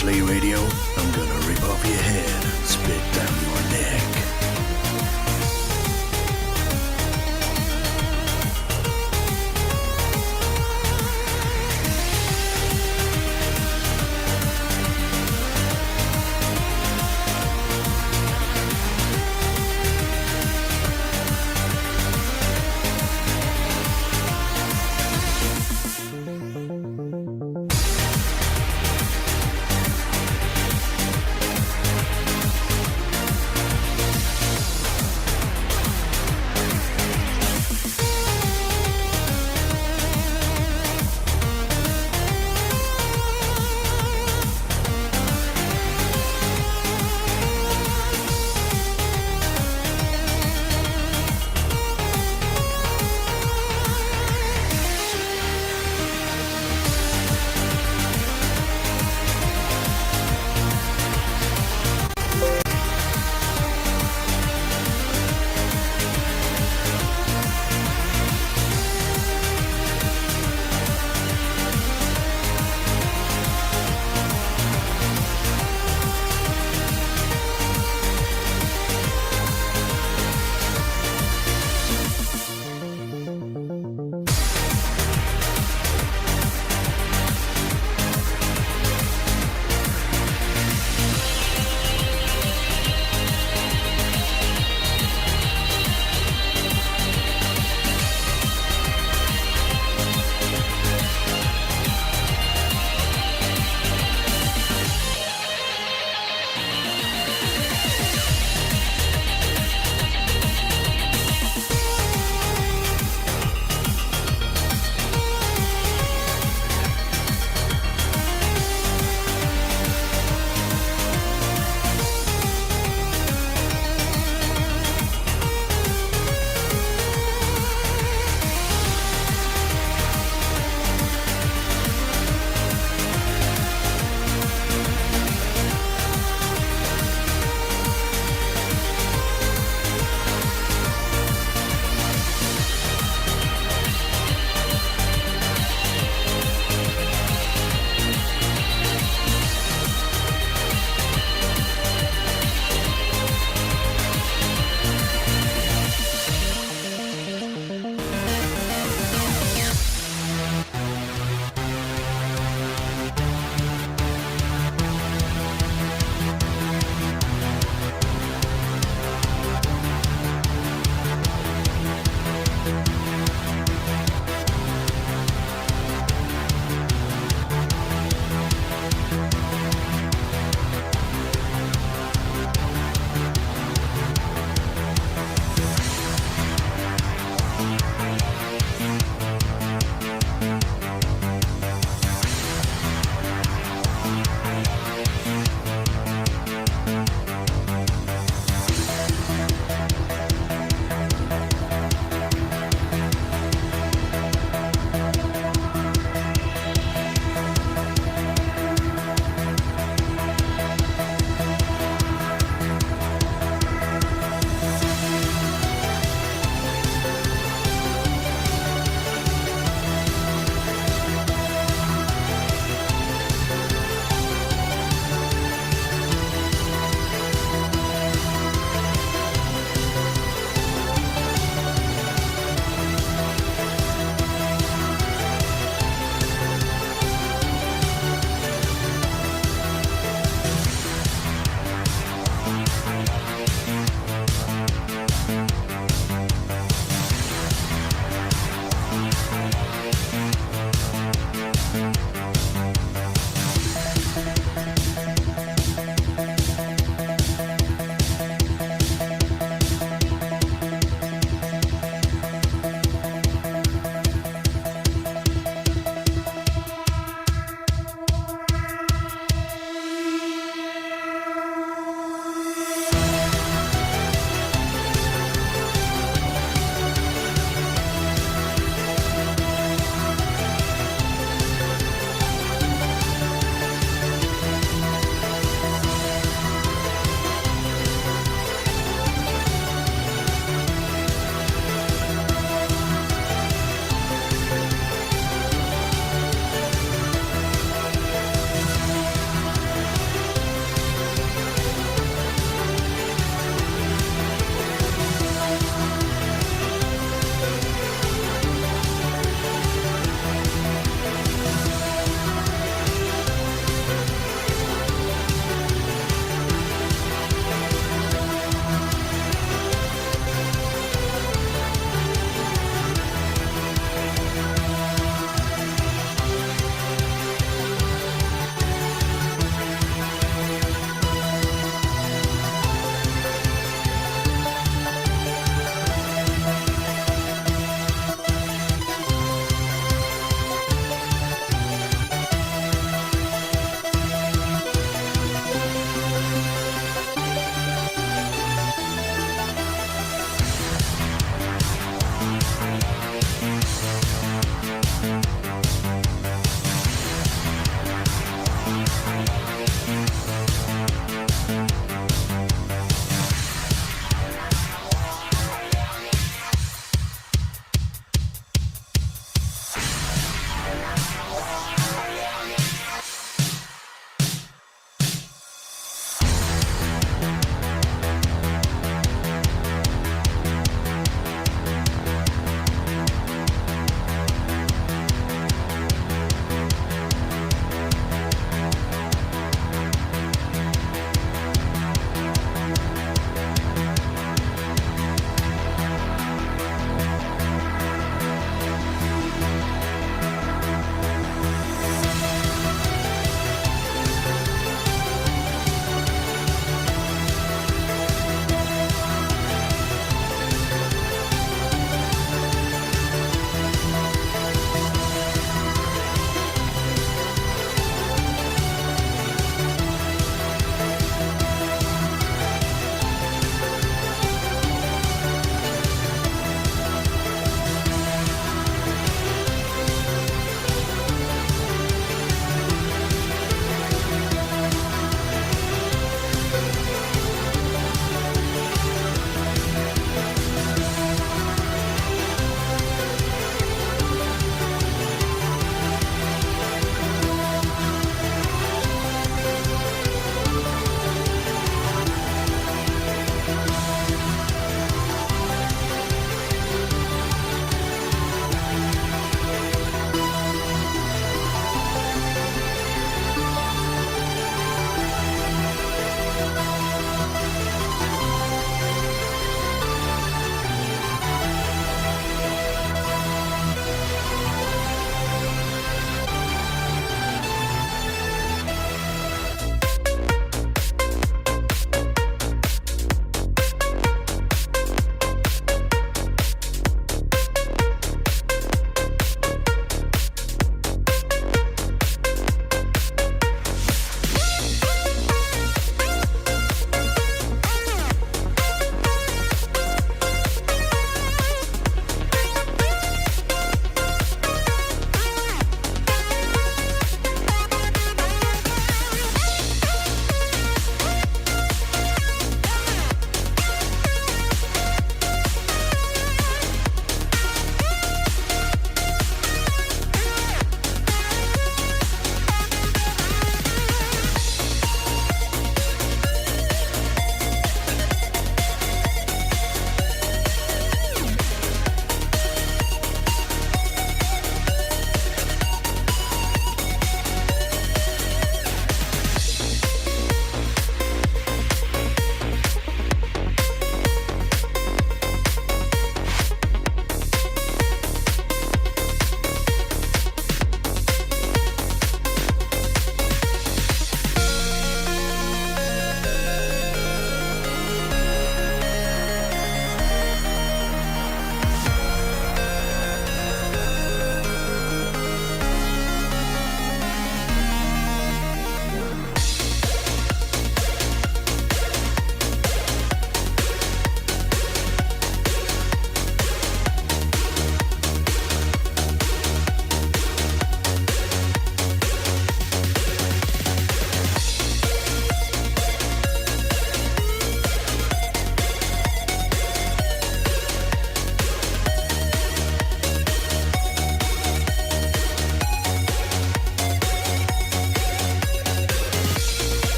Slay Radio, I'm gonna rip off your head and spit down your neck.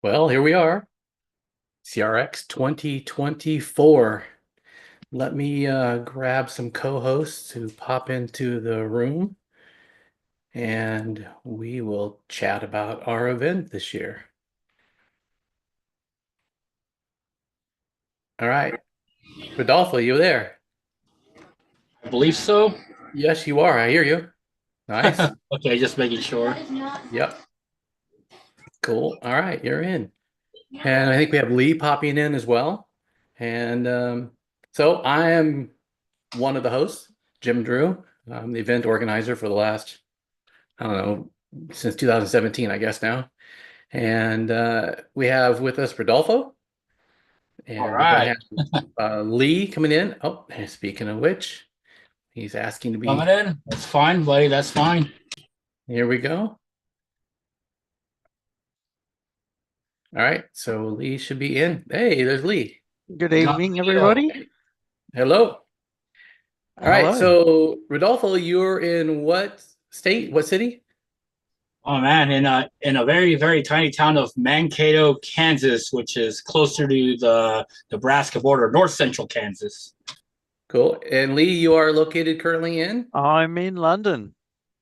Well, here we are, CRX 2024. Let me grab some co-hosts to pop into the room and we will chat about our event this year. All right. Rodolfo, you there? I believe so. Yes, you are. I hear you. Nice. Okay, just making sure. Yep. Cool. All right, you're in. And I think we have Lee popping in as well. And so I am one of the hosts, Jim Drew. I'm the event organizer for the last I don't know, since 2017, I guess now. And we have with us Rodolfo, All and we're going to right, have Lee coming in. Oh, and speaking of which, he's asking to coming be. in. That's fine, buddy. That's fine. Here we go. All right, so Lee should be in. Hey, there's Lee. Good Got evening, Leo. everybody. Hello. All right, Hello. so Rodolfo, you're in what state? What city? Oh man, in a very tiny town of Mankato, Kansas, which is closer to the Nebraska border, north central Kansas. Cool. And Lee, you are located currently I'm in London,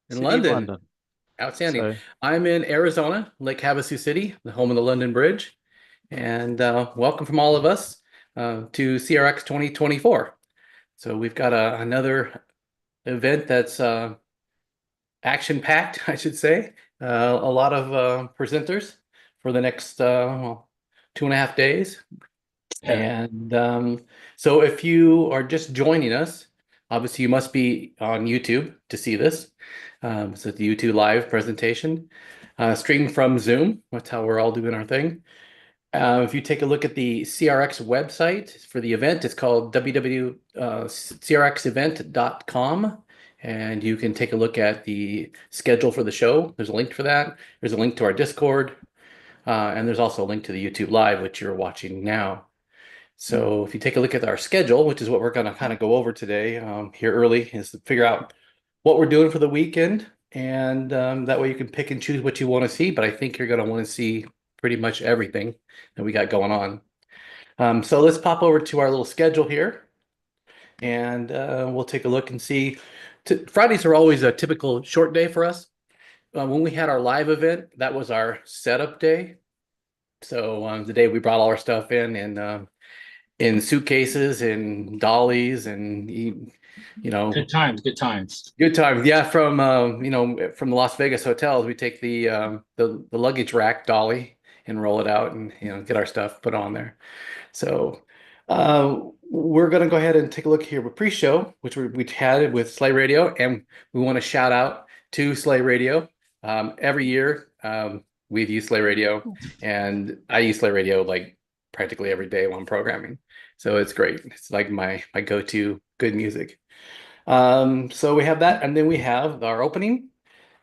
in City of London. London. Outstanding. So, I'm in Arizona, Lake Havasu City, the home of the London Bridge. And welcome from all of us to CRX 2024. So we've got another event that's action-packed, I should say. A lot of presenters for the next 2.5 days. Yeah, And so if you are just joining us, obviously you must be on YouTube to see this. So the YouTube live presentation, streamed from Zoom. That's how we're all doing our thing. If you take a look at the CRX website for the event, it's called www.crxevent.com. And you can take a look at the schedule for the show. There's a link for that. There's a link to our Discord. And there's also a link to the YouTube Live, which you're watching now. So if you take a look at our schedule, which is what we're going to kind of go over today here early, is to figure out what we're doing for the weekend. And that way you can pick and choose what you want to see. But I think you're going to want to see pretty much everything that we got going on. So let's pop over to our little schedule here and we'll take a look and see. Fridays are always a typical short day for us. When we had our live event, that was our setup day. So the day we brought all our stuff in suitcases and dollies and good times, good times. good times. Yeah, from from the Las Vegas hotels, we take the luggage rack dolly and roll it out and get our stuff put on there. So we're gonna go ahead and take a look here with pre-show, which we had with Slay Radio, and we want to shout out to Slay Radio. Every year we've used Slay Radio, and I use Slay Radio like practically every day while I'm programming. So it's great. It's like my go-to good music. So we have that, and then we have our opening.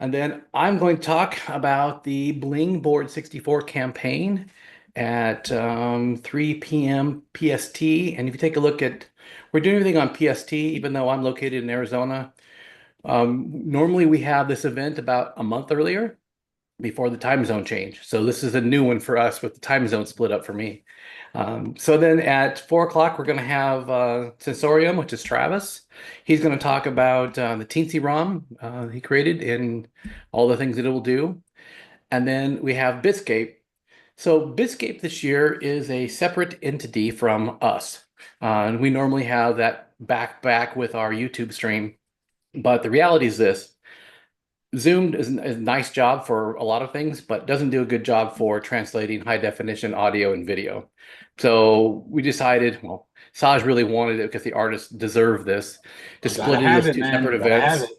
And then I'm going to talk about the Blingboard 64 campaign at 3 p.m. PST. And if you take a look at, we're doing everything on PST, even though I'm located in Arizona. Normally we have this event about a month earlier before the time zone change. So this is a new one for us with the time zone split up for me. So then at 4 o'clock, we're going to have TeensyROM, which is Travis. He's going to talk about the TeensyROM he created and all the things that it will do. And then we have Bitscape. So Bitscape this year is a separate entity from us. And we normally have that back with our YouTube stream. But the reality is this. Zoom is a nice job for a lot of things, but doesn't do a good job for translating high definition audio and video. So we decided, well, Saj really wanted it because the artists deserve this, to You gotta split it into have it, two man. separate You gotta have events. it.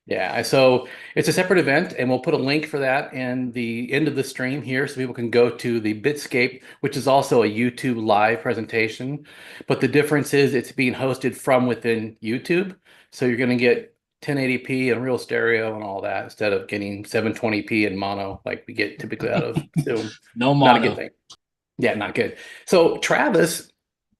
Yeah, so it's a separate event, and we'll put a link for that in the end of the stream here so people can go to the Bitscape, which is also a YouTube live presentation. But the difference is it's being hosted from within YouTube. So you're going to get 1080p and real stereo and all that instead of getting 720p and mono like we get typically out of Zoom. No Not a good mono. thing. Yeah, not good. So Travis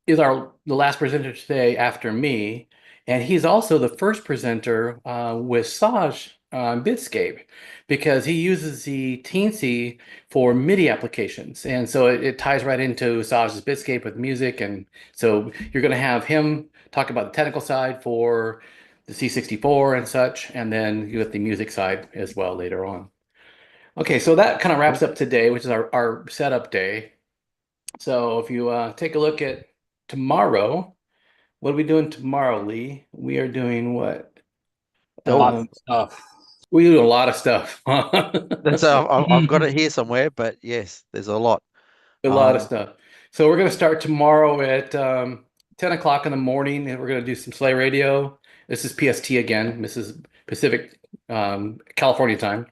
is the last presenter today after me, and he's also the first presenter with Saj Bitscape because he uses the Teensy for MIDI applications. And so it ties right into Saj's Bitscape with music. And so you're going to have him talk about the technical side for the C64 and such, and then you have the music side as well later on. Okay, so that kind of wraps up today, which is our setup day. So if you take a look at tomorrow, what are we doing tomorrow, Lee? We are doing what? Lots of stuff. We do a lot of stuff. That's I've got it here somewhere, but yes, there's a lot. A lot of stuff. So we're going to start tomorrow at 10 o'clock in the morning, and we're going to do some sleigh radio. This is PST again. This is Pacific California time.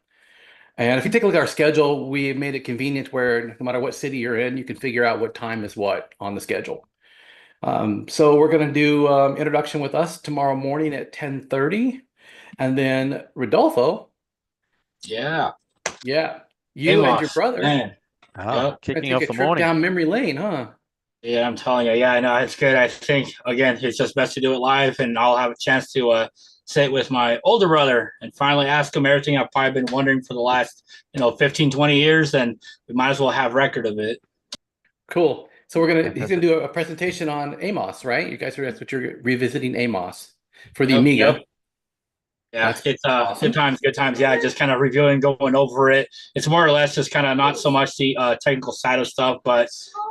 And if you take a look at our schedule, we made it convenient where no matter what city you're in, you can figure out what time is what on the schedule. So we're going to do introduction with us tomorrow morning at 10:30. And then Rodolfo. Yeah. Yeah. You and your brother. Man. Kicking take off a the trip morning. down memory lane, huh? Yeah, I'm telling you. Yeah, I know. It's good. I think, again, it's just best to do it live, and I'll have a chance to sit with my older brother and finally ask him everything I've probably been wondering for the last, 15, 20 years, and we might as well have record of it. Cool. So he's gonna do a presentation on Amos, right? That's what you're revisiting Amos for the Amiga. Yep. Yeah, it's awesome. Good times. Yeah, just kind of reviewing, going over it. It's more or less just kind of not so much the technical side of stuff, but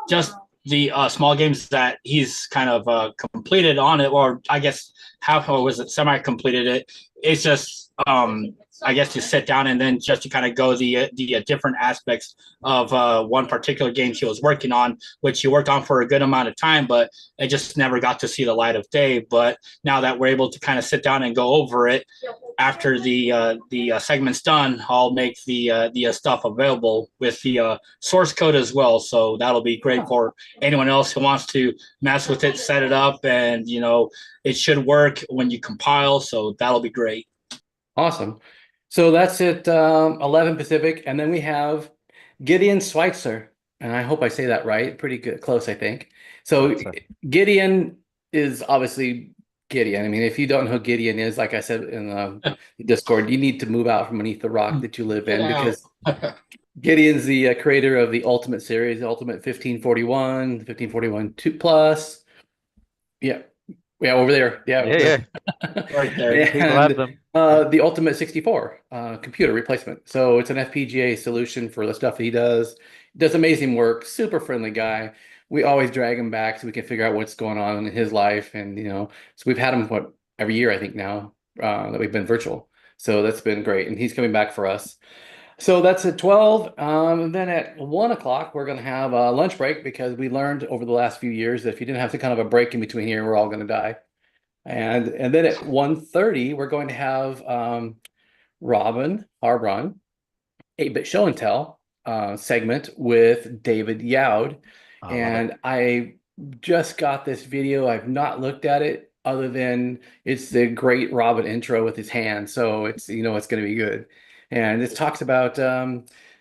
just the small games that he's kind of completed on it, or I guess semi-completed it. It's just I guess to sit down and then just to kind of go the different aspects of one particular game he was working on, which he worked on for a good amount of time, but it just never got to see the light of day. But now that we're able to kind of sit down and go over it after the segment's done, I'll make the stuff available with the source code as well. So that'll be great for anyone else who wants to mess with it, set it up, and it should work when you compile. So that'll be great. Awesome. So that's at 11 Pacific, and then we have Gideon Schweitzer, and I hope I say that right. Pretty good, close, I think. So Gideon is obviously Gideon. I mean, if you don't know who Gideon is, like I said in the Discord, you need to move out from beneath the rock that you live in, because Gideon's the creator of the Ultimate series, the Ultimate 1541, 1541 2 Plus. Yeah, over there. Yeah. Right there. People have them. The Ultimate 64 computer replacement. So it's an FPGA solution for the stuff that he does. He does amazing work. Super friendly guy. We always drag him back so we can figure out what's going on in his life. And so we've had him every year, I think now that we've been virtual. So that's been great. And he's coming back for us. So that's at 12. And then at 1 o'clock, we're going to have a lunch break, because we learned over the last few years that if you didn't have some kind of a break in between here, we're all going to die. And then at 1:30, we're going to have Robin Harbron, 8-Bit Show and Tell segment with David Youd. And I just got this video. I've not looked at it other than it's the great Robin intro with his hand. So it's it's going to be good. And it talks about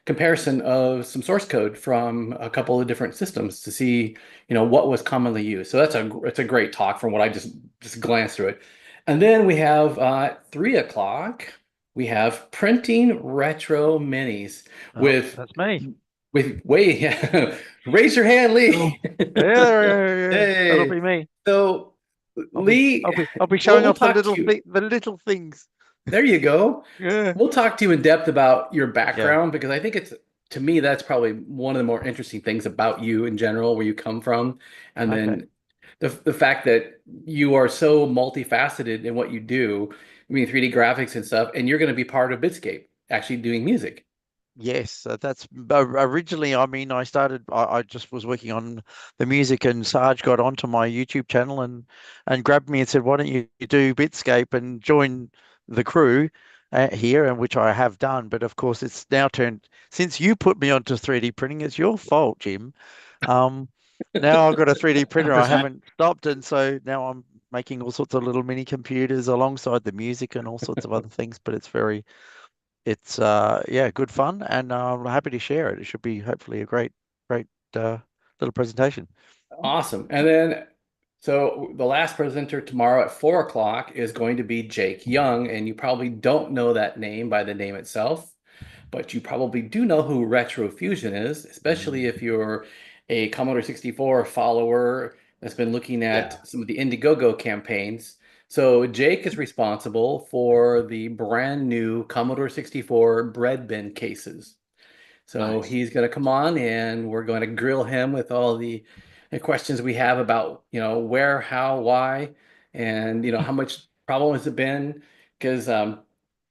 comparison of some source code from a couple of different systems to see what was commonly used. So it's a great talk from what I just glanced through it. And then we have 3 o'clock. We have printing retro minis that's me. Raise your hand, Lee. Yeah, Hey. that'll be me. So Lee, I'll be showing off talk the little things. There you go. Yeah. We'll talk to you in depth about your background, because I think to me, that's probably one of the more interesting things about you in general, where you come from. And then the fact that you are so multifaceted in what you do, I mean, 3D graphics and stuff, and you're going to be part of Bitscape, actually doing music. Yes, that's originally, I started, I just was working on the music, and Sarge got onto my YouTube channel and grabbed me and said, why don't you do Bitscape and join the crew here, and which I have done. But of course, it's now turned, since you put me onto 3D printing, it's your fault, Jim. Now I've got a 3D printer. 100%. I haven't stopped, and so now I'm making all sorts of little mini computers alongside the music and all sorts of other things. But it's good fun, and I'm happy to share it. It should be hopefully a great little presentation. Awesome. And then So the last presenter tomorrow at 4 o'clock is going to be Jake Young, and you probably don't know that name by the name itself, but you probably do know who Retro Fusion is, especially if you're a Commodore 64 follower that's been looking at some of the Indiegogo campaigns. So Jake is responsible for the brand new Commodore 64 bread bin cases. So Nice. he's going to come on and we're going to grill him with all the questions we have about, where, how, why, and, how much problem has it been? Because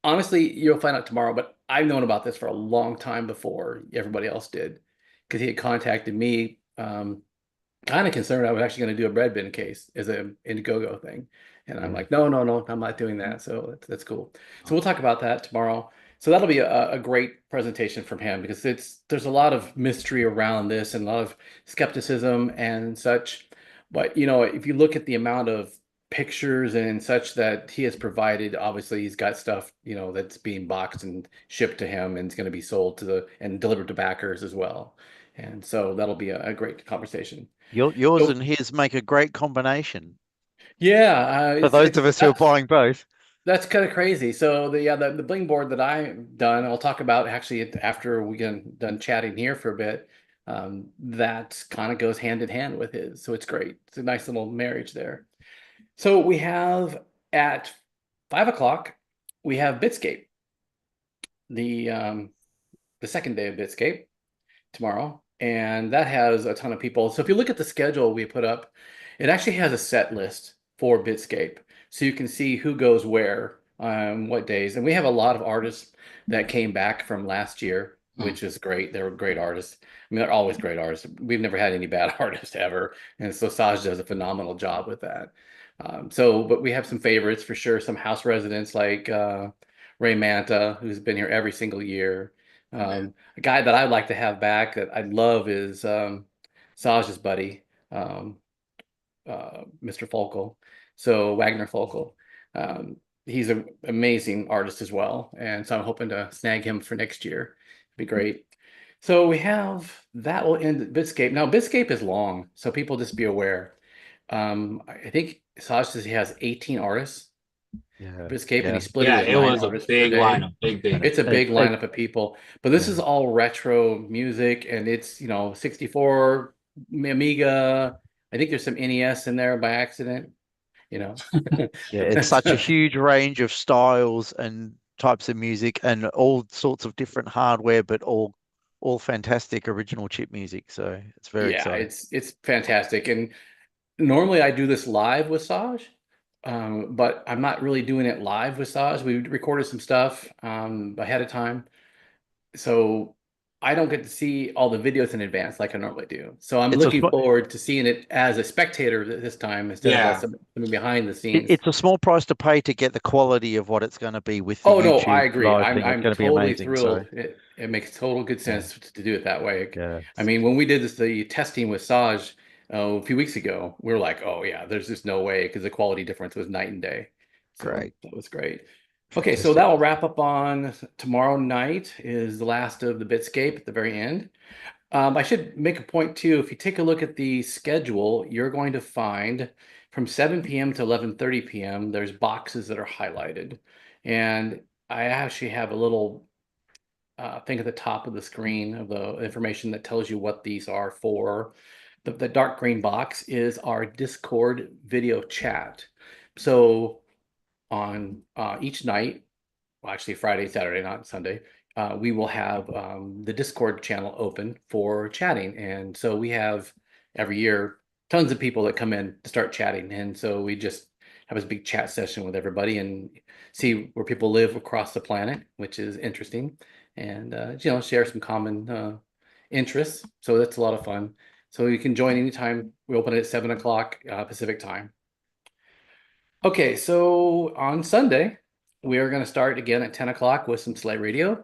honestly, you'll find out tomorrow, but I've known about this for a long time before everybody else did, because he had contacted me, kind of concerned I was actually going to do a bread bin case as an Indiegogo thing. And I'm like, no, no, no, I'm not doing that. So that's cool. So we'll talk about that tomorrow. So that'll be a great presentation from him, because there's a lot of mystery around this and a lot of skepticism and such. But if you look at the amount of pictures and such that he has provided, obviously he's got stuff, that's being boxed and shipped to him and it's going to be sold and delivered to backers as well. And so that'll be a great conversation. Yours So, and his make a great combination yeah, for those of us who are buying both. that's kind of crazy. So the Blingboard that I've done, I'll talk about actually after we get done chatting here for a bit. That kind of goes hand in hand with his, so it's great. It's a nice little marriage there. So we have at 5 o'clock, we have Bitscape, the second day of Bitscape tomorrow, and that has a ton of people. So if you look at the schedule we put up, it actually has a set list for Bitscape, so you can see who goes where, what days. And we have a lot of artists that came back from last year, which is great. They were great artists. I mean, they're always great artists. We've never had any bad artists ever, and so Saj does a phenomenal job with that. But we have some favorites for sure. Some house residents like Ray Manta, who's been here every single year. A guy that I'd like to have back that I'd love is Saj's buddy, Mr. Folkel. So Wagner Folkel. He's an amazing artist as well. And so I'm hoping to snag him for next year. It'd be great. So we have that will end Bitscape. Now, Bitscape is long, so people just be aware. I think Saj says he has 18 artists. Yeah, Bitscape, and he yeah. split Yeah, it as it 9 was a artists per big day. lineup, big. It's a big lineup of people, but this is Yeah. all retro music, and it's 64 Amiga. I think there's some NES in there by accident. Yeah, it's such a huge range of styles and types of music and all sorts of different hardware, but all fantastic original chip music. So it's very Yeah, exciting. it's fantastic. And normally I do this live with Saj, but I'm not really doing it live with Saj. We recorded some stuff ahead of time. So I don't get to see all the videos in advance like I normally do. So I'm It's a looking small forward to seeing it as a spectator this time instead of as Yeah. something behind the scenes. it's a small price to pay to get the quality of what it's going to be with the Oh no, I YouTube agree. live I'm thing. It's I'm going to be totally amazing. So thrilled. It makes total good yeah, sense to do it that way. yeah, I mean, when we did the testing with Saj a few weeks ago, we were like, oh yeah, there's just no way, because the quality difference was night and day. So great, that was great. Okay, so fantastic. that will wrap up on tomorrow night is the last of the Bitscape at the very end. I should make a point too. If you take a look at the schedule, you're going to find from 7 p.m. to 11:30 p.m. there's boxes that are highlighted. And I actually have a little thing at the top of the screen of the information that tells you what these are for. The dark green box is our Discord video chat. So on each night, well, actually Friday, Saturday, not Sunday, we will have the Discord channel open for chatting. And so we have every year tons of people that come in to start chatting. And so we just have this big chat session with everybody and see where people live across the planet, which is interesting. And share some common interests. So that's a lot of fun. So you can join anytime. We open it at 7 o'clock Pacific time. Okay, so on Sunday, we are going to start again at 10 o'clock with some Slate Radio.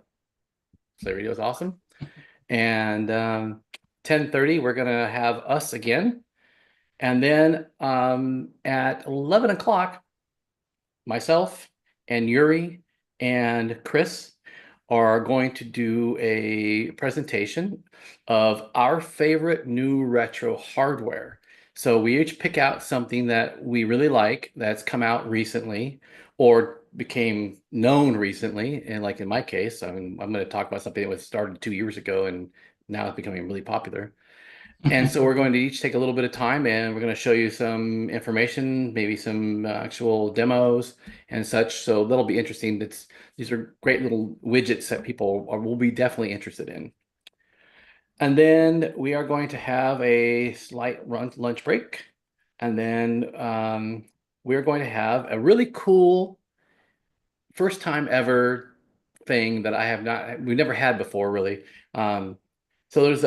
Slate Radio is awesome. And 10:30, we're going to have us again. And then at 11 o'clock, myself and Yuri and Chris are going to do a presentation of our favorite new retro hardware. So we each pick out something that we really like that's come out recently or became known recently. And like in my case, I'm going to talk about something that was started 2 years ago and now it's becoming really popular. And so we're going to each take a little bit of time and we're going to show you some information, maybe some actual demos and such. So that'll be interesting. These are great little widgets that people will be definitely interested in. And then we are going to have a slight lunch break. And then we're going to have a really cool first time ever thing that we've never had before, really. So there's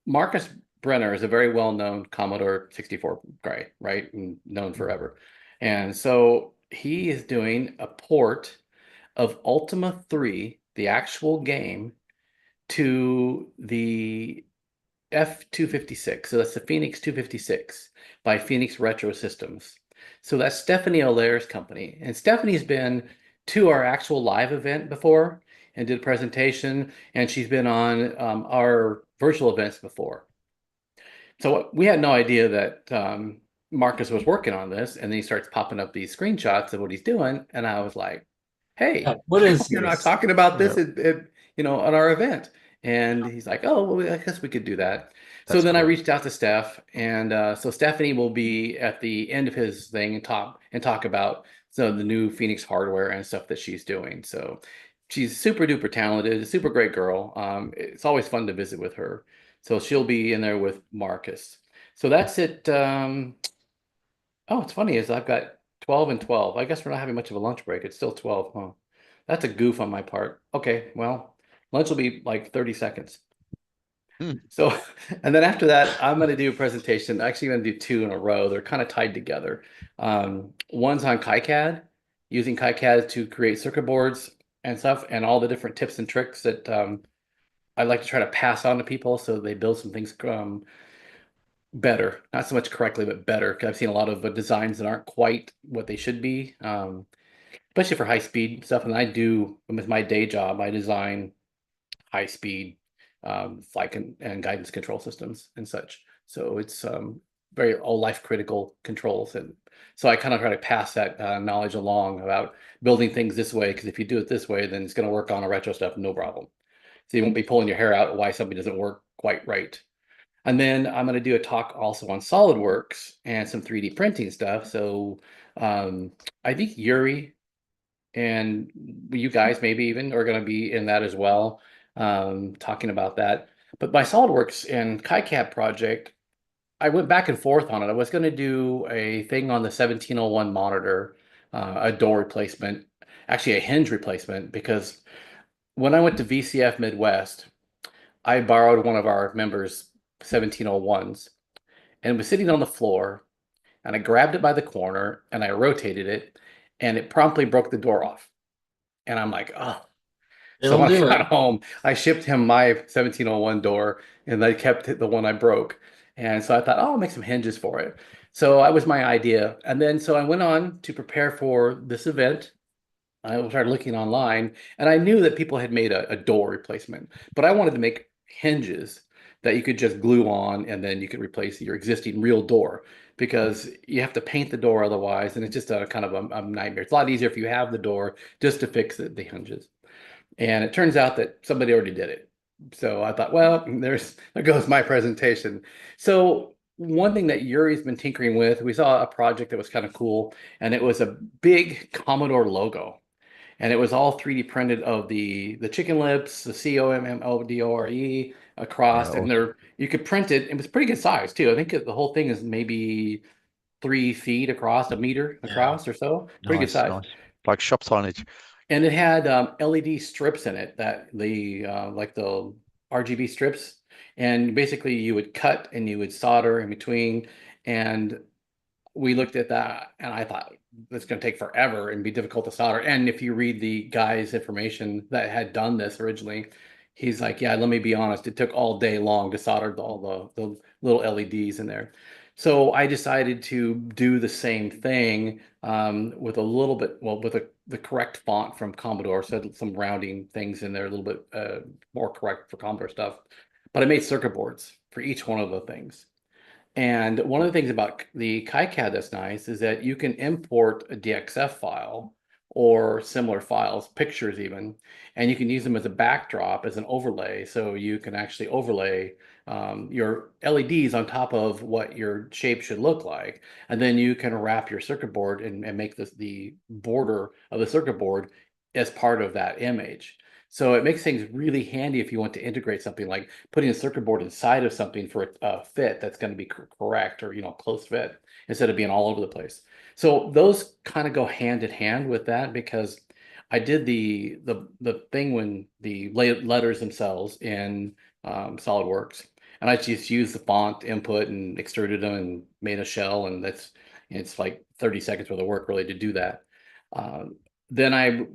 Marcus Brenner is a very well-known Commodore 64 guy, right? And known forever. And so he is doing a port of Ultima 3, the actual game, to the F256. So that's the Phoenix 256 by Phoenix Retro Systems. So that's Stephanie O'Leary's company. And Stephanie's been to our actual live event before and did a presentation, and she's been on our virtual events before. So we had no idea that Marcus was working on this, and then he starts popping up these screenshots of what he's doing, and I was like, "Hey, What is you're not this? talking about this Yeah. at our event?" And he's like, "Oh, well, I guess we could do that." So That's then I cool. reached out to Steph, and so Stephanie will be at the end of his thing and talk about the new Phoenix hardware and stuff that she's doing. So she's super duper talented, a super great girl. It's always fun to visit with her. So she'll be in there with Marcus. So that's it. Oh, it's funny is I've got 12 and 12. I guess we're not having much of a lunch break. It's still 12, huh? That's a goof on my part. Okay, well, lunch will be like 30 seconds. Hmm. So, and then after that, I'm going to do a presentation. Actually, I'm going to do two in a row. They're kind of tied together. One's on KiCad, using KiCad to create circuit boards and stuff, and all the different tips and tricks that I like to try to pass on to people so they build some things better, not so much correctly, but better. Because I've seen a lot of designs that aren't quite what they should be, especially for high speed stuff. And I do, with my day job, I design high speed flight and guidance control systems and such. So it's very all life critical controls. And so I kind of try to pass that knowledge along about building things this way, because if you do it this way, then it's going to work on a retro stuff, no problem. So you won't be pulling your hair out why something doesn't work quite right. And then I'm going to do a talk also on SolidWorks and some 3D printing stuff. So I think Yuri and you guys maybe even are going to be in that as well, talking about that. But my SolidWorks and KiCad project, I went back and forth on it. I was going to do a thing on the 1701 monitor, a door replacement, actually a hinge replacement, because when I went to VCF Midwest, I borrowed one of our members' 1701s and was sitting on the floor, and I grabbed it by the corner and I rotated it, and it promptly broke the door off. And I'm like, oh. So It'll when I do got it. home, I shipped him my 1701 door, and I kept the one I broke. And so I thought, oh, I'll make some hinges for it. So that was my idea. And then so I went on to prepare for this event. I started looking online, and I knew that people had made a door replacement, but I wanted to make hinges that you could just glue on, and then you could replace your existing real door, because you have to paint the door otherwise, and it's just a kind of a nightmare. It's a lot easier if you have the door just to fix the hinges. And it turns out that somebody already did it. So I thought, well, there goes my presentation. So one thing that Yuri's been tinkering with, we saw a project that was kind of cool, and it was a big Commodore logo. And it was all 3D printed of the chicken lips, the COMMODORE across, Yeah. and there you could print it. It was pretty good size too. I think the whole thing is maybe 3 feet across, a meter Yeah. across or so. Pretty good Nice, size. nice. Like shop signage. And it had LED strips in it that like the RGB strips. And basically you would cut and you would solder in between. And we looked at that and I thought it's going to take forever and be difficult to solder. And if you read the guy's information that had done this originally, he's like, yeah, let me be honest, it took all day long to solder all the little LEDs in there. So I decided to do the same thing with a little bit, well, with the correct font from Commodore, so some rounding things in there, a little bit more correct for Commodore stuff. But I made circuit boards for each one of the things. And one of the things about the KiCad that's nice is that you can import a DXF file or similar files, pictures even, and you can use them as a backdrop, as an overlay. So you can actually overlay your LEDs on top of what your shape should look like. And then you can wrap your circuit board and make this the border of the circuit board as part of that image. So it makes things really handy if you want to integrate something like putting a circuit board inside of something for a fit that's going to be correct or, close fit instead of being all over the place. So those kind of go hand in hand with that because I did the thing when the letters themselves in SolidWorks, and I just used the font input and extruded them and made a shell, and it's like 30 seconds worth of work really to do that. Then I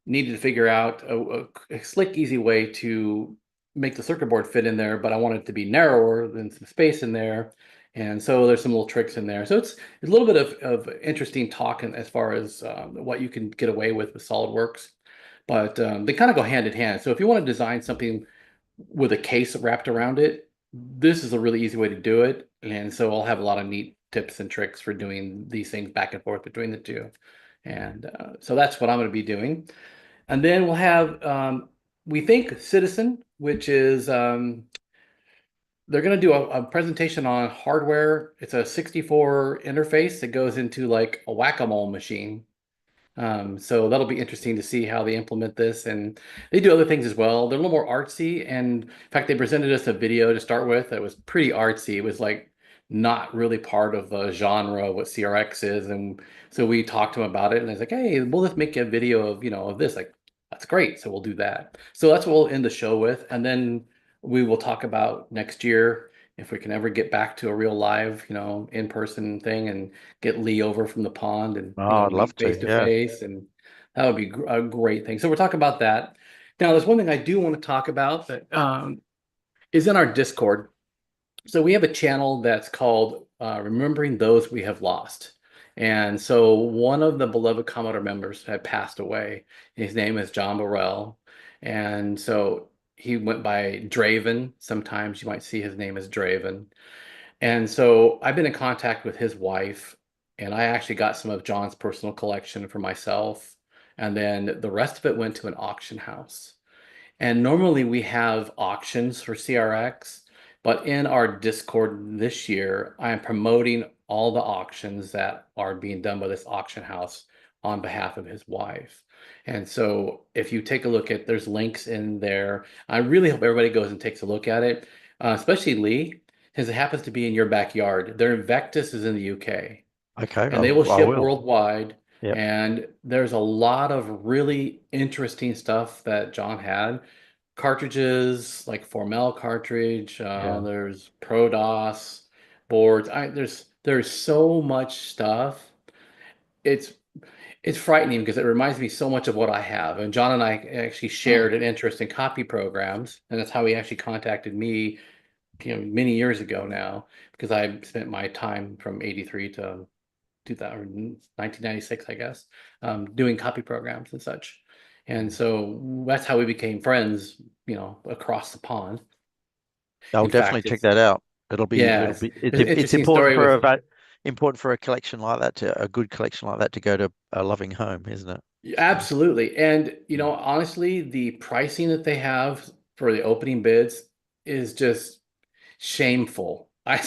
needed to figure out a slick, easy way to make the circuit board fit in there, but I want it to be narrower than some space in there. And so there's some little tricks in there. So it's a little bit of interesting talk as far as what you can get away with SolidWorks, but they kind of go hand in hand. So if you want to design something with a case wrapped around it, this is a really easy way to do it. And so I'll have a lot of neat tips and tricks for doing these things back and forth between the two. And so that's what I'm going to be doing. And then we'll have, we think, Citizen, which is, they're going to do a presentation on hardware. It's a 64 interface that goes into like a whack-a-mole machine. So that'll be interesting to see how they implement this. And they do other things as well. They're a little more artsy. And in fact, they presented us a video to start with that was pretty artsy. It was like not really part of the genre of what CRX is. And so we talked to them about it. And I was like, hey, we'll just make a video of, of this. Like, that's great. So we'll do that. So that's what we'll end the show with. And then we will talk about next year if we can ever get back to a real live, in-person thing and get Lee over from the pond and I'd love meet face to. to Yeah. face, and that would be a great thing. So we're talking about that. Now, there's one thing I do want to talk about that is in our Discord. So we have a channel that's called Remembering Those We Have Lost. And so one of the beloved Commodore members had passed away. His name is John Burrell. And so he went by Draven. Sometimes you might see his name as Draven. And so I've been in contact with his wife, and I actually got some of John's personal collection for myself. And then the rest of it went to an auction house. And normally we have auctions for CRX, but in our Discord this year, I am promoting all the auctions that are being done by this auction house on behalf of his wife. And so if you take a look at, there's links in there. I really hope everybody goes and takes a look at it, especially Lee, because it happens to be in your backyard. Their Invectus is in the UK, Okay. and they will I ship will. worldwide. Yep. And there's a lot of really interesting stuff that John had. Cartridges like Formel cartridge. There's ProDOS boards. There's so much stuff. It's frightening because it reminds me so much of what I have. And John and I actually shared an interest in copy programs, and that's how he actually contacted me, many years ago now, because I spent my time from '83 to 1996, I guess, doing copy programs and such. And so that's how we became friends, across the pond. I'll In definitely fact, check that out. It'll be yeah, it's an it's interesting important story for with, important for a collection like that a good collection like that to go to a loving home, isn't it? absolutely. And, honestly, the pricing that they have for the opening bids is just shameful. I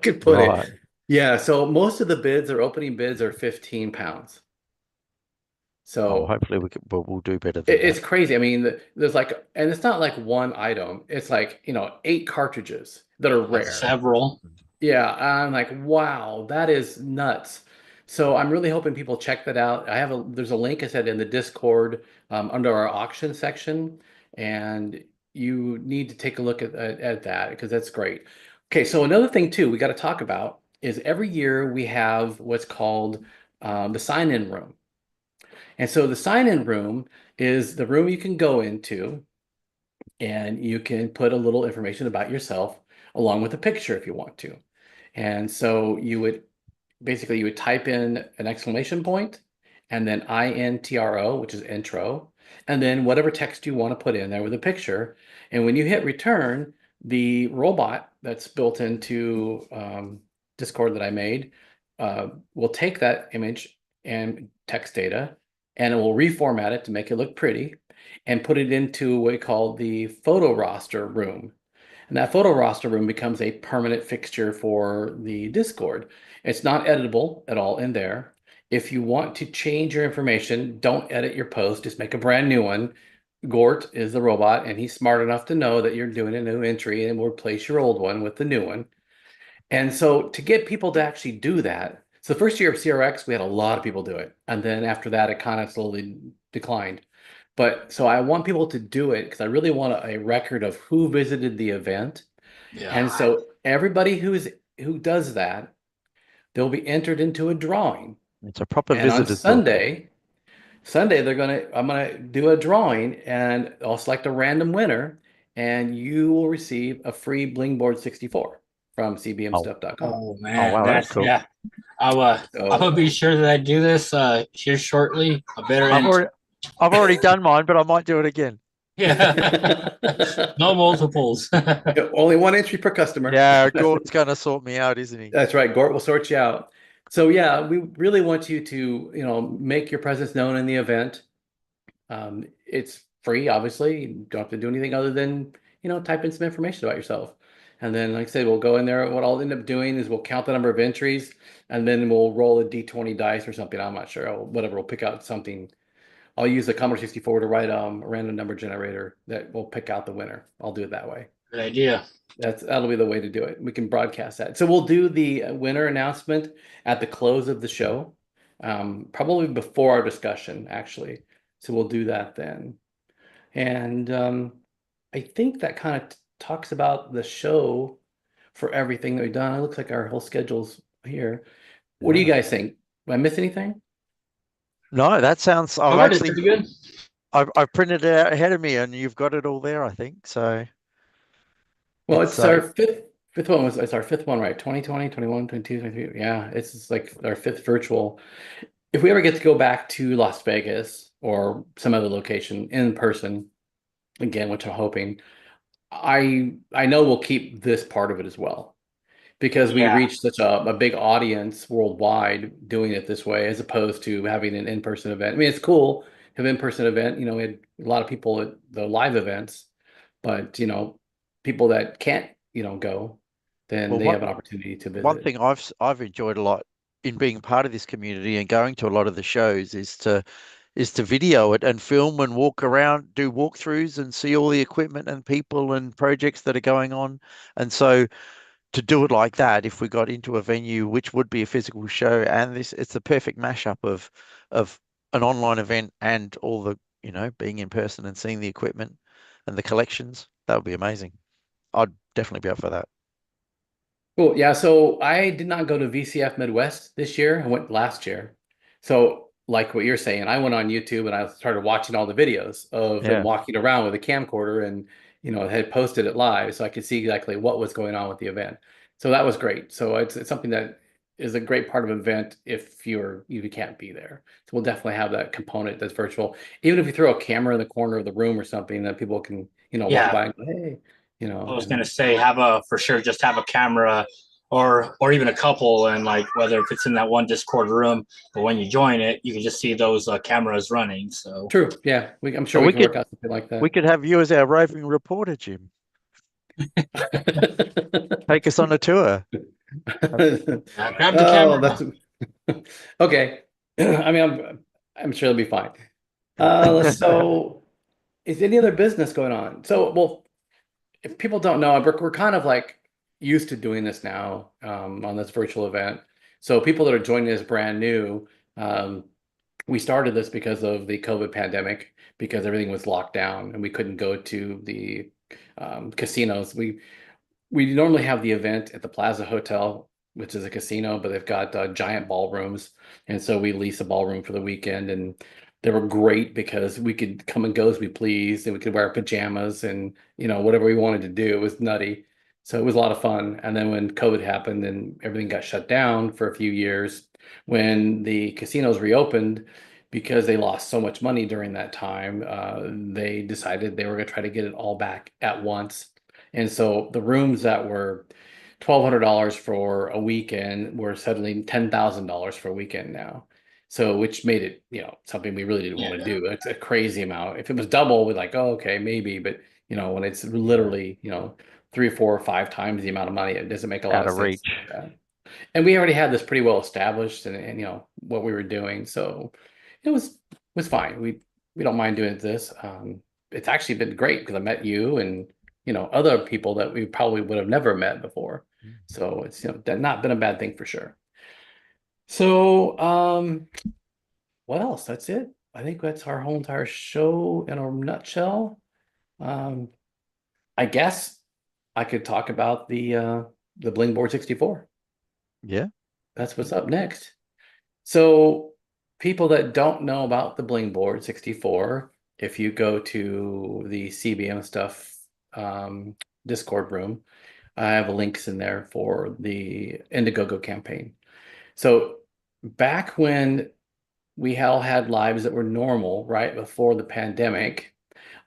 could put it. Right. Yeah. So most of the bids or opening bids are 15 pounds. Oh, So hopefully we'll do better than it's that. crazy. I mean, there's like, and it's not like one item. It's like, 8 cartridges that are That's rare. several. Yeah, I'm like, wow, that is nuts. So I'm really hoping people check that out. There's a link I said in the Discord under our auction section, and you need to take a look at that because that's great. Okay, so another thing too we got to talk about is every year we have what's called the sign-in room. And so the sign-in room is the room you can go into and you can put a little information about yourself along with a picture if you want to. And so you would type in an exclamation point and then INTRO, which is intro, and then whatever text you want to put in there with a picture. And when you hit return, The robot that's built into Discord that I made will take that image and text data, and it will reformat it to make it look pretty, and put it into what we call the photo roster room. And that photo roster room becomes a permanent fixture for the Discord. It's not editable at all in there. If you want to change your information, don't edit your post, just make a brand new one. Gort is the robot, and he's smart enough to know that you're doing a new entry and will replace your old one with the new one. And so to get people to actually do that, so the first year of CRX, we had a lot of people do it. And then after that, it kind of slowly declined. But so I want people to do it because I really want a record of who visited the event. Yeah. And so everybody who does that, they'll be entered into a drawing. It's a proper And on visitor's book. Sunday, I'm gonna do a drawing, and I'll select a random winner, and you will receive a free Blingboard 64 from cbmstuff.com. Oh man, wow, that's cool. yeah. I'm gonna be sure that I do this here shortly. I better I've already done mine, but I might do it again. Yeah. No multiples. Only one entry per customer. Yeah, Gort's going to sort me out, isn't he? That's right. Gort will sort you out. So yeah, we really want you to, make your presence known in the event. It's free, obviously. You don't have to do anything other than, type in some information about yourself. And then, like I said, we'll go in there. What I'll end up doing is we'll count the number of entries, and then we'll roll a D20 dice or something. I'm not sure. Whatever. We'll pick out something. I'll use the Commodore 64 to write a random number generator that will pick out the winner. I'll do it that way. Good idea. That'll be the way to do it. We can broadcast that. So we'll do the winner announcement at the close of the show, probably before our discussion, actually. So we'll do that then. And I think that kind of talks about the show for everything that we've done. It looks like our whole schedule's here. What do you guys think? Did I miss anything? No, that sounds. I've Covered it actually pretty good. I've printed it out ahead of me, and you've got it all there, I think. So, Well, it's our fifth one. It's our fifth one, right? 2020, 21, 22, 23. Yeah, it's just like our fifth virtual. If we ever get to go back to Las Vegas or some other location in person again, which I'm hoping, I know we'll keep this part of it as well, because we reach such a big audience worldwide doing it this way, as opposed to having an in-person event. I mean, it's cool to have an in-person event. We had a lot of people at the live events, but people that can't go, then they have an opportunity to visit. One thing I've enjoyed a lot in being part of this community and going to a lot of the shows is to video it and film and walk around, do walkthroughs and see all the equipment and people and projects that are going on. And so to do it like that, if we got into a venue which would be a physical show, and it's the perfect mashup of an online event and all the being in person and seeing the equipment and the collections, that would be amazing. I'd definitely be up for that. Cool. Yeah. So I did not go to VCF Midwest this year. I went last year. So like what you're saying, I went on YouTube and I started watching all the videos of them walking around with a camcorder, and had posted it live, so I could see exactly what was going on with the event. So that was great. So it's something that is a great part of an event if you can't be there. So we'll definitely have that component that's virtual. Even if you throw a camera in the corner of the room or something that people can walk by and go, hey. I was gonna say just have a camera or even a couple, and like whether if it's in that one Discord room, but when you join it, you can just see those cameras running. So true, yeah. I'm sure we can work out something like that. We could have you as our roving reporter, Jim. Take us on a tour. Grab the camera. Okay. I mean, I'm sure it'll be fine. So, is any other business going on? So, well, if people don't know, we're kind of like used to doing this now on this virtual event. So people that are joining us brand new, we started this because of the COVID pandemic, because everything was locked down and we couldn't go to the casinos. We normally have the event at the Plaza Hotel, which is a casino, but they've got giant ballrooms. And so we lease a ballroom for the weekend, and they were great because we could come and go as we pleased, and we could wear pajamas and whatever we wanted to do. It was nutty. So it was a lot of fun. And then when COVID happened and everything got shut down for a few years, when the casinos reopened, because they lost so much money during that time, they decided they were going to try to get it all back at once. And so the rooms that were $1,200 for a weekend were suddenly $10,000 for a weekend now. So which made it, something we really didn't want to do. It's a crazy amount. If it was double, we're like, oh, okay, maybe. But when it's literally, 3 or 4 or 5 times the amount of money, it doesn't make a lot Out of of sense. reach. And we already had this pretty well established and what we were doing. So it was fine. We don't mind doing this. It's actually been great because I met you and other people that we probably would have never met before. So it's not been a bad thing for sure. So what else? That's it. I think that's our whole entire show in a nutshell. I guess I could talk about the Blingboard 64. Yeah. That's what's up next. So people that don't know about the Blingboard 64, if you go to the CBM stuff Discord room, I have links in there for the Indiegogo campaign. So back when we all had lives that were normal, right before the pandemic,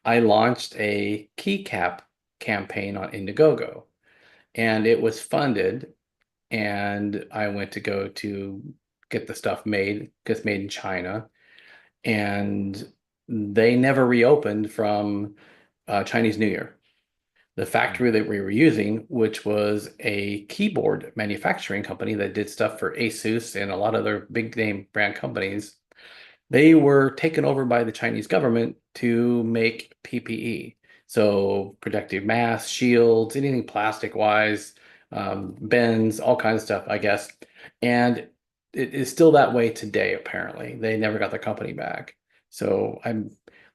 I launched a keycap campaign on Indiegogo, and it was funded. And I went to go to get the stuff made, because made in China, and they never reopened from Chinese New Year. The factory that we were using, which was a keyboard manufacturing company that did stuff for Asus and a lot of other big name brand companies, they were taken over by the Chinese government to make PPE. So protective masks, shields, anything plastic wise, bends, all kinds of stuff, I guess. And it is still that way today, apparently. They never got their company back. So I'm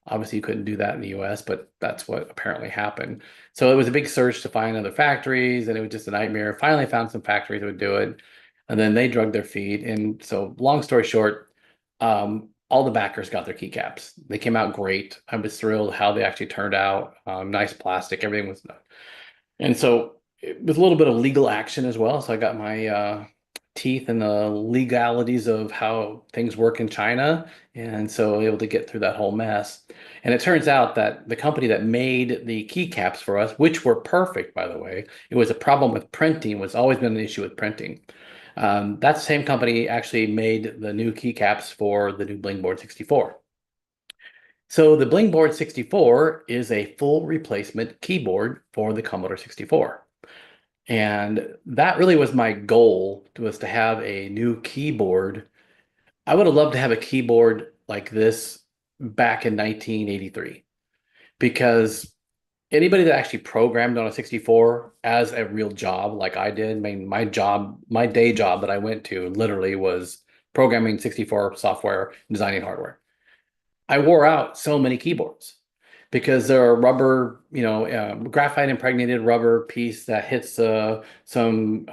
obviously you couldn't do that in the US, but that's what apparently happened. So it was a big search to find other factories, and it was just a nightmare. Finally found some factories that would do it, and then they drug their feet. And so long story short, all the backers got their keycaps. They came out great. I was thrilled how they actually turned out. Nice plastic, everything was done. And so it was a little bit of legal action as well. So I got my teeth in the legalities of how things work in China. And so able to get through that whole mess. And it turns out that the company that made the keycaps for us, which were perfect, by the way, it was a problem with printing, was always been an issue with printing. That same company actually made the new keycaps for the new Blingboard 64. So the Blingboard 64 is a full replacement keyboard for the Commodore 64. And that really was my goal, was to have a new keyboard. I would have loved to have a keyboard like this back in 1983, because anybody that actually programmed on a 64 as a real job like I did, I mean, my day job that I went to literally was programming 64 software, designing hardware. I wore out so many keyboards because they're a rubber, graphite impregnated rubber piece that hits some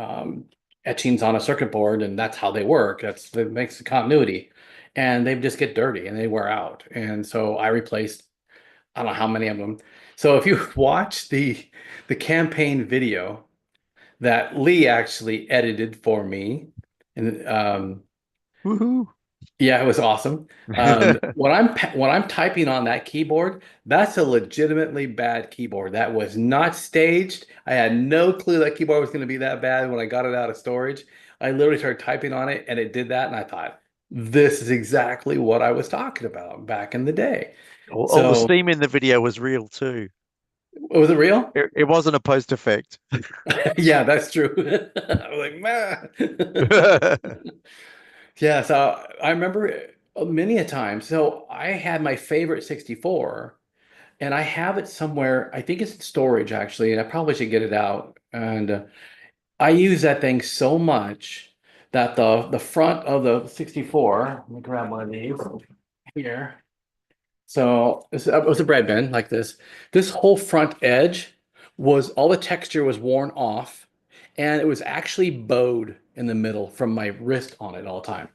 etchings on a circuit board, and that's how they work. That makes the continuity, and they just get dirty and they wear out. And so I replaced, I don't know how many of them. So if you watch the campaign video that Lee actually edited for me, and Woohoo. yeah, it was awesome. When I'm typing on that keyboard, that's a legitimately bad keyboard. That was not staged. I had no clue that keyboard was going to be that bad when I got it out of storage. I literally started typing on it, and it did that, and I thought, this is exactly what I was talking about back in the day. All the So, steam in the video was real too. was it real? It wasn't a post effect. Yeah, that's true. I was like, man. Yeah, so I remember many a time. So I had my favorite 64, and I have it somewhere. I think it's in storage actually, and I probably should get it out. And I use that thing so much that the front of the 64, let me grab one of these here. So it was a bread bin like this. This whole front edge was, all the texture was worn off, and it was actually bowed in the middle from my wrist on it all the time.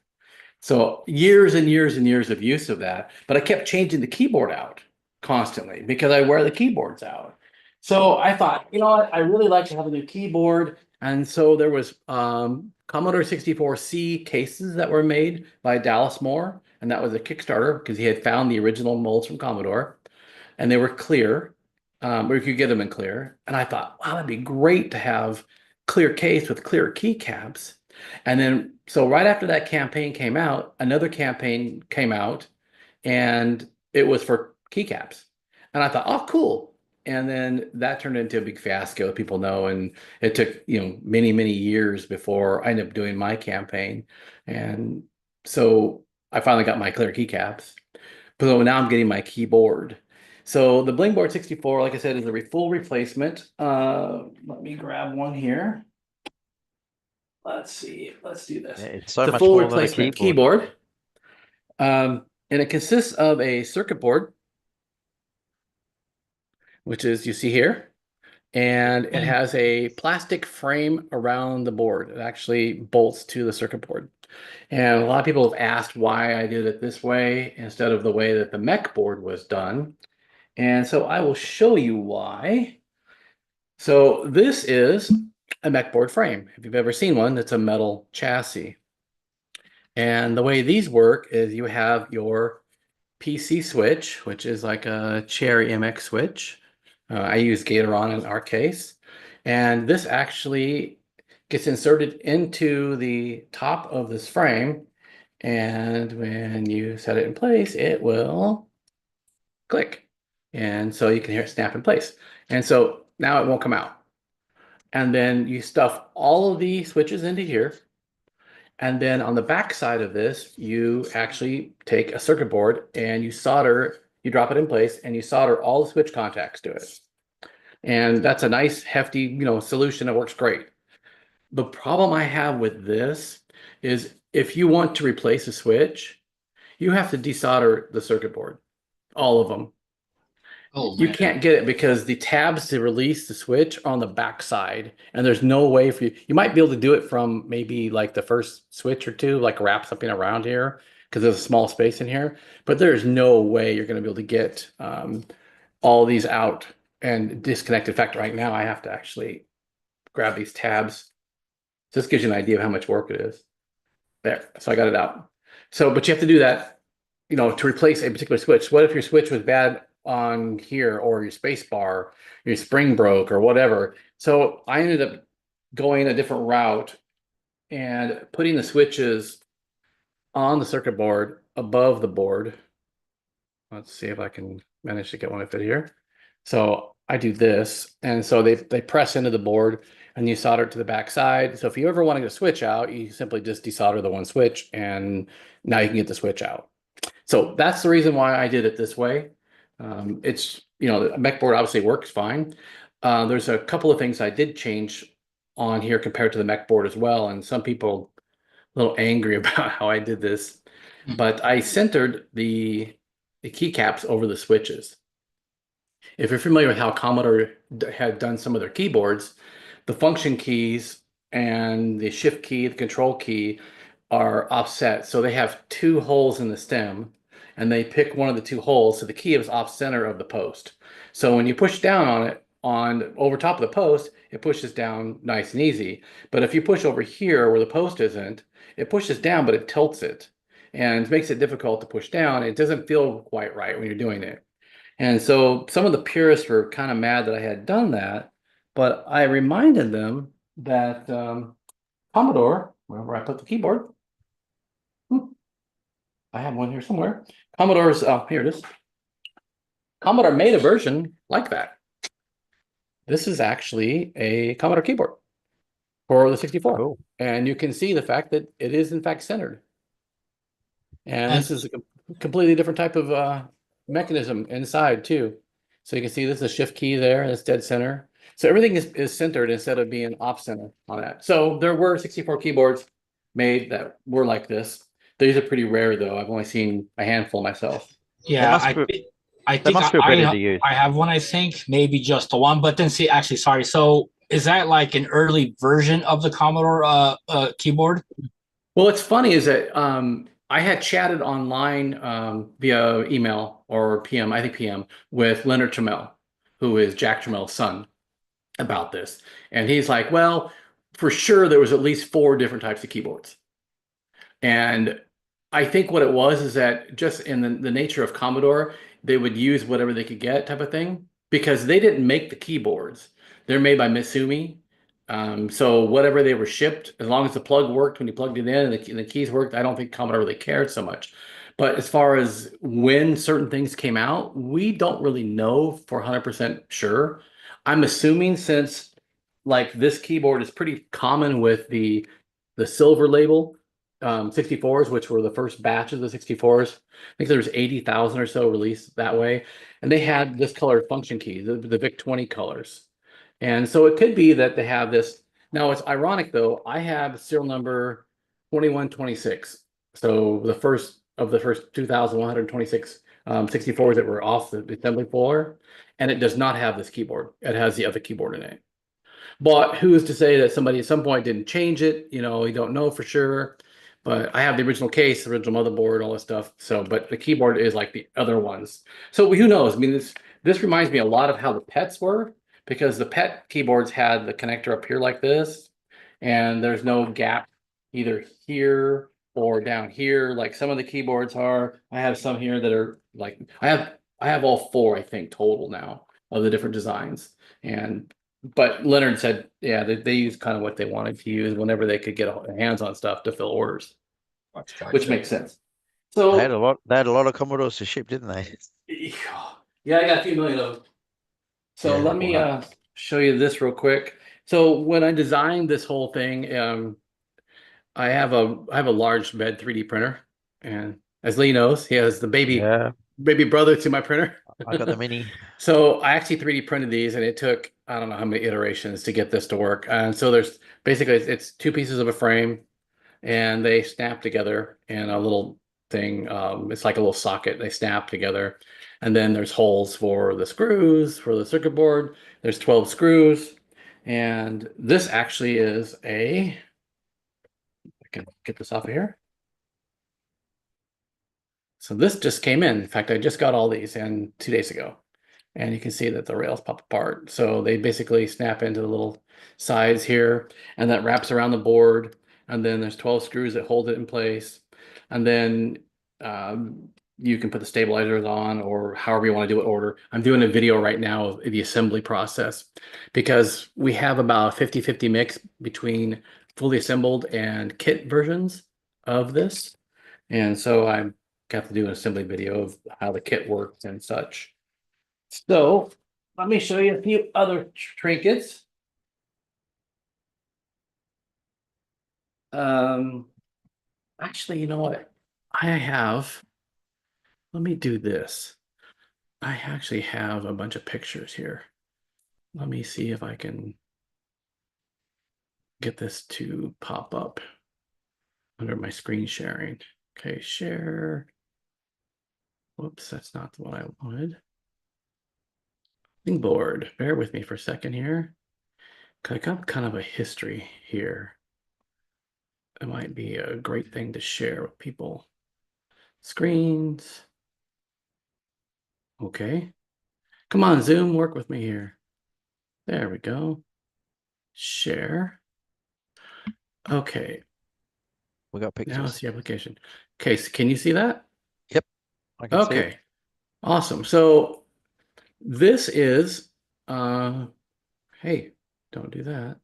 So years and years and years of use of that, but I kept changing the keyboard out constantly because I wear the keyboards out. So I thought, you know what, I really like to have a new keyboard. And so there was Commodore 64C cases that were made by Dallas Moore, and that was a Kickstarter because he had found the original molds from Commodore, and they were clear. or you could get them in clear. And I thought, wow, that'd be great to have clear case with clear keycaps. And then, so right after that campaign came out, another campaign came out, and it was for keycaps. And I thought, oh, cool. And then that turned into a big fiasco, people know. And it took, many, many years before I ended up doing my campaign. And so I finally got my clear keycaps. So now I'm getting my keyboard. So the Blingboard 64, like I said, is a full replacement. Let me grab one here. Let's see. Let's do this. Yeah, it's so It's a much full more than a replacement keyboard. keyboard. And it consists of a circuit board, which is you see here, and it has a plastic frame around the board. It actually bolts to the circuit board. And a lot of people have asked why I did it this way instead of the way that the mech board was done. And so I will show you why. So this is a mech board frame. If you've ever seen one, it's a metal chassis. And the way these work is you have your PC switch, which is like a Cherry MX switch. I use Gatoron in our case. And this actually gets inserted into the top of this frame. And when you set it in place, it will click. And so you can hear it snap in place. And so now it won't come out. And then you stuff all of the switches into here. And then on the back side of this, you actually take a circuit board and you drop it in place and you solder all the switch contacts to it. And that's a nice hefty, solution that works great. The problem I have with this is if you want to replace a switch, you have to desolder the circuit board, all of them. Oh, You man. can't get it because the tabs to release the switch are on the back side, and there's no way for you. You might be able to do it from maybe like the first switch or two, like wrap something around here because there's a small space in here. But there's no way you're going to be able to get all these out and disconnect. In fact, right now I have to actually grab these tabs. So this gives you an idea of how much work it is. There, so I got it out. So, but you have to do that, to replace a particular switch. What if your switch was bad on here, or your space bar, your spring broke, or whatever? So I ended up going a different route and putting the switches on the circuit board above the board. Let's see if I can manage to get one to fit here. So I do this, and so they press into the board, and you solder it to the back side. So if you ever want to get a switch out, you simply just desolder the one switch, and now you can get the switch out. So that's the reason why I did it this way. It's, the mech board obviously works fine. There's a couple of things I did change on here compared to the mech board as well, and some people a little angry about how I did this, but I centered the keycaps over the switches. If you're familiar with how Commodore had done some of their keyboards, the function keys and the shift key, the control key are offset. So they have two holes in the stem, and they pick one of the two holes. So the key is off center of the post. So when you push down on it, over top of the post, it pushes down nice and easy. But if you push over here where the post isn't, it pushes down, but it tilts it and makes it difficult to push down. It doesn't feel quite right when you're doing it. And so some of the purists were kind of mad that I had done that, but I reminded them that Commodore, wherever I put the keyboard, I have one here somewhere. Commodore's, oh, here it is. Commodore made a version like that. This is actually a Commodore keyboard for the 64. Cool. And you can see the fact that it is in fact centered. And this is a completely different type of mechanism inside too. So you can see this is a shift key there, and it's dead center. So everything is centered instead of being off center on that. So there were 64 keyboards made that were like this. These are pretty rare though. I've only seen a handful myself. Yeah, I think must feel better to use. I have one, I think, maybe just the one, but then see, actually, sorry. So is that like an early version of the Commodore keyboard? Well, what's funny is that I had chatted online via email or PM, I think PM, with Leonard Trammell, who is Jack Trammell's son, about this. And he's like, well, for sure there was at least 4 different types of keyboards. And I think what it was is that just in the nature of Commodore, they would use whatever they could get type of thing. because they didn't make the keyboards. They're made by Mitsumi. So whatever they were shipped, as long as the plug worked when you plugged it in and the keys worked, I don't think Commodore really cared so much. But as far as when certain things came out, we don't really know for 100% sure. I'm assuming since like this keyboard is pretty common with the silver label 64s, which were the first batch of the 64s. I think there's 80,000 or so released that way. And they had this colored function key, the VIC-20 colors. And so it could be that they have this. Now it's ironic though, I have serial number 2126. So the first 2,126 64s that were off the assembly floor, and it does not have this keyboard. It has the other keyboard in it. But who is to say that somebody at some point didn't change it? You know, you don't know for sure. But I have the original case, the original motherboard, all this stuff. So, but the keyboard is like the other ones. So who knows? I mean, this reminds me a lot of how the pets were, because the pet keyboards had the connector up here like this, and there's no gap either here or down here like some of the keyboards are. I have some here that are like I have all four, I think, total now of the different designs. And but Leonard said, yeah, they used kind of what they wanted to use whenever they could get their hands on stuff to fill orders, which makes sense. So They had a lot of Commodores to ship, didn't they? yeah, I got a few million of them. So Yeah, let me wow. show you this real quick. So when I designed this whole thing, I have a large bed 3D printer, and as Lee knows, he has the Yeah, baby brother to my printer. I got the mini. So I actually 3D printed these, and it took, I don't know how many iterations to get this to work. And so there's basically it's two pieces of a frame, and they snap together in a little thing. It's like a little socket. They snap together, and then there's holes for the screws for the circuit board. There's 12 screws, and this actually is I can get this off of here. So this just came in. In fact, I just got all these in 2 days ago. And you can see that the rails pop apart. So they basically snap into the little sides here, and that wraps around the board. And then there's 12 screws that hold it in place. And then you can put the stabilizers on, or however you want to do it order. I'm doing a video right now of the assembly process, because we have about 50-50 mix between fully assembled and kit versions of this. And so I got to do an assembly video of how the kit works and such. So let me show you a few other trinkets. Actually, you know what? Let me do this. I actually have a bunch of pictures here. Let me see if I can get this to pop up under my screen sharing. Okay, share. Whoops, that's not what I wanted. Blingboard. Bear with me for a second here. I got kind of a history here. It might be a great thing to share with people. Screens. Okay. Come on, Zoom, work with me here. There we go. Share. Okay. We got pictures. Now it's the application. Okay, so can you see that? Yep, I can see it. Okay. Awesome. So this is hey, don't do that.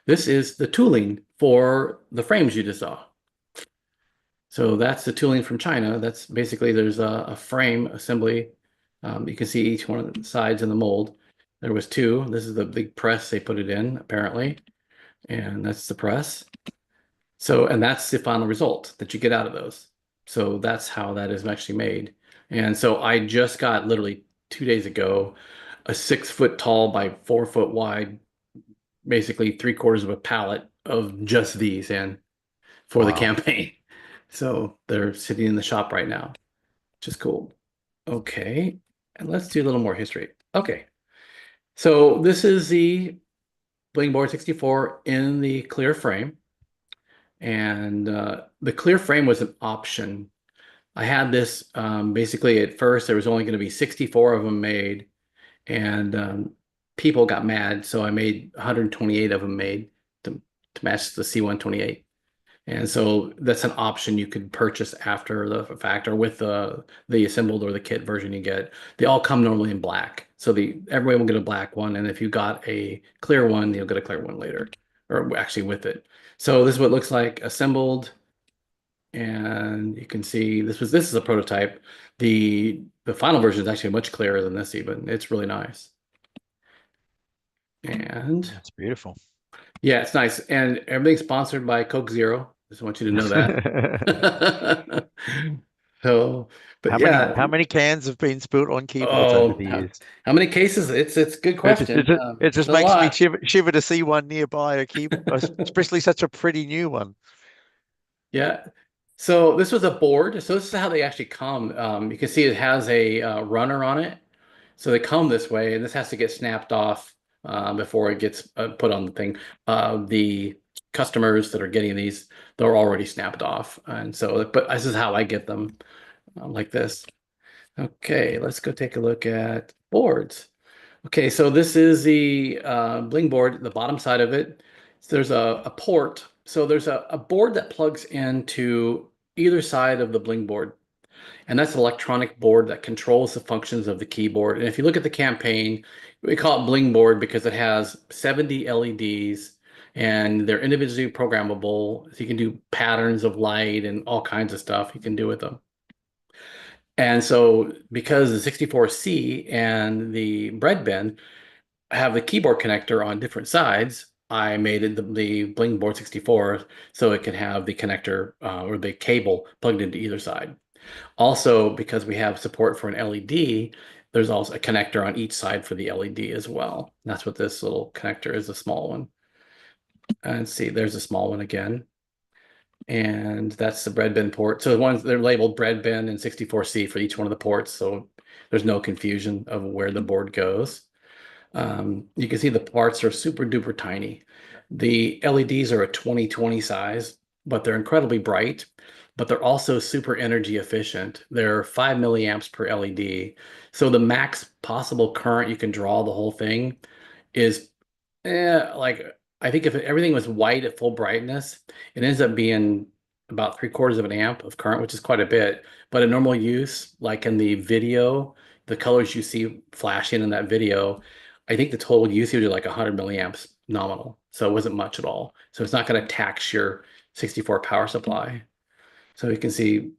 This is the tooling for the frames you just saw. So that's the tooling from China. That's basically, there's a frame assembly. You can see each one of the sides in the mold. There was two. This is the big press they put it in, apparently. And that's the press. So, and that's the final result that you get out of those. So that's how that is actually made. And so I just got, literally 2 days ago, a 6 foot tall by 4 foot wide, basically 3/4 of a pallet of just these in for the Wow. campaign. So they're sitting in the shop right now, which is cool. Okay, and let's do a little more history. Okay, so this is the Blingboard 64 in the clear frame. And the clear frame was an option. I had this basically at first, there was only going to be 64 of them made, and people got mad. So I made 128 of them made to match the C128. And so that's an option you could purchase after the fact, or with the assembled or the kit version you get. They all come normally in black. So everybody will get a black one, and if you got a clear one, you'll get a clear one later, or actually with it. So this is what it looks like assembled, and you can see this is a prototype. The final version is actually much clearer than this even. It's really nice. And That's beautiful. yeah, it's nice. And everything's sponsored by Coke Zero. Just want you to know that. So, but yeah. How many cans have been spilt on keyboards over Oh, the years? how many cases? It's a good question. It just A makes me lot. shiver to see one nearby, a keyboard, especially such a pretty new one. Yeah. So this was a board. So this is how they actually come. You can see it has a runner on it. So they come this way, and this has to get snapped off before it gets put on the thing. The customers that are getting these, they're already snapped off. And so, but this is how I get them like this. Okay, let's go take a look at boards. Okay, so this is the Blingboard, the bottom side of it. So there's a port. So there's a board that plugs into either side of the Blingboard. And that's an electronic board that controls the functions of the keyboard. And if you look at the campaign, we call it Blingboard because it has 70 LEDs and they're individually programmable. So you can do patterns of light and all kinds of stuff you can do with them. And so because the 64C and the breadbin have the keyboard connector on different sides, I made it the Blingboard 64 so it can have the connector or the cable plugged into either side. Also, because we have support for an LED, there's also a connector on each side for the LED as well. That's what this little connector is, a small one. And see, there's a small one again. And that's the breadbin port. So the ones they're labeled breadbin and 64C for each one of the ports. So there's no confusion of where the board goes. You can see the parts are super duper tiny. The LEDs are a 2020 size, but they're incredibly bright, but they're also super energy efficient. They're 5 milliamps per LED. So the max possible current you can draw the whole thing is like I think if everything was white at full brightness, it ends up being about 3/4 of an amp of current, which is quite a bit. But in normal use, like in the video, the colors you see flashing in that video, I think the total usage is like 100 milliamps nominal. So it wasn't much at all. So it's not going to tax your 64 power supply. So you can see,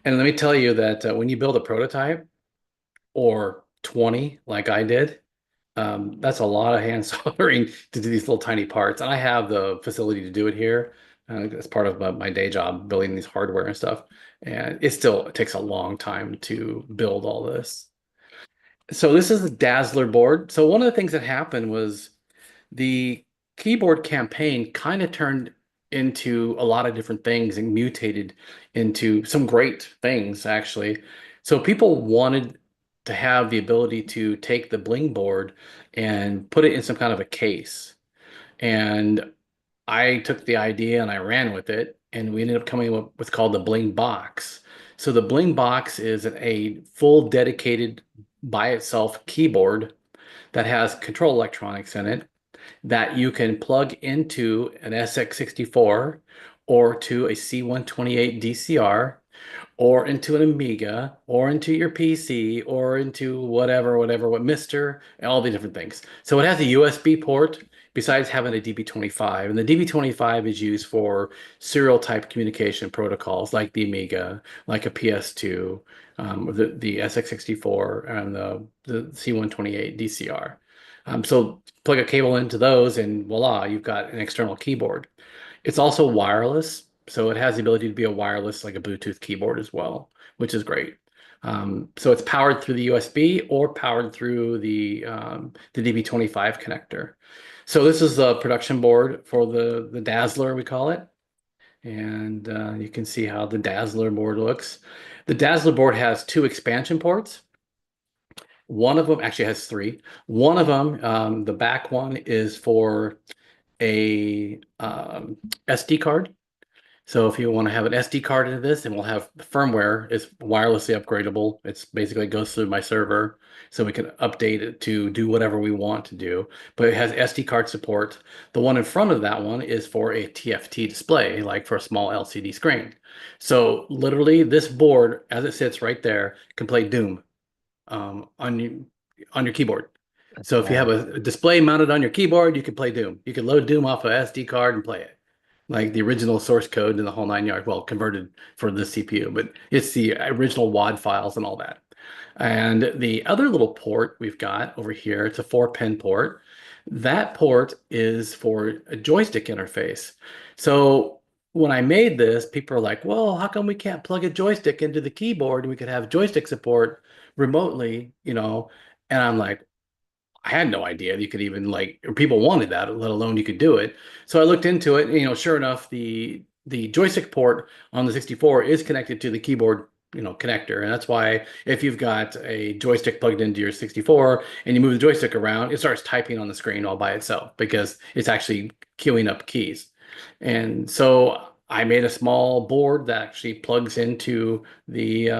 and let me tell you that when you build a prototype or 20 like I did, that's a lot of hand soldering to do these little tiny parts. And I have the facility to do it here as part of my day job, building these hardware and stuff. And it takes a long time to build all this. So this is the Dazzler board. So one of the things that happened was the keyboard campaign kind of turned into a lot of different things and mutated into some great things, actually. So people wanted to have the ability to take the Blingboard and put it in some kind of a case. And I took the idea and I ran with it, and we ended up coming up with what's called the Bling Box. So the Bling Box is a full dedicated by itself keyboard that has control electronics in it that you can plug into an SX64 or to a C128 DCR or into an Amiga or into your PC or into what Mister, and all the different things. So it has a USB port besides having a DB25. And the DB25 is used for serial type communication protocols like the Amiga, like a PS2, the SX64, and the C128 DCR. So plug a cable into those and voila, you've got an external keyboard. It's also wireless, so it has the ability to be a wireless, like a Bluetooth keyboard as well, which is great. So it's powered through the USB or powered through the DB25 connector. So this is the production board for the Dazzler, we call it. And you can see how the Dazzler board looks. The Dazzler board has 2 expansion ports. One of them actually has 3. One of them, the back one, is for a SD card. So if you want to have an SD card into this, and we'll have the firmware is wirelessly upgradable. It's basically goes through my server, so we can update it to do whatever we want to do. But it has SD card support. The one in front of that one is for a TFT display, like for a small LCD screen. So literally, this board, as it sits right there, can play Doom. on your keyboard. So if you have Wow. a display mounted on your keyboard, you can play Doom. You can load Doom off a SD card and play it, like the original source code and the whole 9 yards. Well, converted for the CPU, but it's the original WAD files and all that. And the other little port we've got over here, it's a 4-pin port. That port is for a joystick interface. So when I made this, people are like, well, how come we can't plug a joystick into the keyboard and we could have joystick support remotely, you know? And I'm like, I had no idea you could even like, or people wanted that, let alone you could do it. So I looked into it, and, you know, sure enough, the joystick port on the 64 is connected to the keyboard, you know, connector. And that's why if you've got a joystick plugged into your 64 and you move the joystick around, it starts typing on the screen all by itself because it's actually queuing up keys. And so I made a small board that actually plugs into the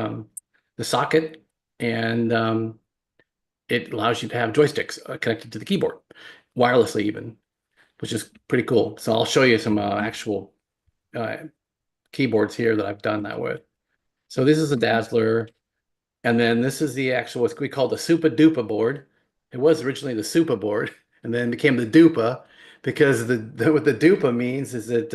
socket, and it allows you to have joysticks connected to the keyboard wirelessly even, which is pretty cool. So I'll show you some actual uh, keyboards here that I've done that with. So this is a Dazzler, and then this is the actual, what we call the Super Duper board. It was originally the Super board and then became the Dupa, because what the Dupa means is that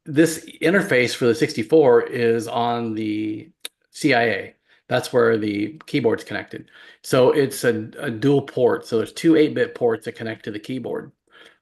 this interface for the 64 is on the CIA. That's where the keyboard's connected. So it's a dual port. So there's two 8-bit ports that connect to the keyboard.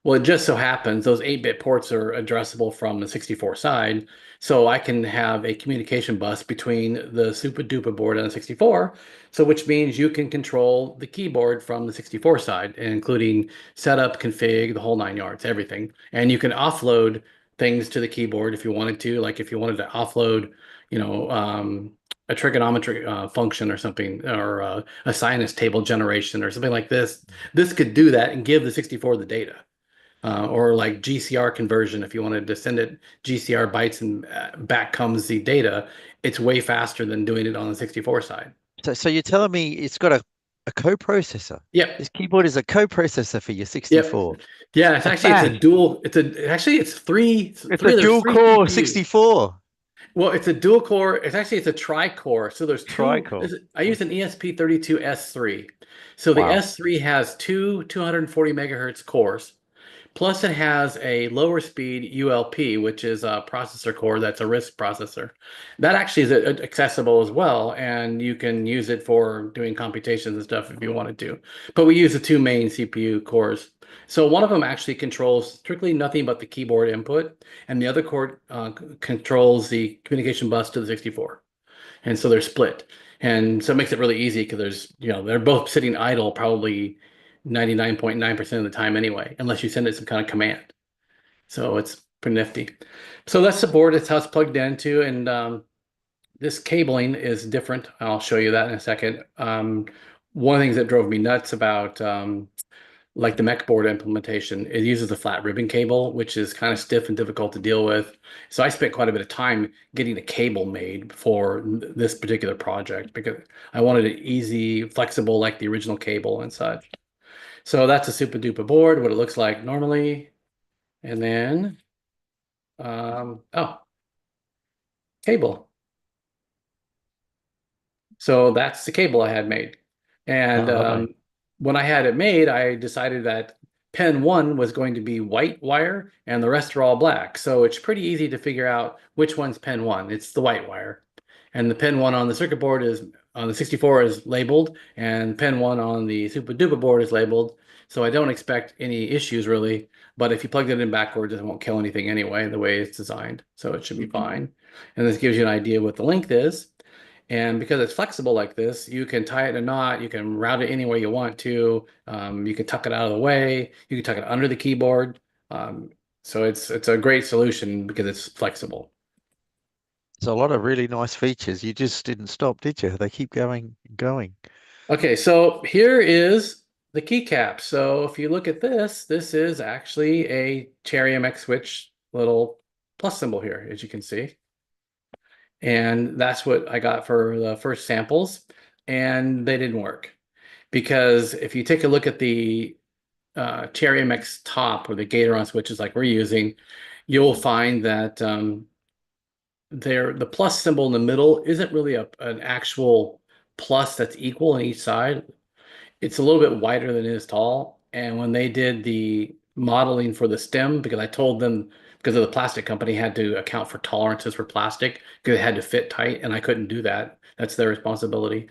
Well, it just so happens those 8-bit ports are addressable from the 64 side. So I can have a communication bus between the Super Duper board and the 64. So which means you can control the keyboard from the 64 side, including setup, config, the whole 9 yards, everything. And you can offload things to the keyboard if you wanted to, like if you wanted to offload, you know, a trigonometry function or something, or a sinus table generation or something like this. This could do that and give the 64 the data. Or like GCR conversion, if you wanted to send it GCR bytes and back comes the data, it's way faster than doing it on the 64 side. So you're telling me it's got a co-processor? Yep. This keyboard is a co-processor for your Yep. 64. Yeah, it's actually it's a bang. dual. It's three. It's Three. a There's dual three core CPUs. 64. Well, it's a dual core. It's a tri-core. So there's two. Tri-core. I use an ESP32S3. So the Wow. S3 has two 240 megahertz cores. Plus, it has a lower speed ULP, which is a processor core that's a RISC processor. That actually is accessible as well, and you can use it for doing computations and stuff if you wanted to. But we use the two main CPU cores. So one of them actually controls strictly nothing but the keyboard input, and the other core controls the communication bus to the 64. And so they're split. And so it makes it really easy because there's, you know, they're both sitting idle probably 99.9% of the time anyway, unless you send it some kind of command. So it's pretty nifty. So that's the board. It's how it's plugged into. And this cabling is different. I'll show you that in a second. One of the things that drove me nuts about like the mech board implementation, it uses a flat ribbon cable, which is kind of stiff and difficult to deal with. So I spent quite a bit of time getting a cable made for this particular project because I wanted it easy, flexible, like the original cable and such. So that's a super duper board, what it looks like normally. And then, oh, cable. So that's the cable I had made. And Lovely. when I had it made, I decided that pin 1 was going to be white wire and the rest are all black. So it's pretty easy to figure out which one's pin 1. It's the white wire. And the pin 1 on the circuit board is on the 64 is labeled, and pin 1 on the super duper board is labeled. So I don't expect any issues really, but if you plugged it in backwards, it won't kill anything anyway, the way it's designed. So it should be fine. And this gives you an idea what the length is. And because it's flexible like this, you can tie it in a knot, you can route it any way you want to. You can tuck it out of the way, you can tuck it under the keyboard. So it's a great solution because it's flexible. There's a lot of really nice features. You just didn't stop, did you? They keep going and going. Okay, so here is the keycap. So if you look at this, this is actually a Cherry MX switch little plus symbol here, as you can see. And that's what I got for the first samples, and they didn't work. Because if you take a look at the Cherry MX top or the Gatoron switches like we're using, you'll find that the plus symbol in the middle isn't really an actual plus that's equal on each side. it's a little bit wider than it is tall. And when they did the modeling for the stem, because I told them because of the plastic company had to account for tolerances for plastic because it had to fit tight, and I couldn't do that. That's their responsibility.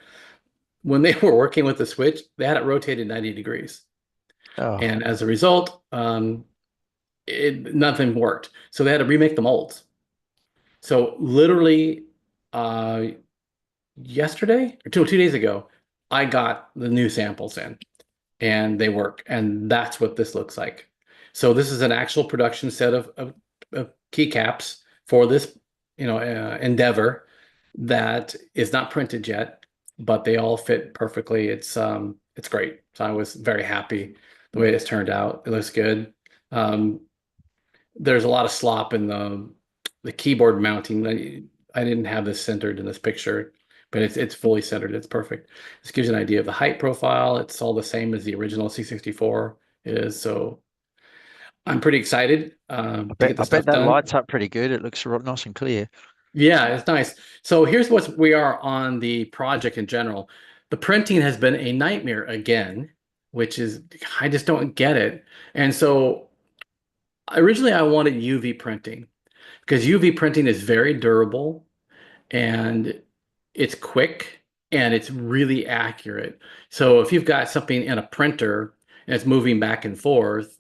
When they were working with the switch, they had it rotated 90 degrees. Oh, And as a result, nothing worked. So they had to remake the molds. So literally uh, yesterday or 2 days ago, I got the new samples in and they work. And that's what this looks like. So this is an actual production set of keycaps for this, endeavor that is not printed yet, but they all fit perfectly. It's great. So I was very happy the way it's turned out. It looks good. Um, there's a lot of slop in the keyboard mounting. I didn't have this centered in this picture, but it's fully centered. It's perfect. This gives you an idea of the height profile. It's all the same as the original C64 is. So I'm pretty excited to get I this bet stuff that done. lights up pretty good. It looks nice and clear. Yeah, it's nice. So here's what we are on the project in general. The printing has been a nightmare again, which is I just don't get it. And so originally I wanted UV printing because UV printing is very durable and it's quick and it's really accurate. So if you've got something in a printer and it's moving back and forth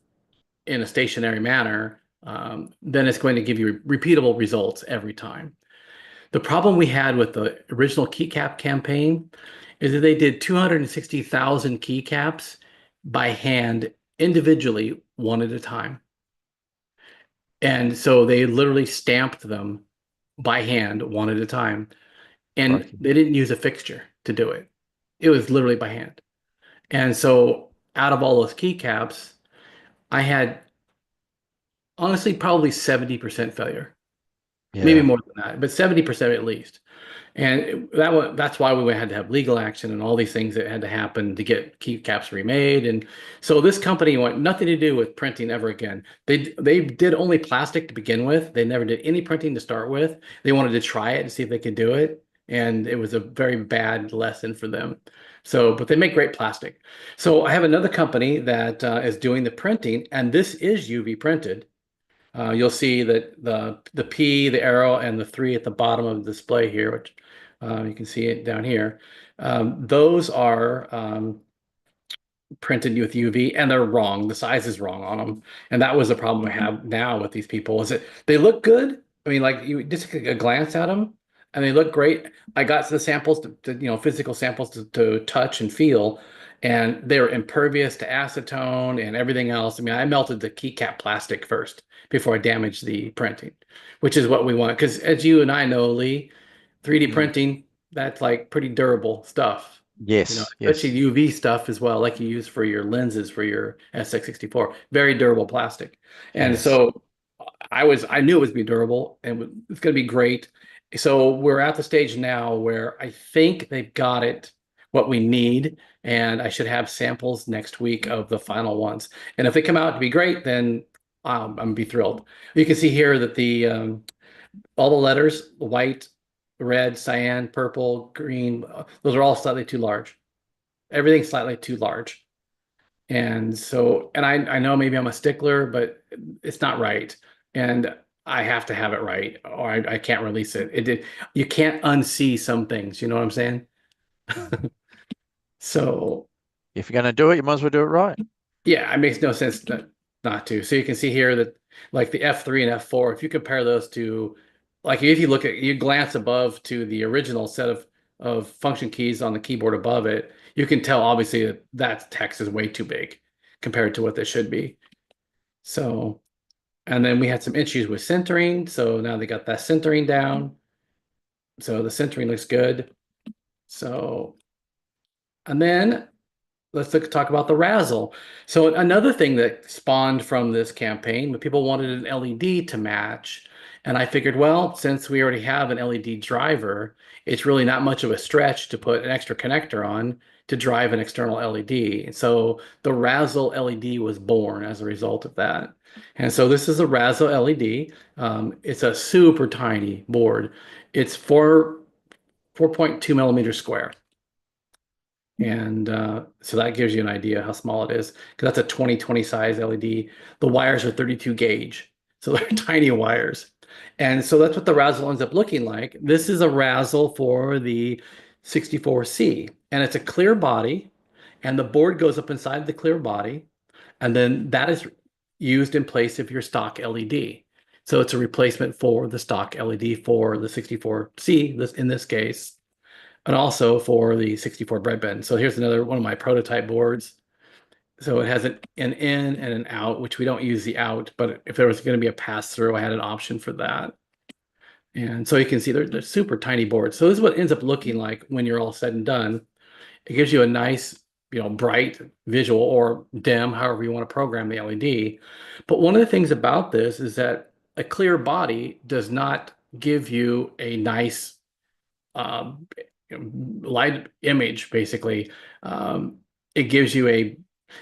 in a stationary manner, then it's going to give you repeatable results every time. The problem we had with the original keycap campaign is that they did 260,000 keycaps by hand individually, one at a time. And so they literally stamped them by hand, one at a time. And Crikey. they didn't use a fixture to do it. It was literally by hand. And so out of all those keycaps, I had honestly probably 70% failure, maybe Yeah. more than that, but 70% at least. And that's why we had to have legal action and all these things that had to happen to get keycaps remade. And so this company wanted nothing to do with printing ever again. They did only plastic to begin with. They never did any printing to start with. They wanted to try it and see if they could do it. And it was a very bad lesson for them. So, but they make great plastic. So I have another company that is doing the printing, and this is UV printed. You'll see that the P, the arrow, and the 3 at the bottom of the display here, which you can see it down here. Those are printed with UV, and they're wrong. The size is wrong on them, and that was the problem we have now with these people. Is that they look good? I mean, like you just take a glance at them, and they look great. I got the samples physical samples to touch and feel, and they're impervious to acetone and everything else. I mean, I melted the keycap plastic first before I damaged the printing, which is what we want. Because as you and I know, Lee, 3D Mm. printing, that's like pretty durable stuff. Yes. Especially Yes. UV stuff as well, like you use for your lenses for your SX64. Very durable plastic. And Yes. so I knew it was be durable and it's going to be great. So we're at the stage now where I think they've got it what we need, and I should have samples next week of the final ones. And if they come out to be great, then I'm gonna be thrilled. You can see here that the all the letters, white, red, cyan, purple, green, those are all slightly too large. Everything's slightly too large. And so, and I know maybe I'm a stickler, but it's not right. And I have to have it right, or I can't release it. You can't unsee some things, you know what I'm saying? So If you're going to do it, you might as well do it right. yeah, it makes no sense not to. So you can see here that like the F3 and F4, if you compare those to, like if you glance above to the original set of function keys on the keyboard above it, you can tell obviously that text is way too big compared to what they should be. So, and then we had some issues with centering. So now they got that centering down. So the centering looks good. So, and then talk about the razzle. So another thing that spawned from this campaign, but people wanted an LED to match. And I figured, well, since we already have an LED driver, it's really not much of a stretch to put an extra connector on to drive an external LED. And so the Razzle LED was born as a result of that. And so this is a Razzle LED. It's a super tiny board. It's 4.2 millimeters square. And so that gives you an idea how small it is, because that's a 2020 size LED. The wires are 32 gauge, so they're tiny wires. And so that's what the Razzle ends up looking like. This is a Razzle for the 64C, and it's a clear body, and the board goes up inside the clear body, and then that is used in place of your stock LED. So it's a replacement for the stock LED for the 64C, in this case, and also for the 64 breadband. So here's another one of my prototype boards. So it has an in and an out, which we don't use the out, but if there was going to be a pass through, I had an option for that. And so you can see they're super tiny boards. So this is what it ends up looking like when you're all said and done. It gives you a nice, bright visual, or dim, however you want to program the LED. But one of the things about this is that a clear body does not give you a nice light image, basically. It gives you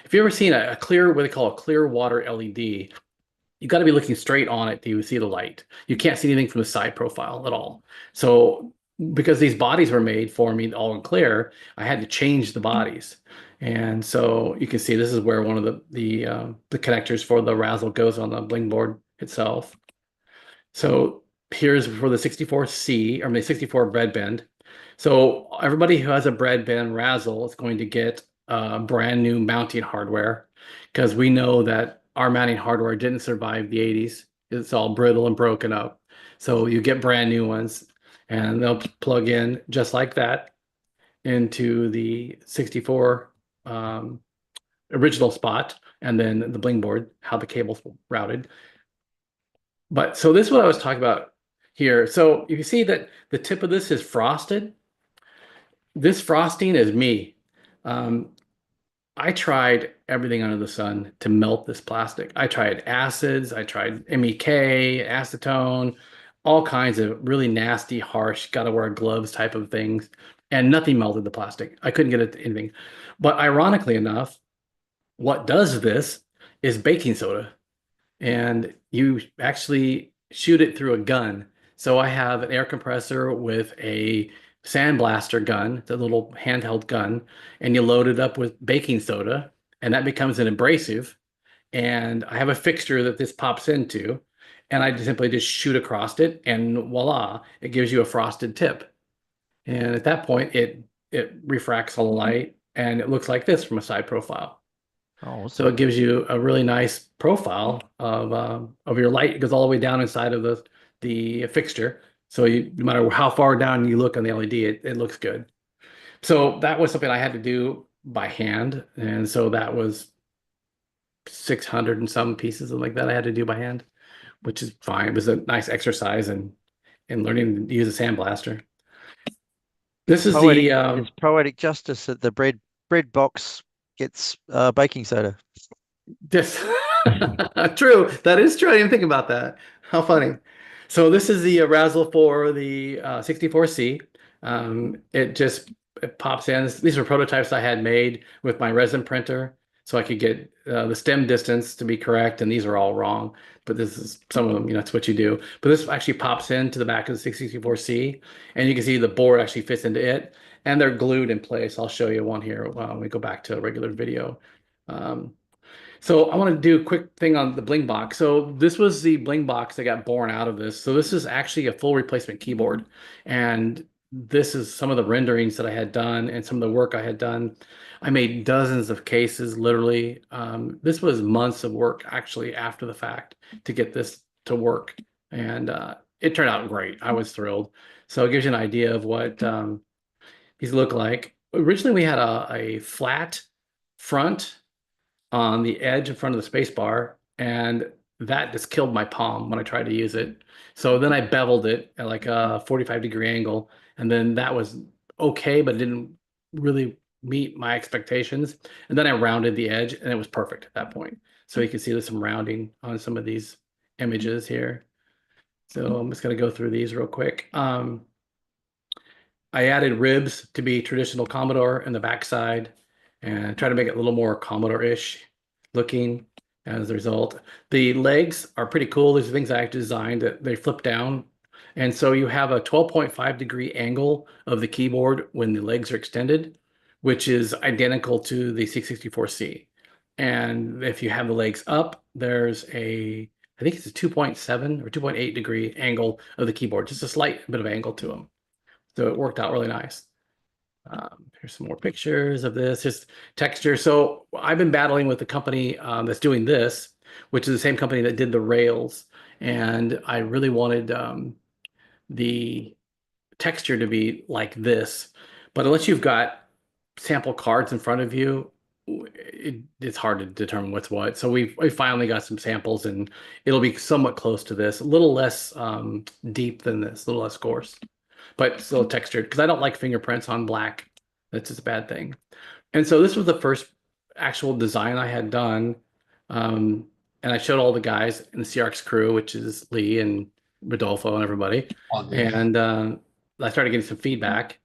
if you've ever seen a clear, what they call a clear water LED, you've got to be looking straight on it to see the light. You can't see anything from the side profile at all. So because these bodies were made for me all in clear, I had to change the bodies. And so you can see this is where one of the connectors for the Razzle goes on the Blingboard itself. So here's for the 64C, or the 64 breadband. So everybody who has a breadband Razzle is going to get brand new mounting hardware, because we know that our mounting hardware didn't survive the 80s. It's all brittle and broken up. So you get brand new ones, and they'll plug in just like that into the 64 original spot, and then the Blingboard, how the cable's routed. But so this is what I was talking about here. So you see that the tip of this is frosted. This frosting is me. I tried everything under the sun to melt this plastic. I tried acids, I tried MEK, acetone, all kinds of really nasty, harsh, gotta wear gloves type of things, and nothing melted the plastic. I couldn't get it to anything. But ironically enough, what does this is baking soda. And you actually shoot it through a gun. So I have an air compressor with a sandblaster gun, the little handheld gun, and you load it up with baking soda, and that becomes an abrasive. And I have a fixture that this pops into, and I simply just shoot across it, and voila, it gives you a frosted tip. And at that point, it refracts all the light, and it looks like this from a side profile. Oh, So it gives you a really nice profile of your light. It goes all the way down inside of the fixture. So no matter how far down you look on the LED, it looks good. So that was something I had to do by hand. And so that was 600 and some pieces like that I had to do by hand, which is fine. It was a nice exercise in learning to use a sandblaster. This is it's poetic justice that the bread box gets baking soda. Yes, true. That is true. I didn't think about that. How funny. So this is the Razzle for the 64C. It pops in. These are prototypes I had made with my resin printer, so I could get the stem distance to be correct. And these are all wrong, but this is some of them. That's what you do. But this actually pops into the back of the 64C, and you can see the board actually fits into it, and they're glued in place. I'll show you one here when we go back to a regular video. So I want to do a quick thing on the Bling box. So this was the Bling box that got born out of this. So this is actually a full replacement keyboard. And this is some of the renderings that I had done and some of the work I had done. I made dozens of cases, literally. This was months of work actually after the fact to get this to work. And it turned out great. I was thrilled. So it gives you an idea of what these look like. Originally, we had a flat front on the edge in front of the space bar, and that just killed my palm when I tried to use it. So then I beveled it at like a 45-degree angle, and then that was okay, but it didn't really meet my expectations. And then I rounded the edge, and it was perfect at that point. So you can see there's some rounding on some of these images here. So I'm just going to go through these real quick. I added ribs to be traditional Commodore in the backside, and try to make it a little more Commodore-ish looking as a result. The legs are pretty cool. These are things I actually designed that they flip down. And so you have a 12.5-degree angle of the keyboard when the legs are extended, which is identical to the C64C. And if you have the legs up, there's I think it's a 2.7 or 2.8 degree angle of the keyboard, just a slight bit of angle to them. So it worked out really nice. Here's some more pictures of this, just texture. So I've been battling with the company that's doing this, which is the same company that did the rails. And I really wanted the texture to be like this. But unless you've got sample cards in front of you, it's hard to determine what's what. So we finally got some samples, and it'll be somewhat close to this, a little less deep than this, a little less coarse, but still textured, because I don't like fingerprints on black. That's just a bad thing. And so this was the first actual design I had done. And I showed all the guys in the CRX crew, which is Lee and Rodolfo and everybody. And I started getting some feedback.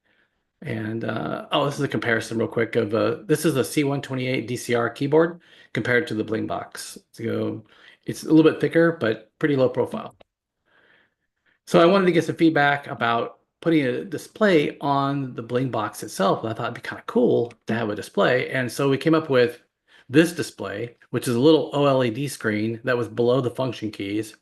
And oh, this is a comparison real quick of this is a C128 DCR keyboard compared to the Blingbox. So it's a little bit thicker, but pretty low profile. So I wanted to get some feedback about putting a display on the Blingbox itself. And I thought it'd be kind of cool to have a display. And so we came up with this display, which is a little OLED screen that was below the function keys.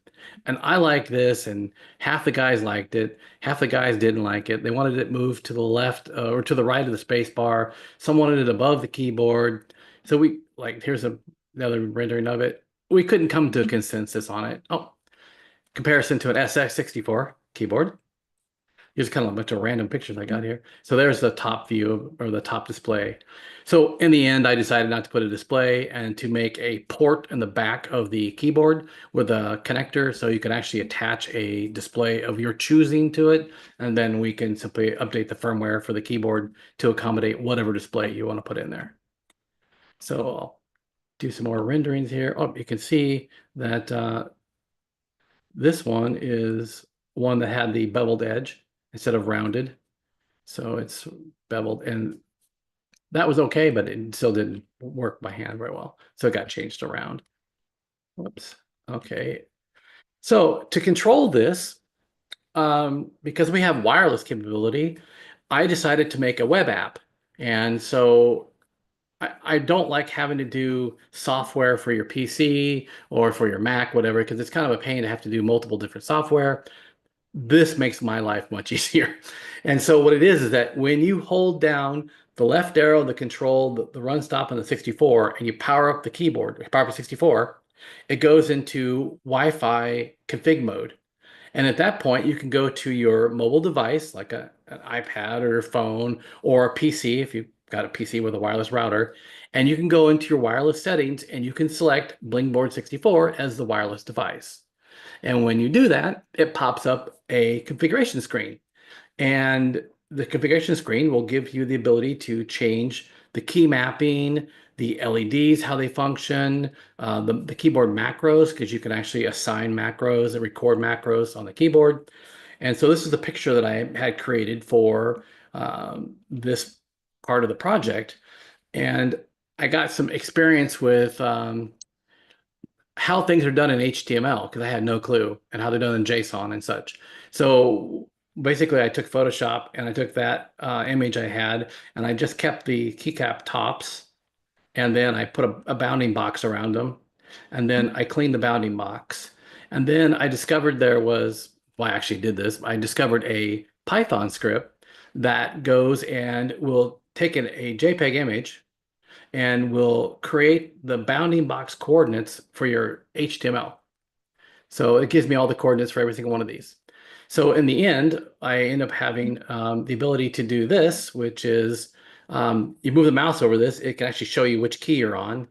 And I liked this, and half the guys liked it. Half the guys didn't like it. They wanted it moved to the left or to the right of the space bar. Some wanted it above the keyboard. So we here's another rendering of it. We couldn't come to a consensus on it. Oh, comparison to an SX64 keyboard. Here's kind of a bunch of random pictures I got here. So there's the top view or the top display. So in the end, I decided not to put a display and to make a port in the back of the keyboard with a connector, so you can actually attach a display of your choosing to it. And then we can simply update the firmware for the keyboard to accommodate whatever display you want to put in there. So I'll do some more renderings here. Oh, you can see that this one is one that had the beveled edge instead of rounded. So it's beveled, and that was okay, but it still didn't work by hand very well. So it got changed around. Whoops. Okay. So to control this, because we have wireless capability, I decided to make a web app. And so I don't like having to do software for your PC or for your Mac, whatever, because it's kind of a pain to have to do multiple different software. This makes my life much easier. And so what it is that when you hold down the left arrow, the control, the run stop on the 64, and you power up the keyboard, power up the 64, it goes into Wi-Fi config mode. And at that point, you can go to your mobile device, like an iPad or your phone or a PC, if you've got a PC with a wireless router, and you can go into your wireless settings and you can select Blingboard 64 as the wireless device. And when you do that, it pops up a configuration screen. And the configuration screen will give you the ability to change the key mapping, the LEDs, how they function, the keyboard macros, because you can actually assign macros and record macros on the keyboard. And so this is the picture that I had created for this part of the project. And I got some experience with how things are done in HTML, because I had no clue, and how they're done in JSON and such. So basically I took Photoshop and I took that image I had, and I just kept the keycap tops, and then I put a bounding box around them, and then I cleaned the bounding box. And then I discovered well, I actually did this. I discovered a Python script that goes and will take a JPEG image and will create the bounding box coordinates for your HTML. So it gives me all the coordinates for every single one of these. So in the end, I end up having the ability to do this, which is you move the mouse over this, it can actually show you which key you're on.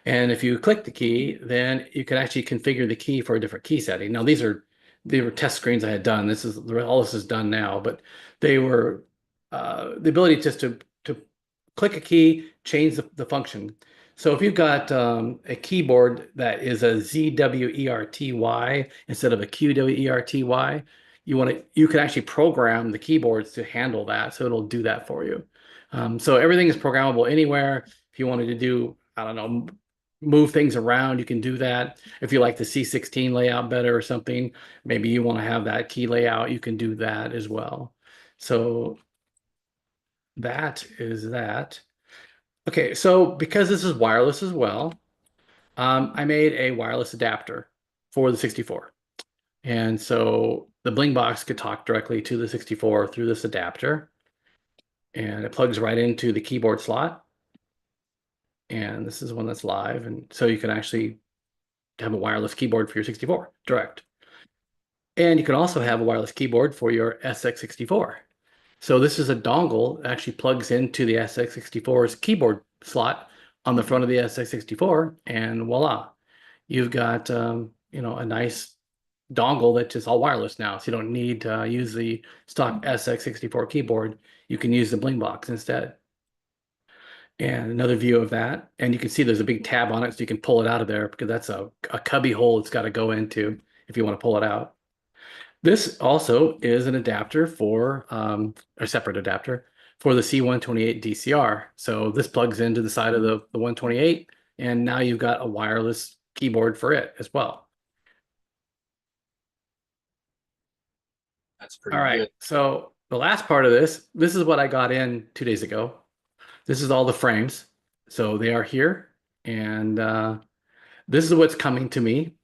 And if you click the key, then you can actually configure the key for a different key setting. Now, they were test screens I had done. All this is done now, but they were the ability just to click a key, change the function. So if you've got a keyboard that is a ZWERTY instead of a QWERTY, you can actually program the keyboards to handle that, so it'll do that for you. So everything is programmable anywhere. If you wanted to do, I don't know, move things around, you can do that. If you like the C16 layout better or something, maybe you want to have that key layout, you can do that as well. So that is that. Okay, so because this is wireless as well, I made a wireless adapter for the 64. And so the Bling box could talk directly to the 64 through this adapter. And it plugs right into the keyboard slot. And this is one that's live. And so you can actually have a wireless keyboard for your 64 direct. And you can also have a wireless keyboard for your SX64. So this is a dongle that actually plugs into the SX64's keyboard slot on the front of the SX64, and voila, you've got a nice dongle that's just all wireless now. So you don't need to use the stock SX64 keyboard. You can use the Bling box instead. And another view of that, and you can see there's a big tab on it, so you can pull it out of there because that's a cubby hole it's got to go into if you want to pull it out. This also is an adapter for a separate adapter for the C128 DCR. So this plugs into the side of the 128, and now you've got a wireless keyboard for it as well. That's pretty All right. good. So the last part of this is what I got in 2 days ago. This is all the frames. So they are here, and this is what's coming to me.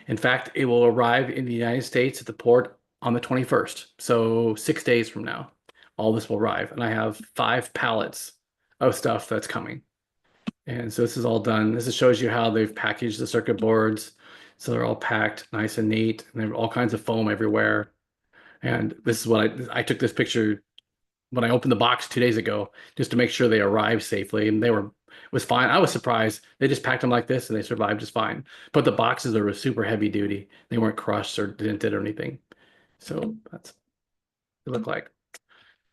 In fact, it will arrive in the United States at the port on the 21st. So 6 days from now, all this will arrive. And I have 5 pallets of stuff that's coming. And so this is all done. This shows you how they've packaged the circuit boards. So they're all packed nice and neat. And there's all kinds of foam everywhere. And this is what I took this picture when I opened the box 2 days ago, just to make sure they arrived safely. And was fine. I was surprised. They just packed them like this and they survived just fine. But the boxes were super heavy duty. They weren't crushed or dented or anything. So that's what it looked like.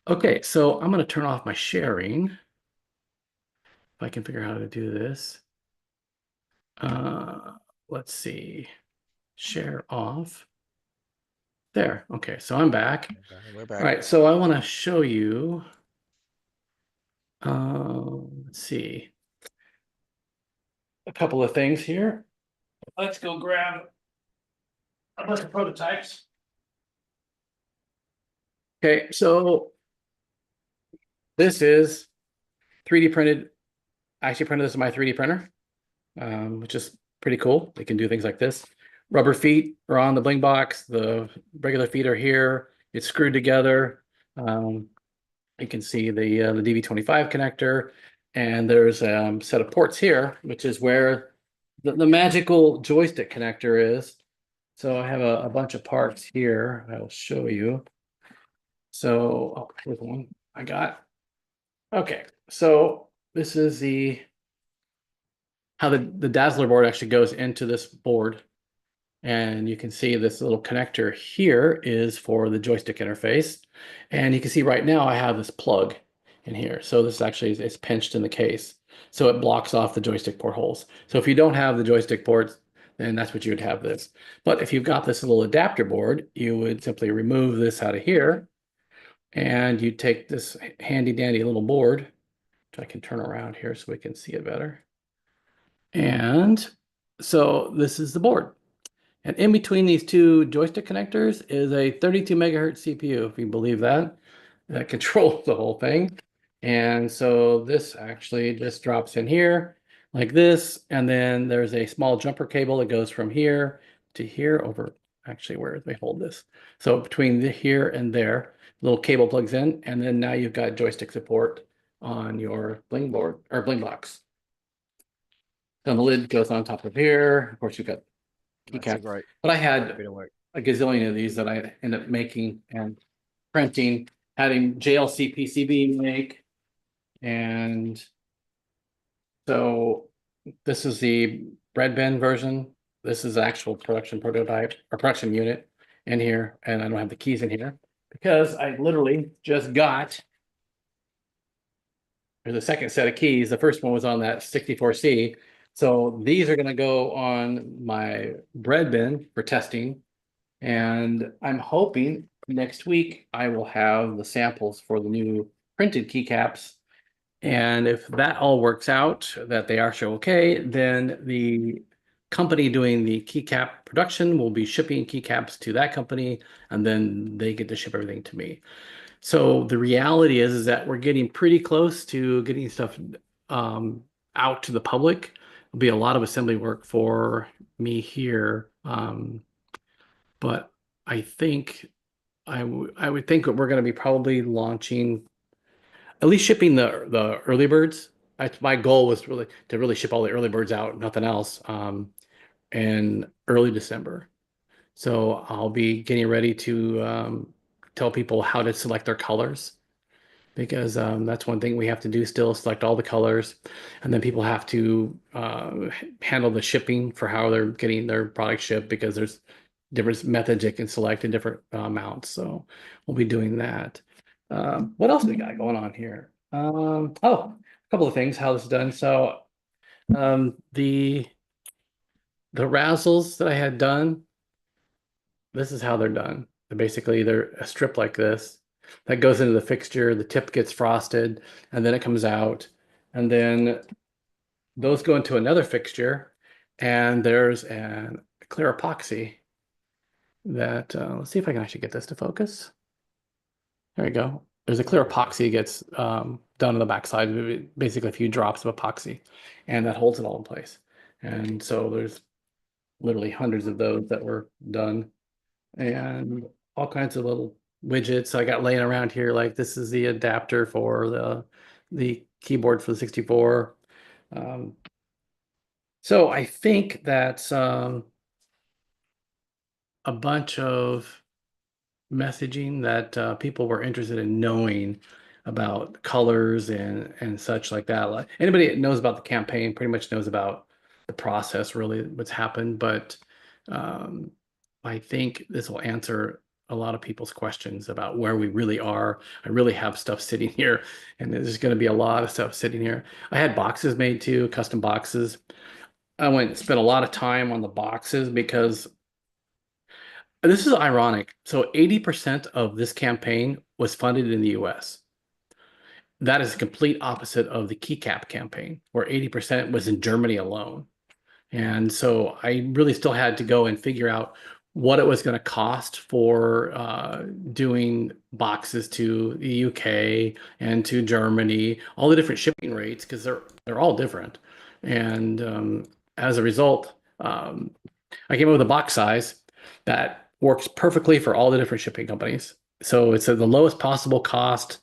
Okay, so I'm going to turn off my sharing. If I can figure out how to do this. Let's see. Share off. There. Okay, so I'm back. We're back. All right, so I want to show you. Let's see. A couple of things here. Let's go grab a bunch of prototypes. Okay, so this is 3D printed. I actually printed this in my 3D printer, which is pretty cool. They can do things like this. Rubber feet are on the Bling box. The regular feet are here. It's screwed together. You can see the DV25 connector, and there's a set of ports here, which is where the magical joystick connector is. So I have a bunch of parts here. I will show you. So, oh, here's one I got. Okay, so this is how the Dazzler board actually goes into this board. And you can see this little connector here is for the joystick interface. And you can see right now I have this plug in here. So this actually is pinched in the case. So it blocks off the joystick port holes. So if you don't have the joystick ports, then that's what you would have this. But if you've got this little adapter board, you would simply remove this out of here. And you take this handy dandy little board, which I can turn around here so we can see it better. And so this is the board. And in between these two joystick connectors is a 32 megahertz CPU, if you believe that, that controls the whole thing. And so this actually just drops in here like this. And then there's a small jumper cable that goes from here to here over, actually, where do they hold this? So between here and there, little cable plugs in, and then now you've got joystick support on your Bling board or Bling box. Then the lid goes on top of here. Of course, you've got That's great. but I had Bit of work. a gazillion of these that I ended up making and printing, having JLC PCB make. And so this is the bread bin version. This is the actual production prototype or production unit in here. And I don't have the keys in here because I literally just got, there's a second set of keys. The first one was on that 64C. So these are going to go on my bread bin for testing. And I'm hoping next week I will have the samples for the new printed keycaps. And if that all works out, that they are show okay, then the company doing the keycap production will be shipping keycaps to that company, and then they get to ship everything to me. So the reality is that we're getting pretty close to getting stuff out to the public. There'll be a lot of assembly work for me here. But I think I would think that we're going to be probably launching, at least shipping the early birds. My goal was really to really ship all the early birds out, nothing else, in early December. So I'll be getting ready to tell people how to select their colors, because that's one thing we have to do still, select all the colors, and then people have to handle the shipping for how they're getting their product shipped, because there's different methods they can select in different amounts. So we'll be doing that. What else we got going on here? Oh, a couple of things, how this is done. So the razzles that I had done, this is how they're done. Basically, they're a strip like this that goes into the fixture. The tip gets frosted, and then it comes out, and then those go into another fixture, and there's a clear epoxy that let's see if I can actually get this to focus. There you go. There's a clear epoxy gets done on the backside, basically a few drops of epoxy, and that holds it all in place. And so there's literally hundreds of those that were done, and all kinds of little widgets I got laying around here. Like this is the adapter for the keyboard for the 64. So I think that's a bunch of messaging that people were interested in knowing about colors and such like that. Like anybody that knows about the campaign pretty much knows about the process, really what's happened. But I think this will answer a lot of people's questions about where we really are. I really have stuff sitting here, and there's going to be a lot of stuff sitting here. I had boxes made too, custom boxes. I went and spent a lot of time on the boxes because this is ironic. So 80% of this campaign was funded in the US. That is the complete opposite of the keycap campaign, where 80% was in Germany alone. And so I really still had to go and figure out what it was going to cost for doing boxes to the UK and to Germany, all the different shipping rates, because they're all different. And as a result, I came up with a box size that works perfectly for all the different shipping companies. So it's at the lowest possible cost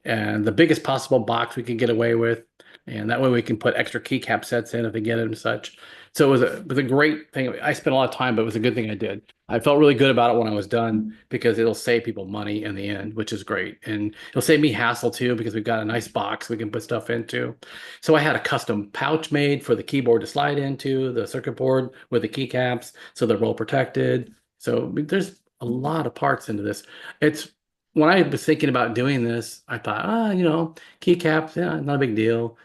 and the biggest possible box we can get away with. And that way we can put extra keycap sets in if they get it and such. So it was a great thing. I spent a lot of time, but it was a good thing I did. I felt really good about it when I was done, because it'll save people money in the end, which is great. And it'll save me hassle too, because we've got a nice box we can put stuff into. So I had a custom pouch made for the keyboard to slide into, the circuit board with the keycaps, so they're well protected. So there's a lot of parts into this. It's when I was thinking about doing this, I thought, keycaps, yeah, not a big deal.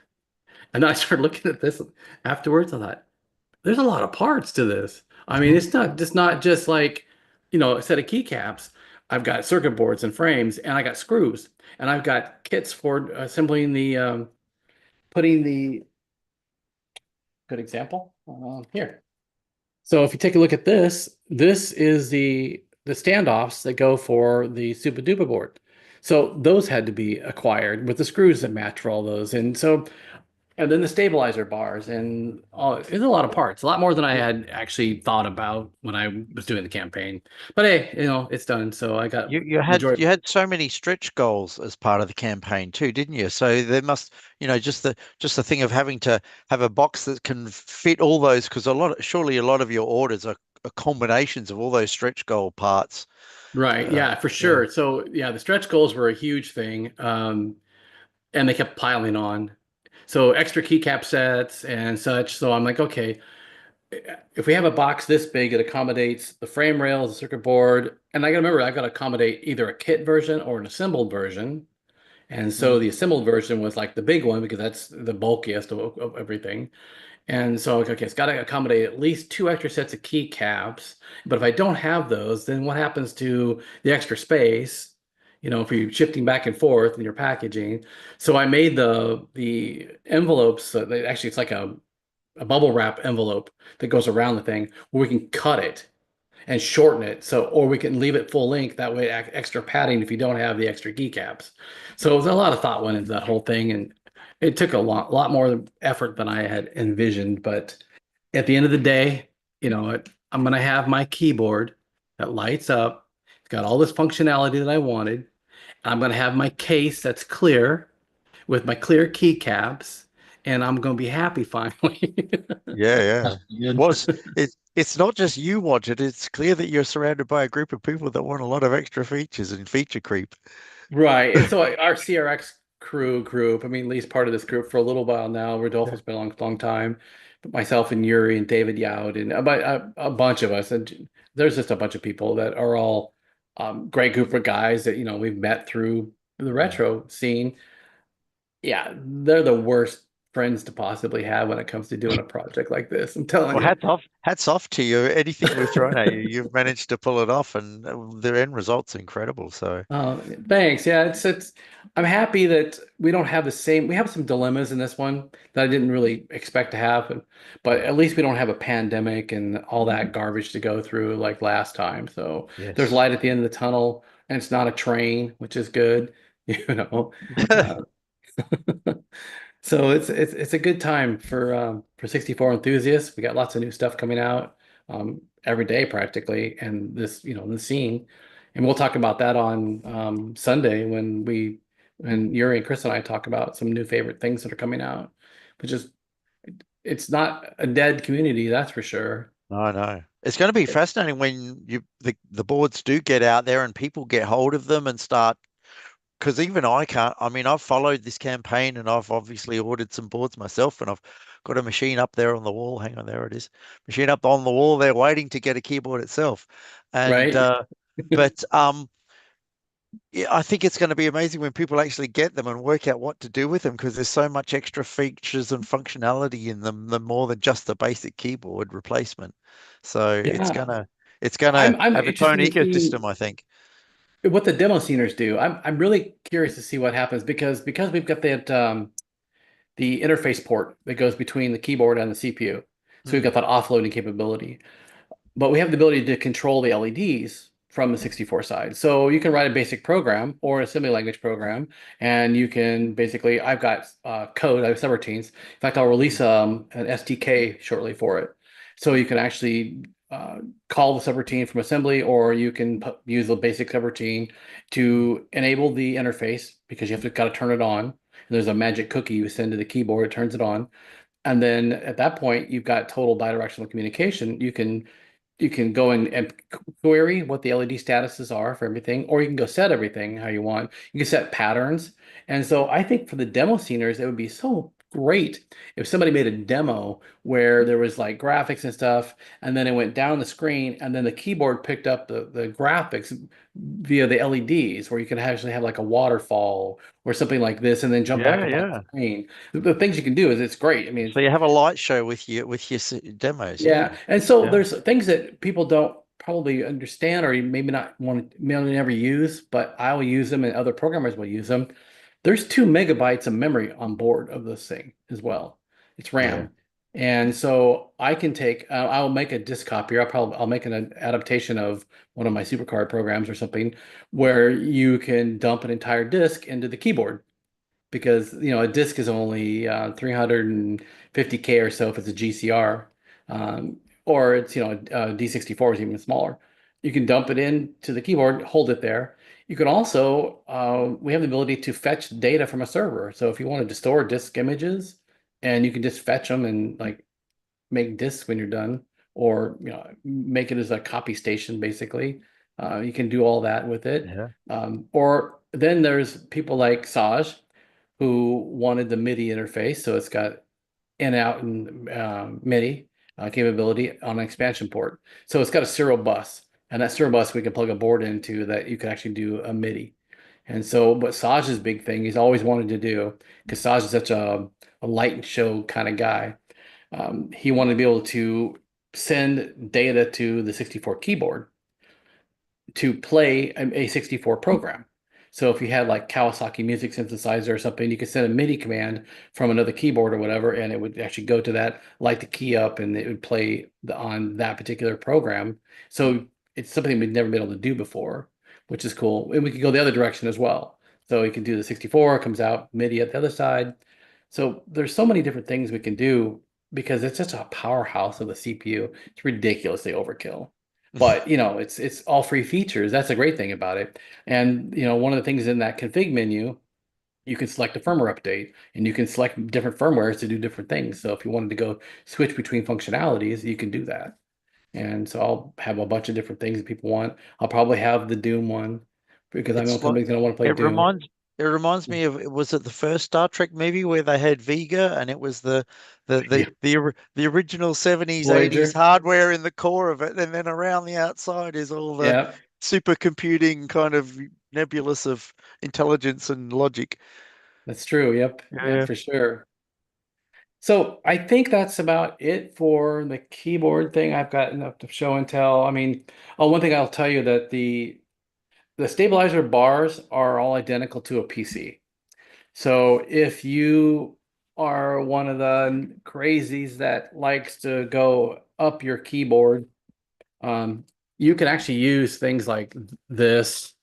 And then I started looking at this afterwards. I thought, there's a lot of parts to this. I mean, it's not just like, a set of keycaps. I've got circuit boards and frames, and I got screws, and I've got kits for assembling putting the, good example, here. So if you take a look at this, this is the standoffs that go for the Super Duper board. So those had to be acquired with the screws that match for all those. And then the stabilizer bars, and it's a lot of parts, a lot more than I had actually thought about when I was doing the campaign. But hey, it's done. So I got You had so many stretch goals as part of the campaign too, didn't you? So there must, just the thing of having to have a box that can fit all those, because surely a lot of your orders are combinations of all those stretch goal parts. Right. Yeah, for sure. Yeah. So yeah, the stretch goals were a huge thing. And they kept piling on. So extra keycap sets and such. So I'm like, okay, if we have a box this big, it accommodates the frame rails, the circuit board. And I got to remember, I've got to accommodate either a kit version or an assembled version. And so the assembled version was like the big one, because that's the bulkiest of everything. And so, okay, it's got to accommodate at least 2 extra sets of keycaps. But if I don't have those, then what happens to the extra space? If you're shifting back and forth in your packaging. So I made the envelopes. Actually, it's like a bubble wrap envelope that goes around the thing, where we can cut it and shorten it. Or we can leave it full length. That way, extra padding if you don't have the extra keycaps. So it was a lot of thought went into that whole thing, and It took a lot more effort than I had envisioned, but at the end of the day, I'm gonna have my keyboard that lights up. It's got all this functionality that I wanted. I'm gonna have my case that's clear with my clear keycaps, and I'm gonna be happy finally. Yeah, yeah. Good. Well, it's not just you want it. It's clear that you're surrounded by a group of people that want a lot of extra features and feature creep. Right. And so our CRX crew group, I mean, at least part of this group for a little while now. Yeah. Rodolfo's been a long time. But myself and Yuri and David Youd and a bunch of us. And there's just a bunch of people that are all great group of guys that, we've met through the Mm. retro scene. Yeah, they're the worst friends to possibly have when it comes to doing a project like this. I'm telling Well, you. hats off to you. Anything we've thrown at you, you've managed to pull it off, and the end result's incredible. So, Uh, Thanks. Yeah, it's I'm happy that we don't have the same we have some dilemmas in this one that I didn't really expect to happen, but mm, at least we don't have a pandemic and all that garbage to go through like last time. So there's yes. light at the end of the tunnel and it's not a train, which is good, you know. Uh, so it's a good time for 64 enthusiasts. We got lots of new stuff coming out every day practically, and this the scene, and we'll talk about that on Sunday when Yuri and Chris and I talk about some new favorite things that are coming out, which is it's not a dead community, that's for sure. I know. It's going to be fascinating when the boards do get out there and people get hold of them and start. Because even I can't. I mean, I've followed this campaign and I've obviously ordered some boards myself, and I've got a machine up there on the wall. Hang on, there it is. Machine up on the wall there, waiting to get a keyboard itself. And Right? but yeah, I think it's going to be amazing when people actually get them and work out what to do with them because there's so much extra features and functionality in them, the more than just the basic keyboard replacement. So Yeah. it's gonna I'm have its own interested to see ecosystem, I think. what the demo sceners do. I'm really curious to see what happens because we've got that the interface port that goes between the keyboard and the CPU. So we've Hmm. got that offloading capability. But we have the ability to control the LEDs from the 64 side. So you can write a basic program or an assembly language program, and you can basically, I've got code, I have subroutines. In fact, I'll release an SDK shortly for it. So you can actually call the subroutine from assembly, or you can use the basic subroutine to enable the interface because you have to got to turn it on. There's a magic cookie you send to the keyboard, it turns it on. And then at that point, you've got total bidirectional communication. You can go in and query what the LED statuses are for everything, or you can go set everything how you want. You can set patterns. And so I think for the demo sceners, it would be so great if somebody made a demo where there was like graphics and stuff, and then it went down the screen, and then the keyboard picked up the graphics via the LEDs, where you could actually have like a waterfall or something like this, and then jump back Yeah, up on the yeah. screen. The things you can do is it's great. I mean, So you have a light show with your demos, yeah, yeah, and so yeah, there's things that people don't probably understand or maybe not want to maybe never use, but I will use them and other programmers will use them. There's 2 MB of memory on board of this thing as well. It's yeah, RAM. And so I can take, I'll make a disk copier. I'll make an adaptation of one of my supercard programs or something where you can dump an entire disk into the keyboard because a disk is only 350K or so if it's a GCR, or it's D64 is even smaller. You can dump it into the keyboard, hold it there. You can also we have the ability to fetch data from a server. So if you wanted to store disk images, and you can just fetch them and like make disks when you're done, or make it as a copy station basically. You can do all that with it. yeah, Or then there's people like Saj who wanted the MIDI interface. So it's got in out and MIDI capability on an expansion port. So it's got a serial bus, and that serial bus we can plug a board into that you can actually do a MIDI. And so, what Saj's big thing he's always wanted to do, because Saj is such a light and show kind of guy, he wanted to be able to send data to the 64 keyboard to play a 64 program. So if you had like Kawasaki music synthesizer or something, you could send a MIDI command from another keyboard or whatever, and it would actually go to that, light the key up, and it would play on that particular program. So it's something we've never been able to do before, which is cool. And we could go the other direction as well. So you can do the 64, comes out MIDI at the other side. So there's so many different things we can do because it's just a powerhouse of the CPU. It's ridiculously overkill. But it's all free features. That's a great thing about it. And one of the things in that config menu, you can select a firmware update and you can select different firmwares to do different things. So if you wanted to go switch between functionalities, you can do that. And so I'll have a bunch of different things that people want. I'll probably have the Doom one because I know It's like somebody's going to want to play it Doom. reminds me of, was it the first Star Trek movie where they had Vega and it was Yeah. the original 70s 80s Voyager. hardware in the core of it, and then around the outside is all the Yeah, supercomputing kind of nebulous of intelligence and logic. that's true. Yep. Yeah, Yeah. for sure. So I think that's about it for the keyboard thing. I've got enough to show and tell. I mean, oh, one thing I'll tell you that the stabilizer bars are all identical to a PC. So if you are one of the crazies that likes to go up your keyboard, um, you can actually use things like this.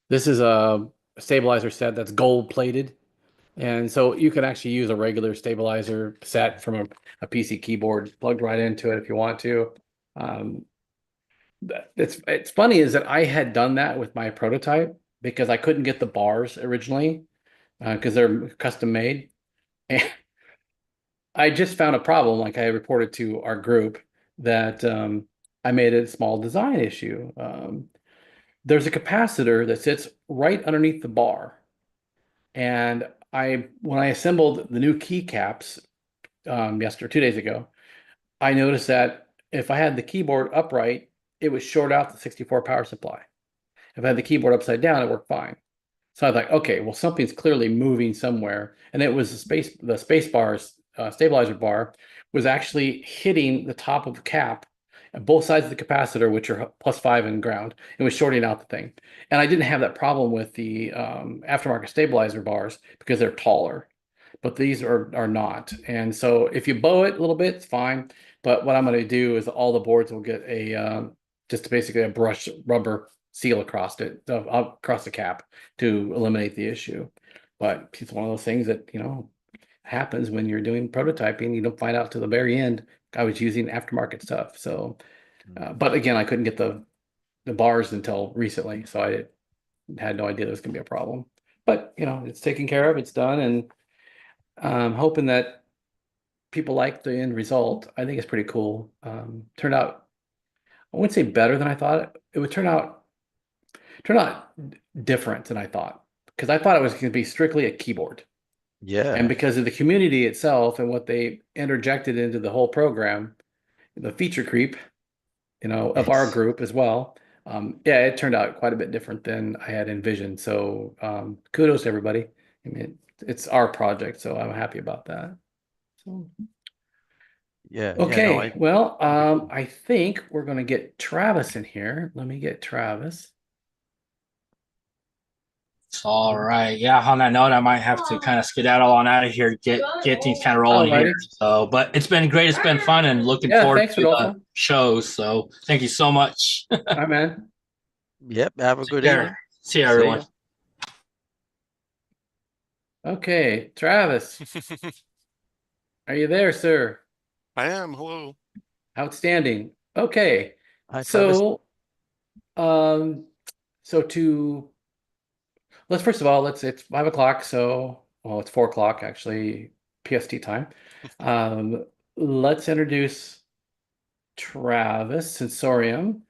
This is a stabilizer set that's gold plated. And so you can actually use a regular stabilizer set from a PC keyboard plugged right into it if you want to. Um, it's funny is that I had done that with my prototype because I couldn't get the bars originally because they're custom made. And I just found a problem, like I reported to our group, that I made a small design issue. There's a capacitor that sits right underneath the bar. And when I assembled the new keycaps yesterday, 2 days ago, I noticed that if I had the keyboard upright, it would short out the 64 power supply. If I had the keyboard upside down, it worked fine. So I was like, okay, well, something's clearly moving somewhere. And it was the space bars, stabilizer bar was actually hitting the top of the cap at both sides of the capacitor, which are +5 and ground, and was shorting out the thing. And I didn't have that problem with the aftermarket stabilizer bars because they're taller, but these are not. And so if you bow it a little bit, it's fine. But what I'm going to do is all the boards will get a just basically a brush rubber seal across it, across the cap to eliminate the issue. But it's one of those things that, happens when you're doing prototyping. You don't find out to the very end. I was using aftermarket stuff. So, but again, I couldn't get the bars until recently. So I had no idea there was going to be a problem. But, it's taken care of, it's done. And I'm hoping that people like the end result. I think it's pretty cool. Turned out, I wouldn't say better than I thought. It would turn out different than I thought because I thought it was going to be strictly a keyboard. And Yeah. because of the community itself and what they interjected into the whole program, the feature creep, of our Yes. group as well. Yeah, it turned out quite a bit different than I had envisioned. So kudos to everybody. I mean, it's our project, so I'm happy about that. So, Yeah. Yeah. No, okay, well, I think we're going to get Travis in here. Let me get Travis. All right. Yeah, on that note, I might have to kind of skedaddle on out of here, get things kind of rolling here. Alrighty. So, but it's been great. It's been fun and looking Yeah, forward thanks, to the Rodolfo. shows. So, thank you so much. Hi, man. yep. Have a good There. evening. See you, See everyone. ya. Okay, Travis, are you there, sir? I am. Hello. Outstanding. Okay, Hi, Travis. so um, so to let's first of all it's 5 o'clock. So well, it's 4 o'clock actually, PST time. Let's introduce Travis Sensorium.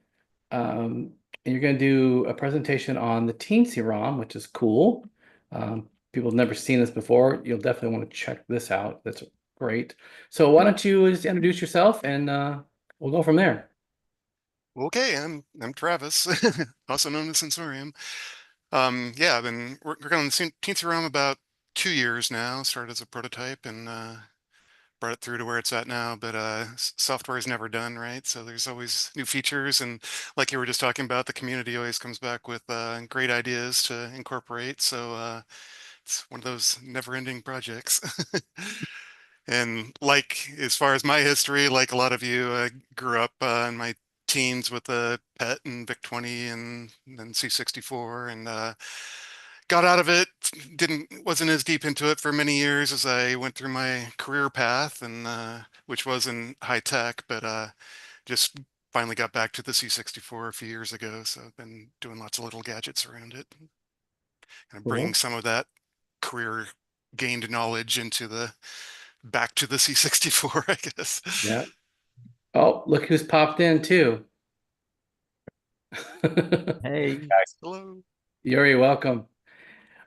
And you're going to do a presentation on the TeensyROM, which is cool. People have never seen this before. You'll definitely want to check this out. That's great. So why don't you just introduce yourself and we'll go from there. Okay, I'm Travis, also known as Sensorium. Yeah, I've been working on the TeensyROM about 2 years now. Started as a prototype and brought it through to where it's at now. But software is never done, right? So there's always new features, and like you were just talking about, the community always comes back with great ideas to incorporate. So it's one of those never-ending projects. And like, as far as my history, like a lot of you, I grew up in my teens with a PET and VIC-20 and then C64, and got out of it, wasn't as deep into it for many years as I went through my career path, and which was in high tech, but just finally got back to the C64 a few years ago. So I've been doing lots of little gadgets around it, and bringing Cool. some of that career gained knowledge into the back to the C64, I guess. Yeah. Oh, look who's popped in too. Hey, Hello. Yuri, welcome.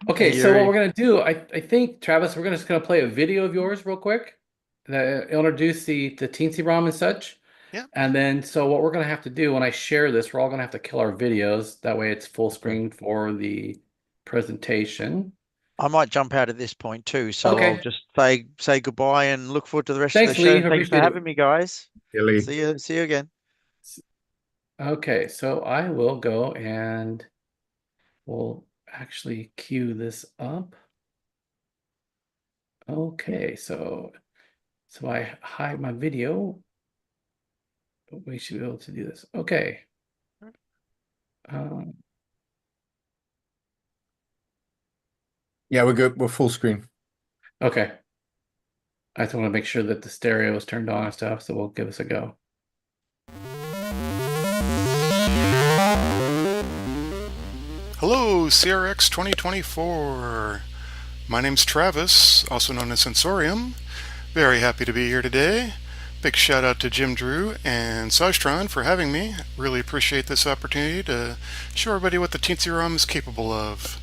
hey, Okay, so what Yuri. we're gonna do, I think, Travis, we're just gonna play a video of yours real quick that introduce the TeensyROM and such. Yeah. And then, so what we're gonna have to do when I share this, we're all gonna have to kill our videos. That way it's full screen for the presentation. I might jump out at this point too, so I'll Okay. just say goodbye and look forward to the rest of Thanks, the show. Lee. I Thanks for appreciate it. having me, guys. Billy. See you again. Okay, so I will go and we'll actually queue this up. Okay, so I hide my video. We should be able to do this. Okay. Um, Yeah, we're good. We're full screen. okay. I just want to make sure that the stereo is turned on and stuff, so we'll give this a go. Hello, CRX 2024. My name's Travis, also known as Sensorium. Very happy to be here today. Big shout out to Jim Drew and Sajtron for having me. Really appreciate this opportunity to show everybody what the TeensyROM is capable of.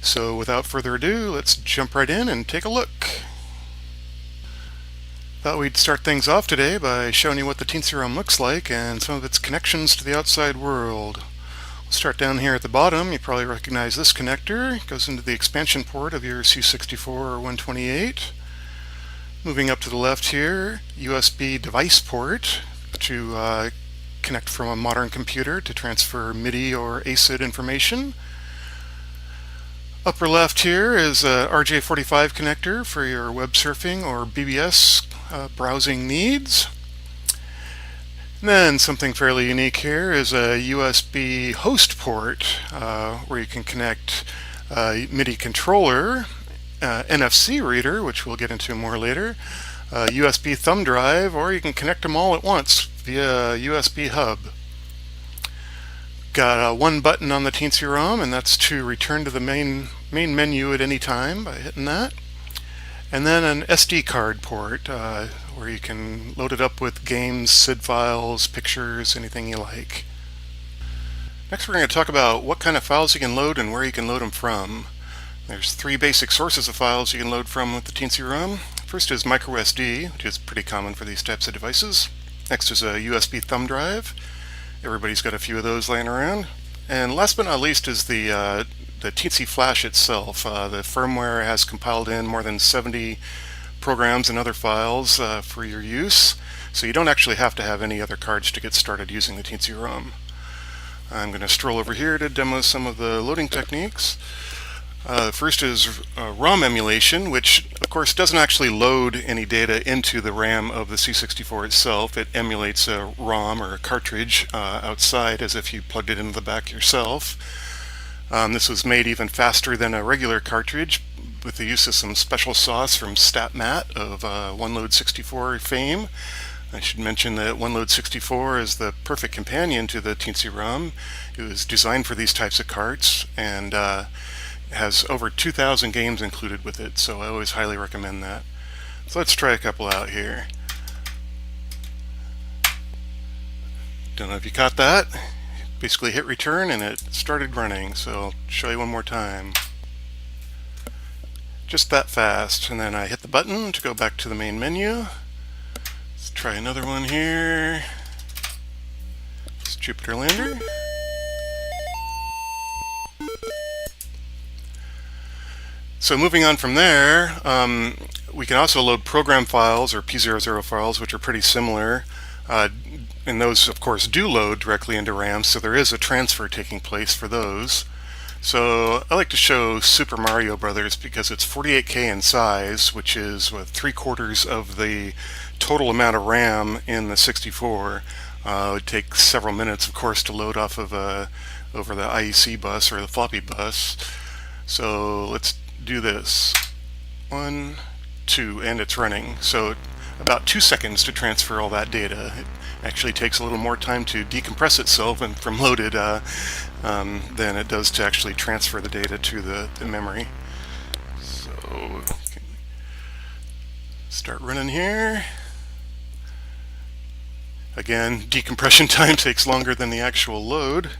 So without further ado, let's jump right in and take a look. Thought we'd start things off today by showing you what the TeensyROM looks like and some of its connections to the outside world. We'll start down here at the bottom. You probably recognize this connector. It goes into the expansion port of your C64 or 128. Moving up to the left here, USB device port to connect from a modern computer to transfer MIDI or ACID information. Upper left here is a RJ45 connector for your web surfing or BBS browsing needs. And then something fairly unique here is a USB host port where you can connect MIDI controller, NFC reader, which we'll get into more later, USB thumb drive, or you can connect them all at once via USB hub. Got one button on the TeensyROM, and that's to return to the main menu at any time by hitting that. And then an SD card port where you can load it up with games, SID files, pictures, anything you like. Next we're going to talk about what kind of files you can load and where you can load them from. There's three basic sources of files you can load from with the TeensyROM. First is microSD, which is pretty common for these types of devices. Next is a USB thumb drive. Everybody's got a few of those laying around. And last but not least is the Teensy Flash itself. The firmware has compiled in more than 70 programs and other files for your use, so you don't actually have to have any other cards to get started using the TeensyROM. I'm going to stroll over here to demo some of the loading techniques. First is ROM emulation, which of course doesn't actually load any data into the RAM of the C64 itself. It emulates a ROM or a cartridge outside as if you plugged it into the back yourself. This was made even faster than a regular cartridge with the use of some special sauce from StatMat of OneLoad64 fame. I should mention that OneLoad64 is the perfect companion to the TeensyROM. It was designed for these types of carts and has over 2,000 games included with it, so I always highly recommend that. So let's try a couple out here. Don't know if you caught that. Basically hit return and it started running, so I'll show you one more time. Just that fast, and then I hit the button to go back to the main menu. Let's try another one here. It's Jupiter Lander. So moving on from there, we can also load program files or P00 files, which are pretty similar. And those, of course, do load directly into RAM, so there is a transfer taking place for those. So I like to show Super Mario Brothers because it's 48K in size, which is 3/4 of the total amount of RAM in the 64. It would take several minutes, of course, to load off of over the IEC bus or the floppy bus. So let's do this. 1, 2, and it's running. So about 2 seconds to transfer all that data. It actually takes a little more time to decompress itself and from loaded than it does to actually transfer the data to the memory. So start running here. Again, decompression time takes longer than the actual load.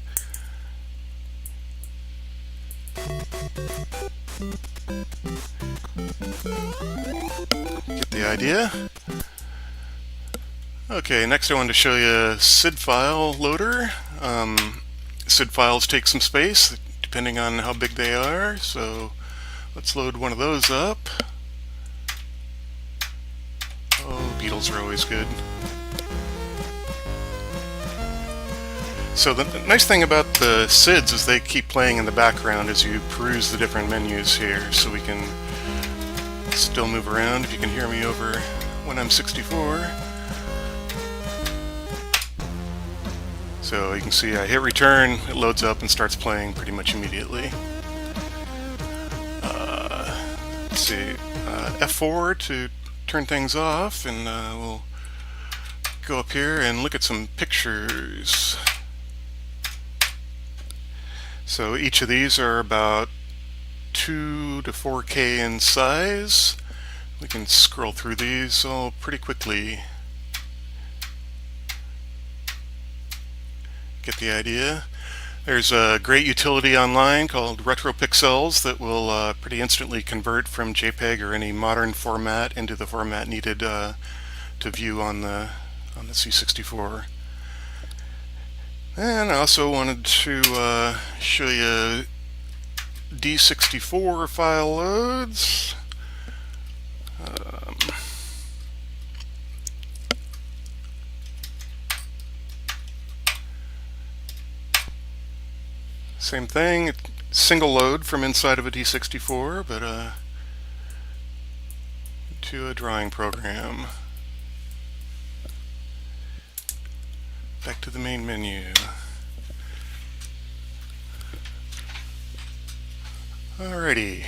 Get the idea? Okay, next I wanted to show you a SID file loader. SID files take some space depending on how big they are, so let's load one of those up. Oh, Beatles are always good. So the nice thing about the SIDs is they keep playing in the background as you peruse the different menus here, so we can still move around if you can hear me over when I'm 64. So you can see I hit return, it loads up and starts playing pretty much immediately. Let's see, F4 to turn things off, and we'll go up here and look at some pictures. So each of these are about 2 to 4K in size. We can scroll through these all pretty quickly. Get the idea? There's a great utility online called Retro Pixels that will pretty instantly convert from JPEG or any modern format into the format needed to view on the C64. And I also wanted to show you D64 file loads. Same thing, single load from inside of a D64, but to a drawing program. Back to the main menu. Alrighty.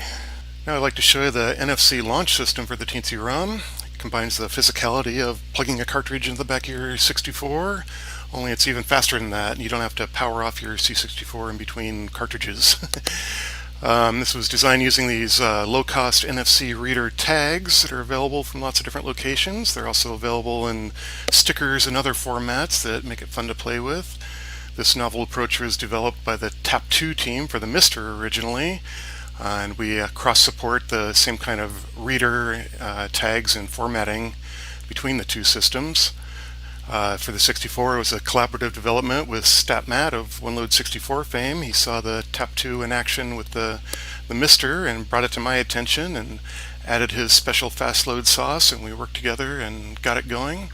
Now I'd like to show you the NFC launch system for the TeensyROM. It combines the physicality of plugging a cartridge into the back of your 64, only it's even faster than that. You don't have to power off your C64 in between cartridges. This was designed using these low-cost NFC reader tags that are available from lots of different locations. They're also available in stickers and other formats that make it fun to play with. This novel approach was developed by the TAP2 team for the MiSTer originally, and we cross-support the same kind of reader tags and formatting between the two systems. For the 64, it was a collaborative development with StatMat of OneLoad64 fame. He saw the TAP2 in action with the MiSTer and brought it to my attention and added his special fast load sauce, and we worked together and got it going.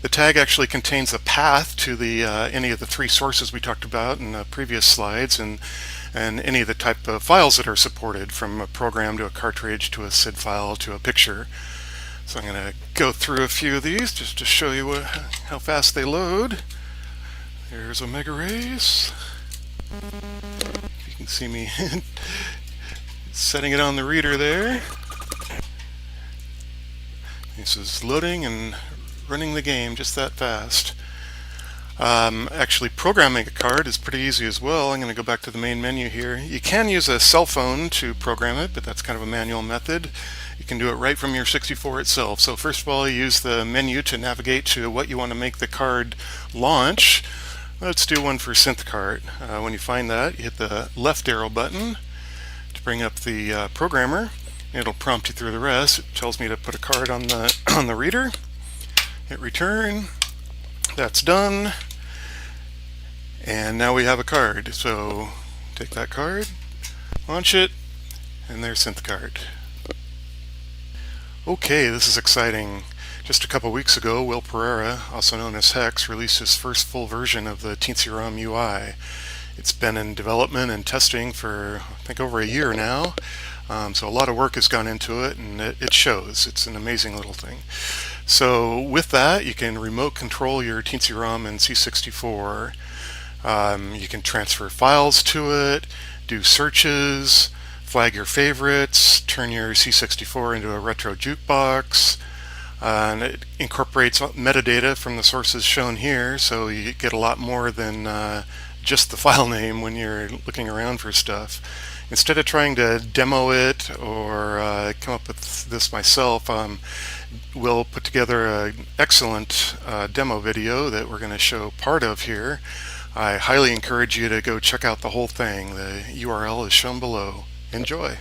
The tag actually contains a path to the any of the three sources we talked about in the previous slides, and any of the type of files that are supported, from a program to a cartridge to a SID file to a picture. So I'm going to go through a few of these just to show you how fast they load. There's Omega Race. If you can see me setting it on the reader there. This is loading and running the game just that fast. Actually programming a card is pretty easy as well. I'm going to go back to the main menu here. You can use a cell phone to program it, but that's kind of a manual method. You can do it right from your 64 itself. So first of all, you use the menu to navigate to what you want to make the card launch. Let's do one for synth card. When you find that, you hit the left arrow button to bring up the programmer. It'll prompt you through the rest. It tells me to put a card on the reader. Hit return. That's done. And now we have a card. So take that card, launch it, and there's synth card. Okay, this is exciting. Just a couple weeks ago, Will Pereira, also known as Hex, released his first full version of the TeensyROM UI. It's been in development and testing for, I think, over a year now. So a lot of work has gone into it, and it shows. It's an amazing little thing. So with that, you can remote control your TeensyROM and C64. You can transfer files to it, do searches, flag your favorites, turn your C64 into a retro jukebox, and it incorporates metadata from the sources shown here, so you get a lot more than just the file name when you're looking around for stuff. Instead of trying to demo it or come up with this myself, we'll put together an excellent demo video that we're going to show part of here. I highly encourage you to go check out the whole thing. The URL is shown below. Enjoy.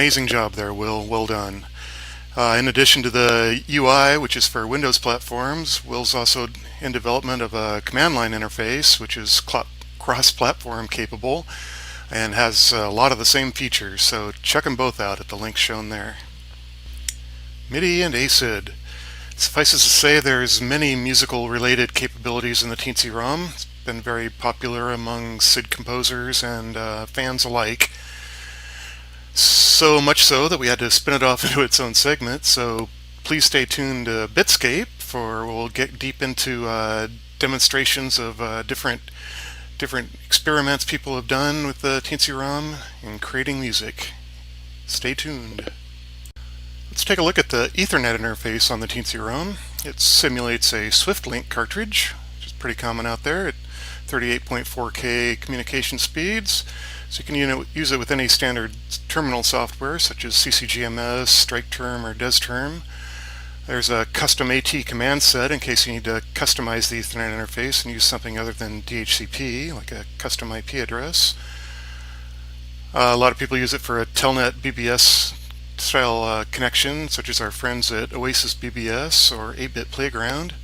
amazing job there, Will. Well done. In addition to the UI, which is for Windows platforms, Will's also in development of a command line interface, which is cross-platform capable and has a lot of the same features. So check them both out at the links shown there. MIDI and ACID. Suffices to say there's many musical related capabilities in the TeensyROM. It's been very popular among SID composers and fans alike. So much so that we had to spin it off into its own segment. So please stay tuned to Bitscape, for we'll get deep into demonstrations of different experiments people have done with the TeensyROM in creating music. Stay tuned. Let's take a look at the Ethernet interface on the TeensyROM. It simulates a SwiftLink cartridge, which is pretty common out there at 38.4K communication speeds. So you can use it with any standard terminal software such as CCGMS, StrikeTerm, or DesTerm. There's a custom AT command set in case you need to customize the Ethernet interface and use something other than DHCP, like a custom IP address. A lot of people use it for a Telnet BBS style connection, such as our friends at Oasis BBS or 8-Bit Playground.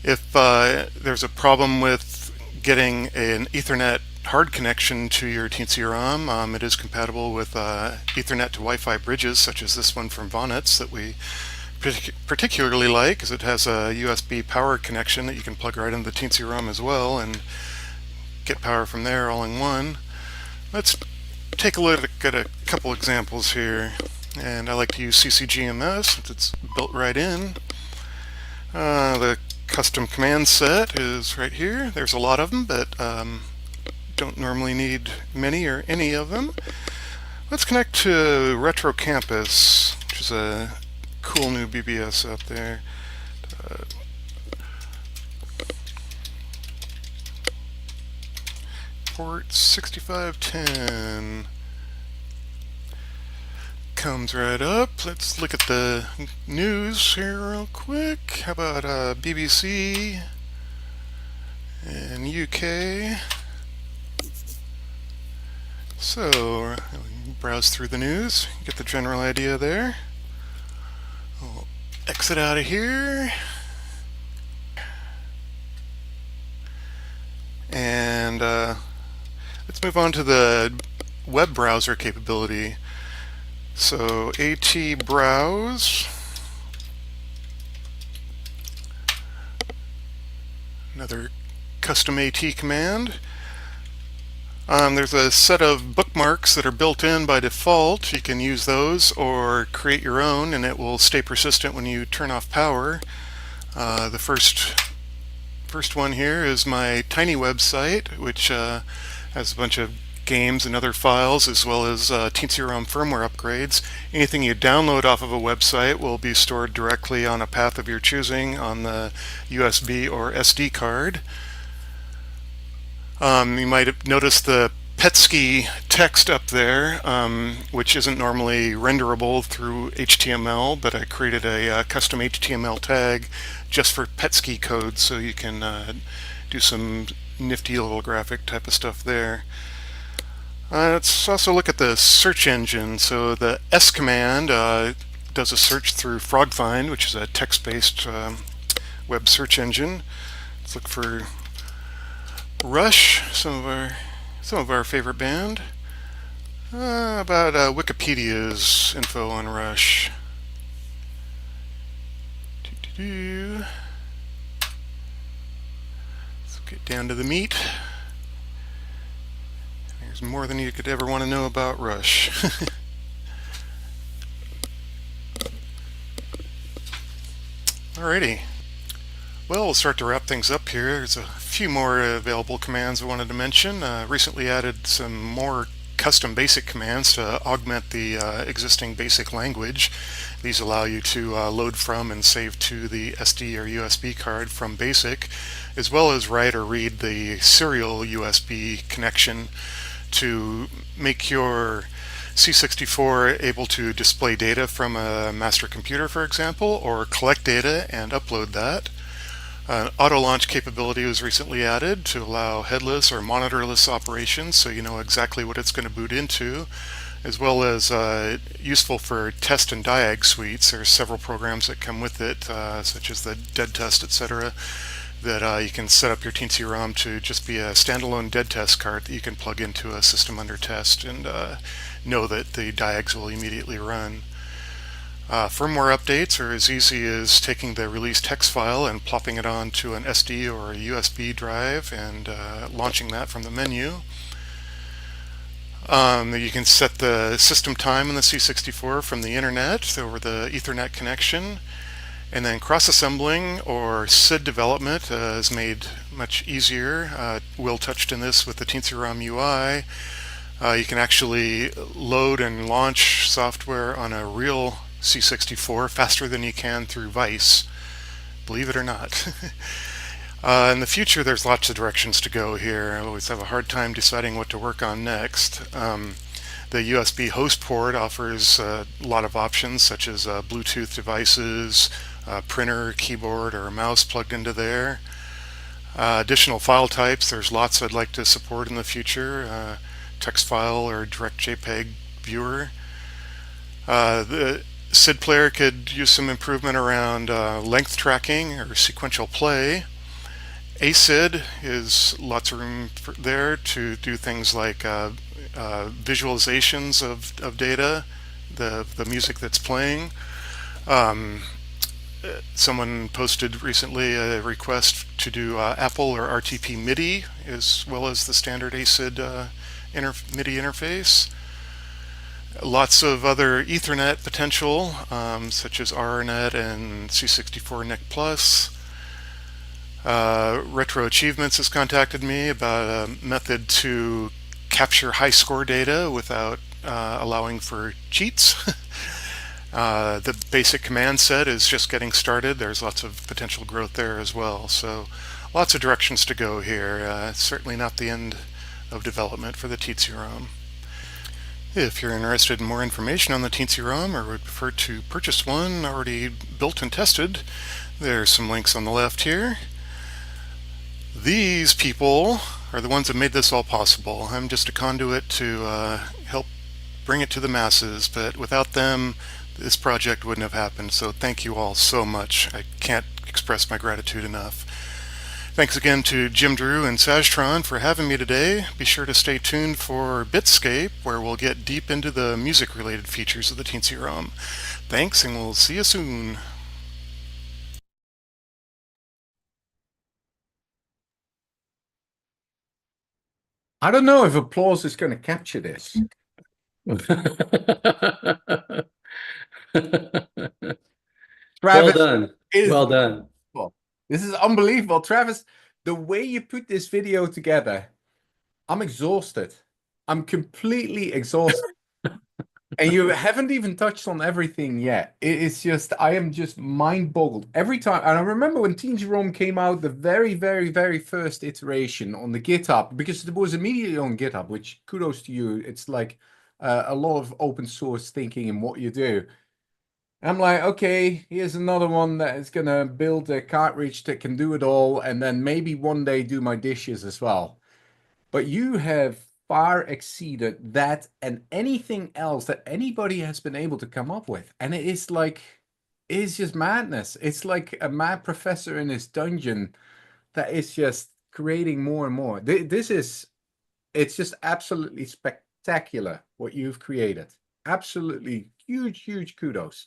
If there's a problem with getting an Ethernet hard connection to your TeensyROM, it is compatible with Ethernet to Wi-Fi bridges, such as this one from Vonnets that we particularly like, because it has a USB power connection that you can plug right into the TeensyROM as well and get power from there all in one. Let's take a look at a couple examples here, and I like to use CCGMS since it's built right in. The custom command set is right here. There's a lot of them, but don't normally need many or any of them. Let's connect to Retro Campus, which is a cool new BBS out there. Port 6510 comes right up. Let's look at the news here real quick. How about BBC and UK? So browse through the news, get the general idea there. We'll exit out of here. And let's move on to the web browser capability. So AT browse, another custom AT command. There's a set of bookmarks that are built in by default. You can use those or create your own, and it will stay persistent when you turn off power. The first one here is my tiny website, which has a bunch of games and other files, as well as TeensyROM firmware upgrades. Anything you download off of a website will be stored directly on a path of your choosing on the USB or SD card. You might have noticed the Petsky text up there, which isn't normally renderable through HTML, but I created a custom HTML tag just for Petsky code, so you can do some nifty little graphic type of stuff there. Let's also look at the search engine. So the S command does a search through FrogFind, which is a text-based web search engine. Let's look for Rush, some of our favorite band. About Wikipedia's info on Rush. Let's get down to the meat. There's more than you could ever want to know about Rush. Alrighty. Well, we'll start to wrap things up here. There's a few more available commands I wanted to mention. Recently added some more custom basic commands to augment the existing basic language. These allow you to load from and save to the SD or USB card from BASIC, as well as write or read the serial USB connection to make your C64 able to display data from a master computer, for example, or collect data and upload that. Auto launch capability was recently added to allow headless or monitorless operations, so you know exactly what it's going to boot into. as well as useful for test and diag suites. There's several programs that come with it, such as the dead test, etc., that you can set up your TeensyROM to just be a standalone dead test card that you can plug into a system under test and know that the diags will immediately run. Firmware updates are as easy as taking the released text file and plopping it onto an SD or a USB drive and launching that from the menu. You can set the system time in the C64 from the internet over the Ethernet connection. And then cross-assembling or SID development is made much easier. Will touched in this with the TeensyROM UI. You can actually load and launch software on a real C64 faster than you can through Vice, believe it or not. In the future, there's lots of directions to go here. I always have a hard time deciding what to work on next. The USB host port offers a lot of options, such as Bluetooth devices, printer, keyboard, or a mouse plugged into there. Additional file types, there's lots I'd like to support in the future. Text file or direct JPEG viewer. The SID player could use some improvement around length tracking or sequential play. ACID is lots of room there to do things like visualizations of data, the music that's playing. Someone posted recently a request to do Apple or RTP MIDI as well as the standard ACID MIDI interface. Lots of other Ethernet potential, such as RNet and C64 NIC Plus. Retro Achievements has contacted me about a method to capture high score data without allowing for cheats. The basic command set is just getting started. There's lots of potential growth there as well. So lots of directions to go here. It's certainly not the end of development for the TeensyROM. If you're interested in more information on the TeensyROM or would prefer to purchase one already built and tested, there's some links on the left here. These people are the ones that made this all possible. I'm just a conduit to help bring it to the masses, but without them, this project wouldn't have happened. So thank you all so much. I can't express my gratitude enough. Thanks again to Jim Drew and Sajtron for having me today. Be sure to stay tuned for Bitscape, where we'll get deep into the music-related features of the TeensyROM. Thanks, and we'll see you soon. I don't know if applause is going to capture this. Well Travis, done. it is Well done. unbelievable. This is unbelievable. Travis, the way you put this video together, I'm exhausted. I'm completely exhausted. And you haven't even touched on everything yet. It is just, I am just mind boggled every time. And I remember when TeensyROM came out, the very, very, very first iteration on the GitHub, because it was immediately on GitHub, which kudos to you. It's like a lot of open source thinking in what you do. I'm like, okay, here's another one that is going to build a cartridge that can do it all. And then maybe one day do my dishes as well. But you have far exceeded that and anything else that anybody has been able to come up with. And it is like, it's just madness. It's like a mad professor in his dungeon that is just creating more and more. It's just absolutely spectacular what you've created. Absolutely huge, huge kudos.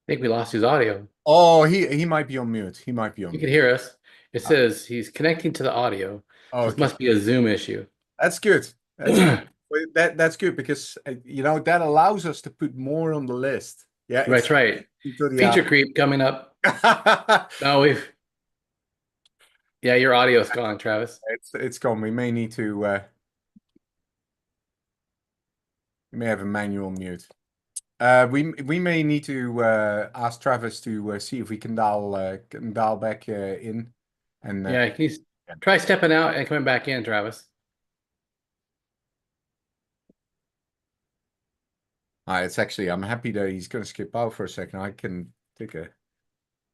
I think we lost his audio. Oh, he might be on mute. He might be on You mute. can hear us. It says he's connecting to the audio. Oh, This must be a Zoom issue. That's good. That's good. That's good because that allows us to put more on the list. Yeah, Right, right. Feature creep coming up. No, yeah, your audio's gone, Travis. It's gone. We may need to. We may have a manual mute. We may need to ask Travis to see if we can dial back in. And Yeah, he's try stepping out and coming back in, Travis. It's actually, I'm happy that he's going to skip out for a second. I can take a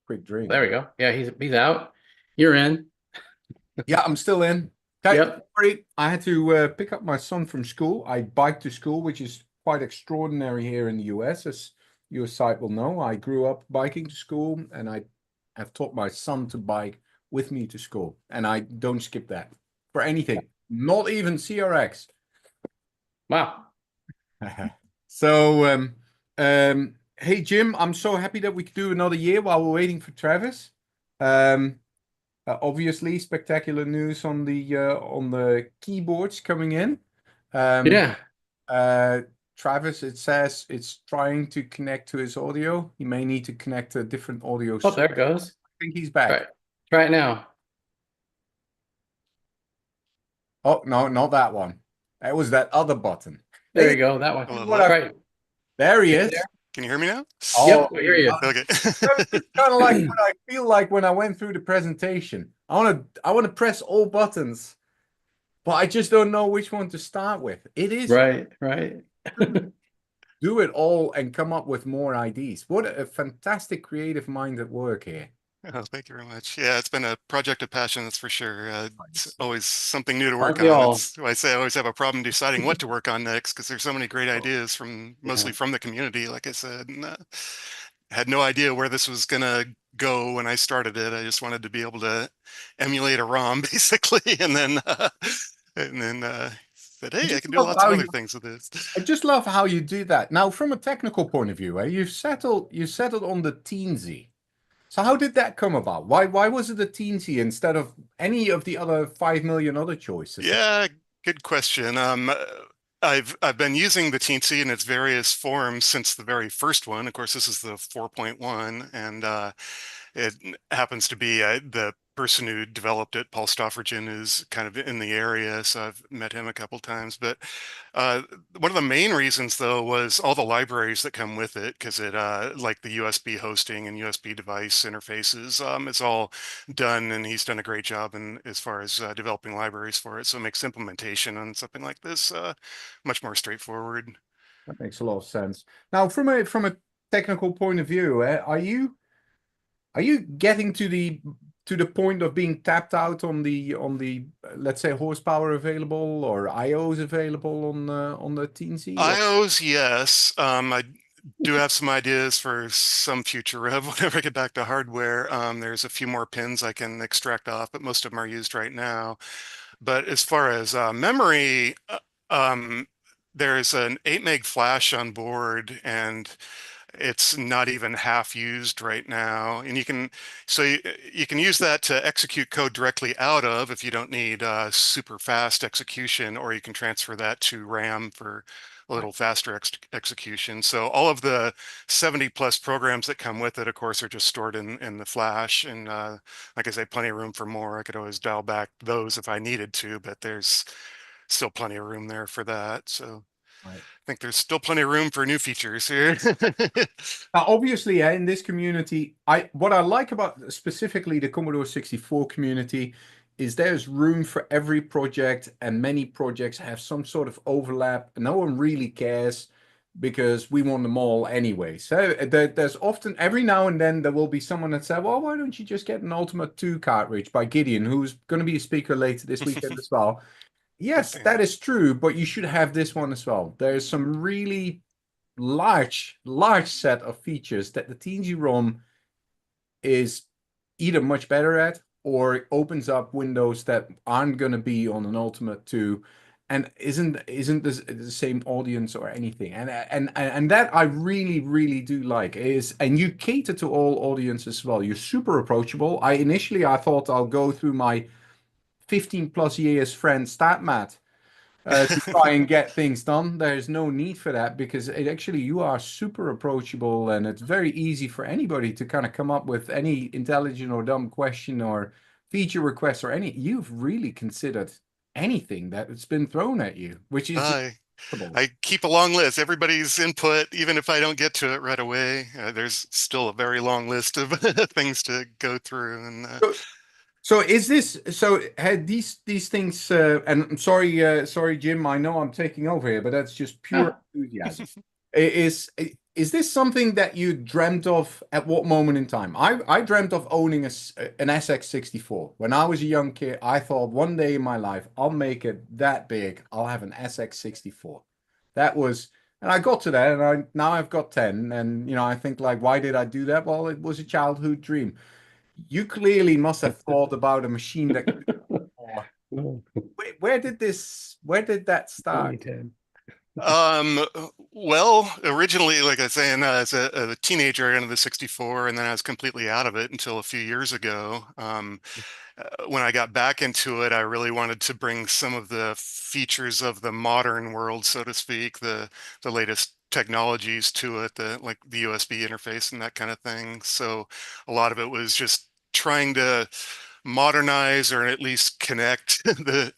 quick drink. There we go. Yeah, he's out. You're in. Yeah, I'm still in. Okay, Yep. sorry, I had to pick up my son from school. I bike to school, which is quite extraordinary here in the US, as your site will know. I grew up biking to school, and I have taught my son to bike with me to school, and I don't skip that for anything, not even CRX. Wow. So, hey Jim, I'm so happy that we could do another year while we're waiting for Travis. Obviously, spectacular news on the keyboards coming in. Yeah. Travis, it says it's trying to connect to his audio. He may need to connect to a different audio Oh, source. there it goes. I think he's back. Right. Try it now. Oh, no, not that one. That was that other button. There Hey, you go. That one. Hello, what hello. Right. there he You is. there? Can you hear me now? Oh, Yep, I hear you. Okay. It's kind of like what I feel like when I went through the presentation. I want to press all buttons, but I just don't know which one to start with. It is Right. Right. do it all and come up with more ideas. What a fantastic creative mind at work here. Oh, thank you very much. Yeah, it's been a project of passion, that's for sure. It's Nice. always something new to Aren't work we on. all? It's why I say I always have a problem deciding what to work on next because there's so many great ideas from mostly from the community, like I said. And, had no idea where this was gonna go when I started it. I just wanted to be able to emulate a ROM basically, and then said, hey, I can do lots of other things with this. I just love how you do that. Now, from a technical point of view, you've settled on the Teensy. So how did that come about? Why was it a Teensy instead of any of the other 5 million other choices? Yeah, good question. I've been using the Teensy in its various forms since the very first one. Of course, this is the 4.1, and it happens to be the person who developed it, Paul Stoffergen, is kind of in the area, so I've met him a couple times. But one of the main reasons, though, was all the libraries that come with it, because it, like the USB hosting and USB device interfaces, it's all done, and he's done a great job in as far as developing libraries for it. So it makes implementation on something like this much more straightforward. That makes a lot of sense. Now, from a technical point of view, are you getting to the point of being tapped out on the let's say horsepower available or IOs available on the Teensy? IOs, yes. I do have some ideas for some future rev whenever I get back to hardware. There's a few more pins I can extract off, but most of them are used right now. But as far as memory, there's an 8 meg flash on board, and it's not even half used right now. And you can use that to execute code directly out of if you don't need super fast execution, or you can transfer that to RAM for a little faster execution. So all of the 70 plus programs that come with it, of course, are just stored in the flash. And like I say, plenty of room for more. I could always dial back those if I needed to, but there's still plenty of room there for that. So Right. I think there's still plenty of room for new features here. Now, obviously, in this community, what I like about specifically the Commodore 64 community is there's room for every project, and many projects have some sort of overlap. No one really cares because we want them all anyway. So there's often, every now and then, there will be someone that says, well, why don't you just get an Ultimate 2 cartridge by Gideon, who's going to be a speaker later this weekend as well. Yes, that is true, but you should have this one as well. There's some really large set of features that the TeensyROM is either much better at, or opens up windows that aren't going to be on an Ultimate 2 and isn't the same audience or anything. And that I really do like is, and you cater to all audiences as well. You're super approachable. Initially I thought I'll go through my 15 plus years friend StatMat to try and get things done. There's no need for that, because you are super approachable, and it's very easy for anybody to kind of come up with any intelligent or dumb question or feature request or any. You've really considered anything that's been thrown at you, which is I keep a long list. Everybody's input, even if I don't get to it right away, there's still a very long list of things to go through. And so had these things, and I'm sorry, Jim, I know I'm taking over here, but that's just pure enthusiasm. is this something that you dreamt of at what moment in time? I dreamt of owning an SX64. When I was a young kid, I thought one day in my life, I'll make it that big. I'll have an SX64. That was, and I got to that, and now I've got 10. And, I think like, why did I do that? Well, it was a childhood dream. You clearly must have thought about a machine that could do more. Where did that start? 2010. Well, originally, like I was saying, as a teenager, I got into the 64, and then I was completely out of it until a few years ago. When I got back into it, I really wanted to bring some of the features of the modern world, so to speak, the latest technologies to it, like the USB interface and that kind of thing. So a lot of it was just trying to modernize or at least connect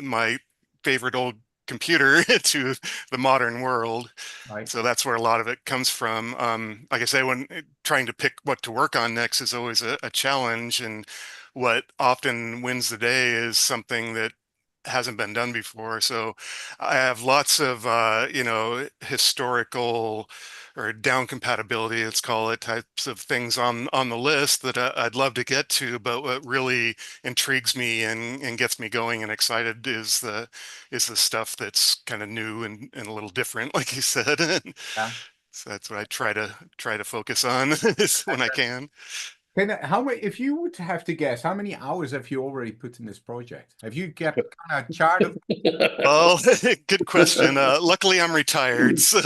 my favorite old computer to the modern world. Right. So that's where a lot of it comes from. Like I say, when trying to pick what to work on next is always a challenge, and what often wins the day is something that hasn't been done before. So I have lots of historical or down compatibility, let's call it, types of things on the list that I'd love to get to. But what really intrigues me and gets me going and excited is the stuff that's kind of new and a little different, like you said. Yeah. So that's what I try to focus on when I can. If you would have to guess, how many hours have you already put in this project? Have you kept kind of chart of? Well, good question. Luckily, I'm retired, so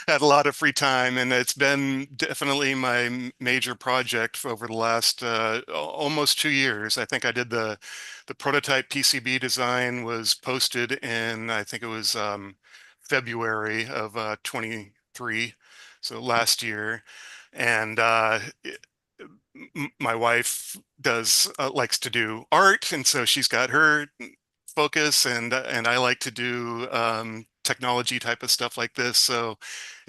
had a lot of free time, and it's been definitely my major project for over the last almost 2 years. I think I did the prototype PCB design was posted in, I think it was February of 23, so last year, and my wife does likes to do art, and so she's got her focus, and I like to do technology type of stuff like this. So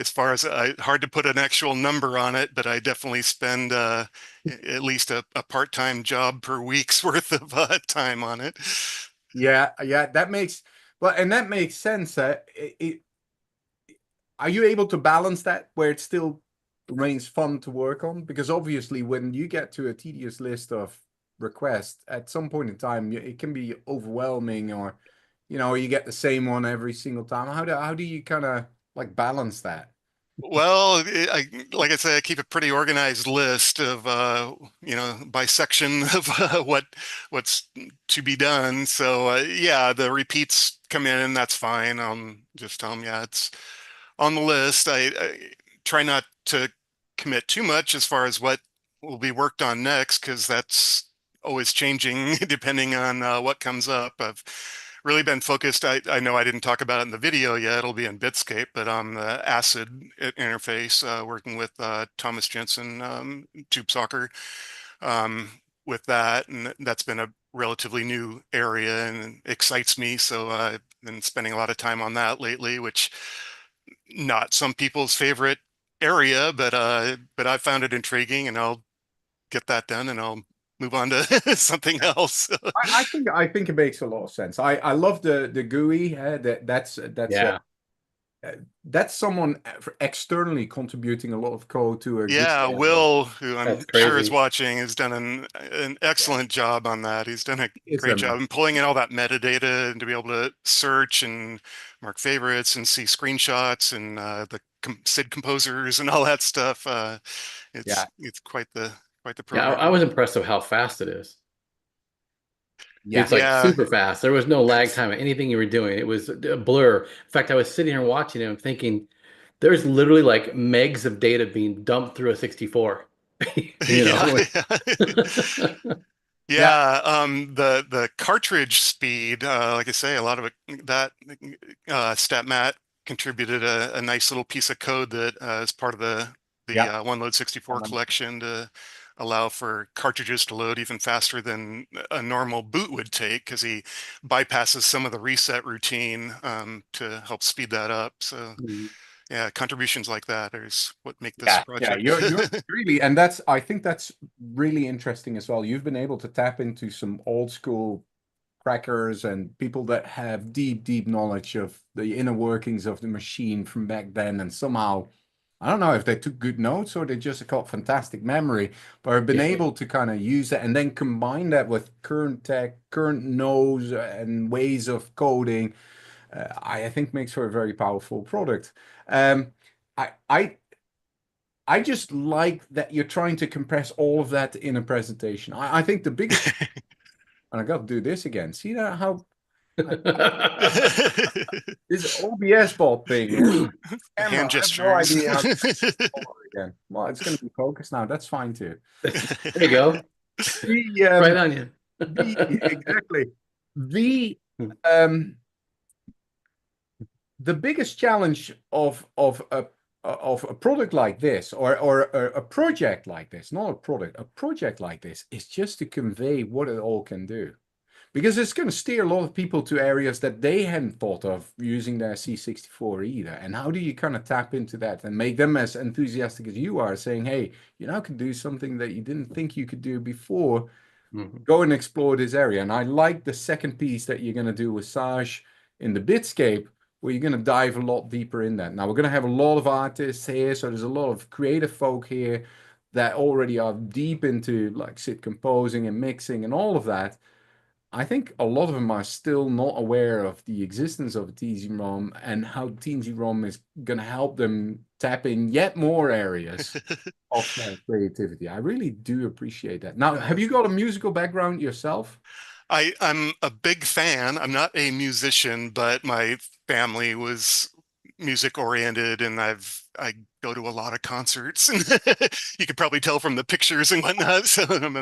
as far as hard to put an actual number on it, but I definitely spend at least a part-time job per week's worth of time on it. Yeah, that makes sense. Are you able to balance that where it still remains fun to work on? Because obviously, when you get to a tedious list of requests, at some point in time, it can be overwhelming, or you get the same one every single time. How do you kind of like balance that? Well, like I say, I keep a pretty organized list of, by section of what's to be done. So yeah, the repeats come in, and that's fine. Just tell them, yeah, it's on the list. I try not to commit too much as far as what will be worked on next, because that's always changing depending on what comes up. I've really been focused. I know I didn't talk about it in the video yet. It'll be in Bitscape, but on the ACID interface, working with Thomas Jensen, Tube Soccer, with that, and that's been a relatively new area and excites me. So I've been spending a lot of time on that lately, which not some people's favorite area, but I found it intriguing, and I'll get that done, and I'll move on to something else. I think it makes a lot of sense. I love the GUI. Yeah. That's someone externally contributing a lot of code to a Yeah, GUI. Will, who I'm That's sure is crazy. watching, has done an excellent job on that. He's done a It's great a job in pulling in all that metadata and to be able to search and mark favorites and see screenshots and the SID composers and all that stuff. It's quite the Yeah, program. I was impressed with how fast it is. Yeah. It's like Yeah. super fast. There was no lag time in anything you were doing. It was a blur. In fact, I was sitting here watching it and thinking, there's literally like megs of data being dumped through a 64. Yeah, Yeah. yeah. The cartridge speed, like I say, a lot of it, that StatMat contributed a nice little piece of code that is part of the OneLoad 64 collection to allow for cartridges to load even faster than a normal boot would take, because he bypasses some of the reset routine to help speed that up. So yeah, contributions like that is what make this project. Yeah, you're really, and I think that's really interesting as well. You've been able to tap into some old school crackers and people that have deep knowledge of the inner workings of the machine from back then, and somehow I don't know if they took good notes or they just got fantastic memory, but have been able to kind of use that and then combine that with current tech, current knows and ways of coding. I think makes for a very powerful product. Um, I, I I just like that you're trying to compress all of that in a presentation. I think the biggest, and I got to do this again. See that how this OBS bot thing, camera, Hand I have no gestures. idea how to again. Well, it's going to be focused now. That's fine too. There you go. Right on you. Exactly. Um, the biggest challenge of a product like this or a project like this, not a product, a project like this is just to convey what it all can do. Because it's going to steer a lot of people to areas that they hadn't thought of using their C64 either. And how do you kind of tap into that and make them as enthusiastic as you are, saying, hey, you now can do something that you didn't think you could do before. Go and explore this area. And I like the second piece that you're going to do with Saj in the Bitscape, where you're going to dive a lot deeper in that. Now, we're going to have a lot of artists here. So there's a lot of creative folk here that already are deep into like SID composing and mixing and all of that. I think a lot of them are still not aware of the existence of a TeensyROM and how TeensyROM is going to help them tap in yet more areas of their creativity. I really do appreciate that. Now, have you got a musical background yourself? I'm a big fan. I'm not a musician, but my family was music oriented, and I go to a lot of concerts. You could probably tell from the pictures and whatnot. So I'm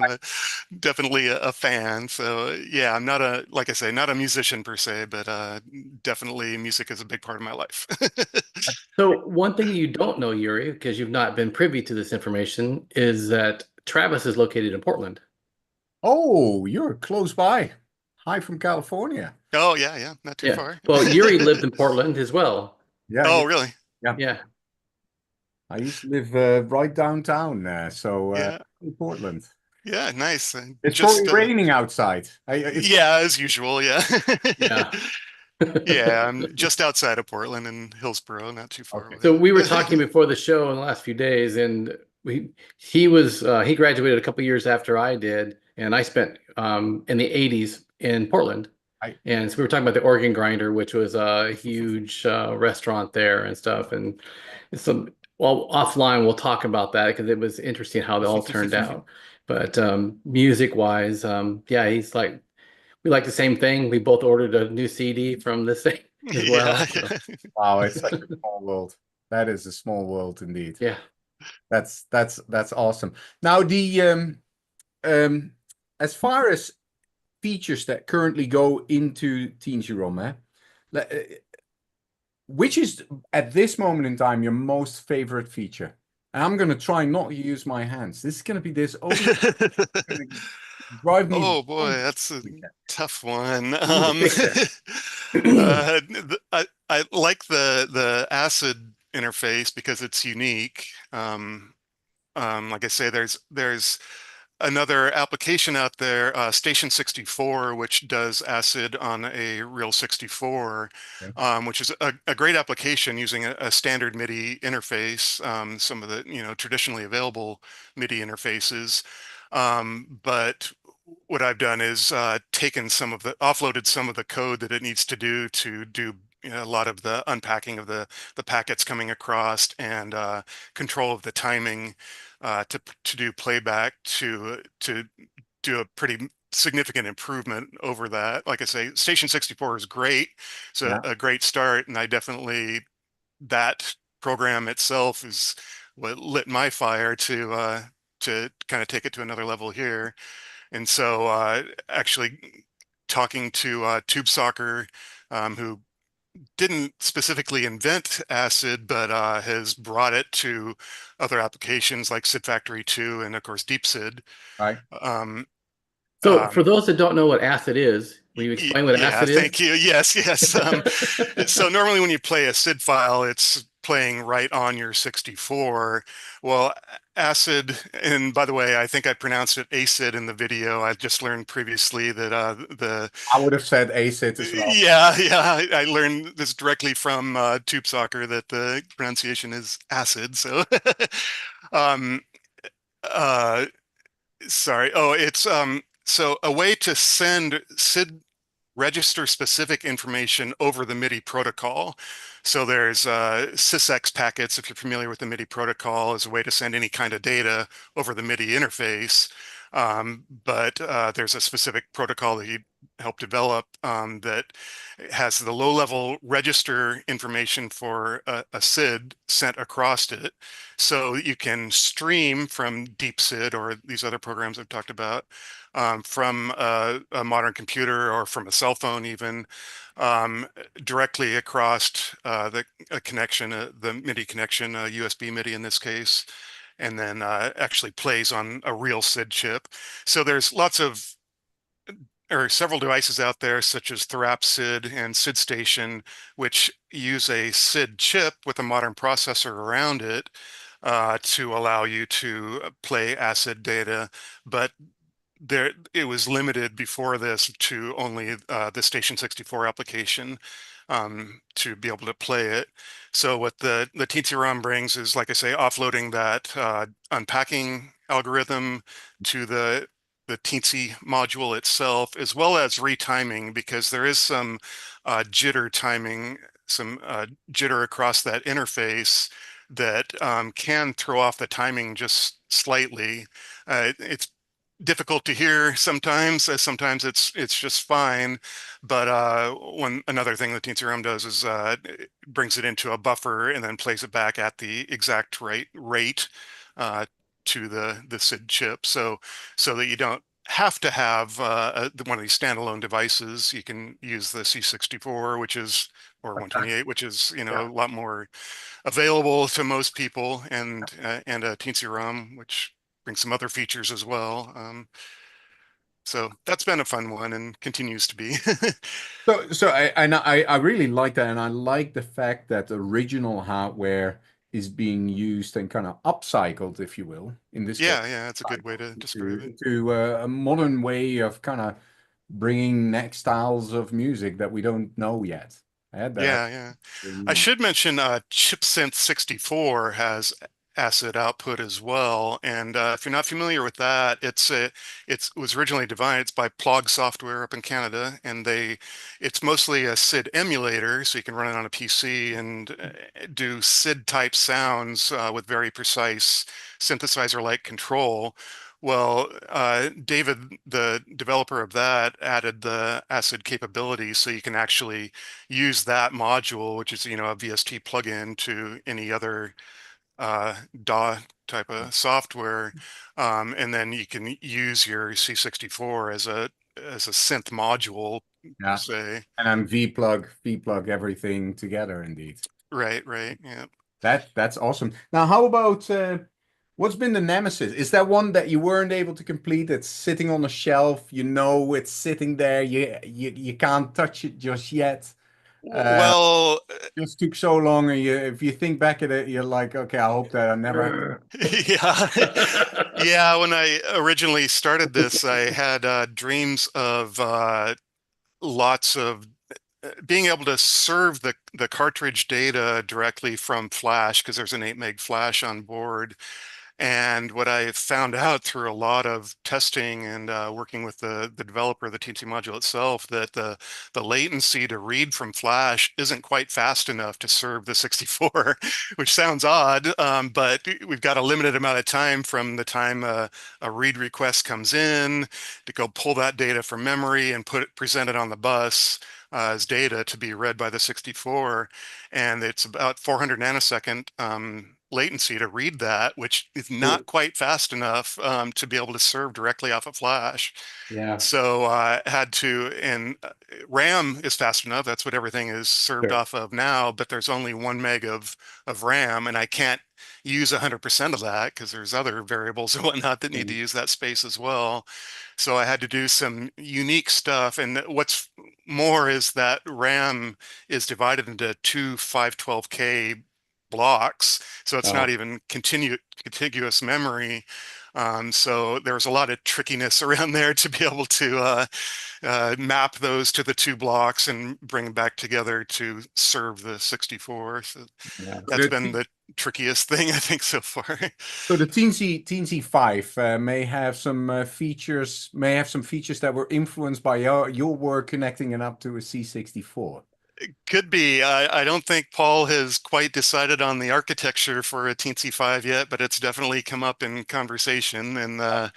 definitely a fan. So yeah, I'm not like I say, not a musician per se, but definitely music is a big part of my life. So one thing you don't know, Yuri, because you've not been privy to this information, is that Travis is located in Portland. Oh, you're close by. Hi from California. Oh yeah, not too far. Well, Yuri lived in Portland as well. Yeah. Oh really? Yeah. I used to live right downtown, Yeah. in Portland. Yeah, nice. It's Just probably raining outside. yeah, as usual. Yeah. Yeah. Yeah, I'm just outside of Portland in Hillsborough, not too far away. So we were talking before the show in the last few days, and he graduated a couple years after I did, and I spent in the 80s in Portland. And so we were talking about the Organ Grinder, which was a huge restaurant there and stuff. And well, offline we'll talk about that because it was interesting how they all turned out. But music-wise, yeah, he's like, we like the same thing. We both ordered a new CD from this thing as well. Yeah. So, Wow, it's such a small world. That is a small world indeed. yeah. That's awesome. Now as far as features that currently go into TeensyROM, which is at this moment in time your most favorite feature? And I'm going to try not to use my hands. This is going to be this. Drive me. Oh boy, that's a tough one. I like the ACID interface because it's unique. Like I say, there's another application out there, Station 64, which does ACID on a real 64, which is a great application using a standard MIDI interface, some of the traditionally available MIDI interfaces. But what I've done is offloaded some of the code that it needs to do a lot of the unpacking of the packets coming across and control of the timing to do playback to do a pretty significant improvement over that. Like I say, Station 64 is great. So a great start, and that program itself is what lit my fire to kind of take it to another level here. And so actually talking to Tube Soccer, who didn't specifically invent ACID, but has brought it to other applications like SID Factory 2 and of course Deep SID. Right. So for those that don't know what ACID is, will you explain what ACID is? Thank you. Yes. So normally when you play a SID file, it's playing right on your 64. Well, ACID, and by the way, I think I pronounced it ACID in the video. I just learned previously that I would have said ACID as well. yeah, I learned this directly from Tube Soccer that the pronunciation is acid. So, um, uh, sorry. Oh, it's so a way to send SID register specific information over the MIDI protocol. So there's CSX packets, if you're familiar with the MIDI protocol, is a way to send any kind of data over the MIDI interface. But there's a specific protocol that you helped develop that has the low-level register information for a SID sent across it. So you can stream from DeepSID or these other programs I've talked about from a modern computer or from a cell phone even directly across the connection, the MIDI connection, USB MIDI in this case, and then actually plays on a real SID chip. So there's lots of or several devices out there such as Thorap SID and SIDStation, which use a SID chip with a modern processor around it to allow you to play ACID data, but it was limited before this to only the Station 64 application to be able to play it. So what the TeensyROM brings is, like I say, offloading that unpacking algorithm to the Teensy module itself, as well as retiming, because there is some jitter timing, some jitter across that interface that can throw off the timing just slightly. It's difficult to hear sometimes. Sometimes it's just fine, but another thing that TeensyROM does is it brings it into a buffer and then plays it back at the exact rate to the SID chip, so that you don't have to have one of these standalone devices. You can use the C64, which is or 128, which is a lot more available to most people, and a TeensyROM, which brings some other features as well. So that's been a fun one and continues to be. So I really like that, and I like the fact that original hardware is being used and kind of upcycled, if you will, in this case. Yeah, that's a good way to describe it. To a modern way of kind of bringing next styles of music that we don't know yet. Yeah. I should mention ChipSynth 64 has ACID output as well. And if you're not familiar with that, it was originally devised. It's by Plog Software up in Canada, and it's mostly a SID emulator, so you can run it on a PC and do SID type sounds with very precise synthesizer-like control. Well, David, the developer of that, added the ACID capability, so you can actually use that module, which is a VST plugin to any other DAW type of software, and then you can use your C64 as a synth module, say. And then V plug everything together, indeed. Right, yeah. That's awesome. Now, how about what's been the nemesis? Is that one that you weren't able to complete? It's sitting on a shelf. It's sitting there. You can't touch it just yet. Well, Just took so long, and if you think back at it, you're like, okay, I hope that I never. yeah. When I originally started this, I had dreams of lots of being able to serve the cartridge data directly from flash, because there's an 8 meg flash on board. And what I found out through a lot of testing and working with the developer of the Teensy module itself, that the latency to read from flash isn't quite fast enough to serve the 64, which sounds odd, but we've got a limited amount of time from the time a read request comes in to go pull that data from memory and present it on the bus as data to be read by the 64. And it's about 400 nanosecond latency to read that, which is not quite fast enough to be able to serve directly off of flash. Yeah. So I had to, and RAM is fast enough. That's what everything is served off of now, but there's only 1 meg of RAM, and I can't use 100% of that because there's other variables and whatnot that need to use that space as well. So I had to do some unique stuff. And what's more is that RAM is divided into two 512K blocks, so it's not Oh. even contiguous memory. So there's a lot of trickiness around there to be able to map those to the two blocks and bring them back together to serve the 64. So Yeah. that's been the trickiest thing, I think, so far. So the Teensy 5 may have some features, that were influenced by your work connecting it up to a C64. Could be. I don't think Paul has quite decided on the architecture for a Teensy 5 yet, but it's definitely come up in conversation. And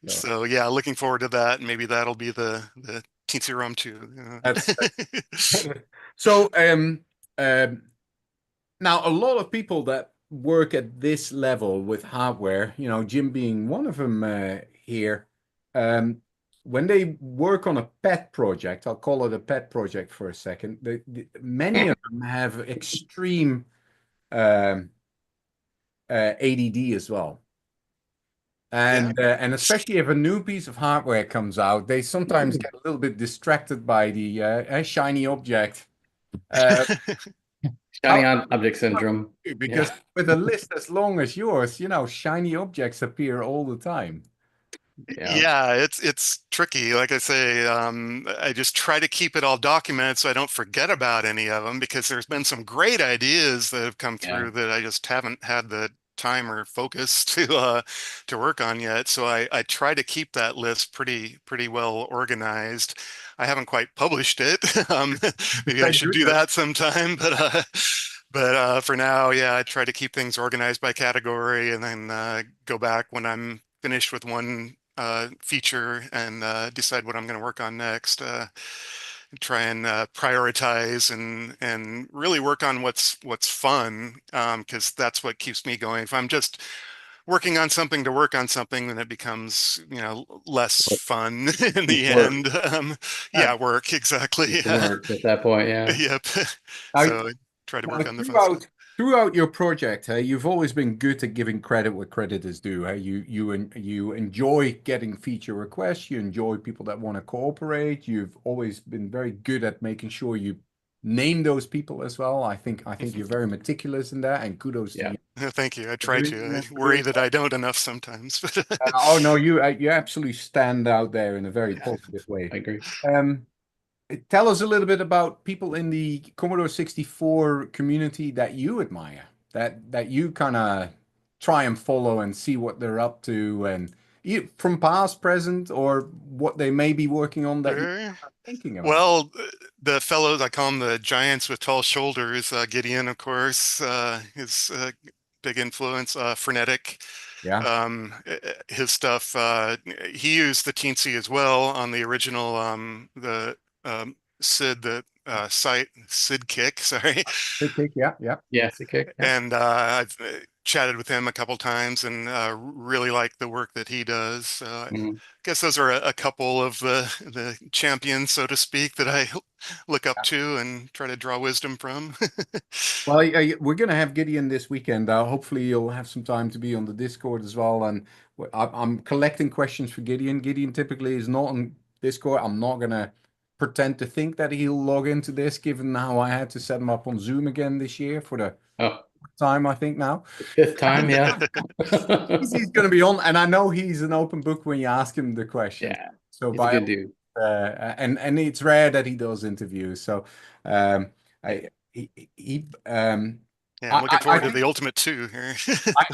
so, yeah, looking forward to that. Maybe that'll be the TeensyROM 2. That's so. Now a lot of people that work at this level with hardware, Jim being one of them here, when they work on a pet project, I'll call it a pet project for a second. Many of them have extreme ADD as well. And especially if a new piece of hardware comes out, they sometimes get a little bit distracted by the shiny object. Shiny object syndrome. Because with a list as long as yours, shiny objects appear all the time. Yeah, it's tricky. Like I say, I just try to keep it all documented so I don't forget about any of them, because there's been some great ideas that have come through that I just haven't had the time or focus to work on yet. So I try to keep that list pretty well organized. I haven't quite published it. Maybe I should do that sometime, but for now, yeah, I try to keep things organized by category, and then go back when I'm finished with one feature and decide what I'm going to work on next. Try and prioritize and really work on what's fun, because that's what keeps me going. If I'm just working on something to work on something, then it becomes less fun in the end. Work, exactly. Work at that point, yeah. Yep. So I try to work on the fun stuff. Throughout your project, you've always been good at giving credit where credit is due. You enjoy getting feature requests. You enjoy people that want to cooperate. You've always been very good at making sure you name those people as well. I think you're very meticulous in that, and kudos to you. Thank you. I try to. I worry that I don't enough sometimes. Oh no, you absolutely stand out there in a very positive way. I agree. Tell us a little bit about people in the Commodore 64 community that you admire, that you kind of try and follow and see what they're up to, and from past, present, or what they may be working on that you're thinking about. Well, the fellows, I call them the giants with tall shoulders. Gideon, of course, is a big influence. Frenetic. Yeah. His stuff, he used the Teensy as well on the original, the Sid Kick, sorry. Sid Kick, yeah, Sid Kick. Yeah. And I've chatted with him a couple times, and really like the work that he does. So I guess those are a couple of the champions, so to speak, that I look up to and try to draw wisdom from. Well, we're going to have Gideon this weekend. Hopefully you'll have some time to be on the Discord as well. And I'm collecting questions for Gideon. Gideon typically is not on Discord. I'm not going to pretend to think that he'll log into this, given how I had to set him up on Zoom again this year for the time, I think now. Fifth time, yeah. He's going to be on, and I know he's an open book when you ask him the question. Yeah, so he's a good dude. And it's rare that he does interviews. So I'm looking forward to the Ultimate 2 here.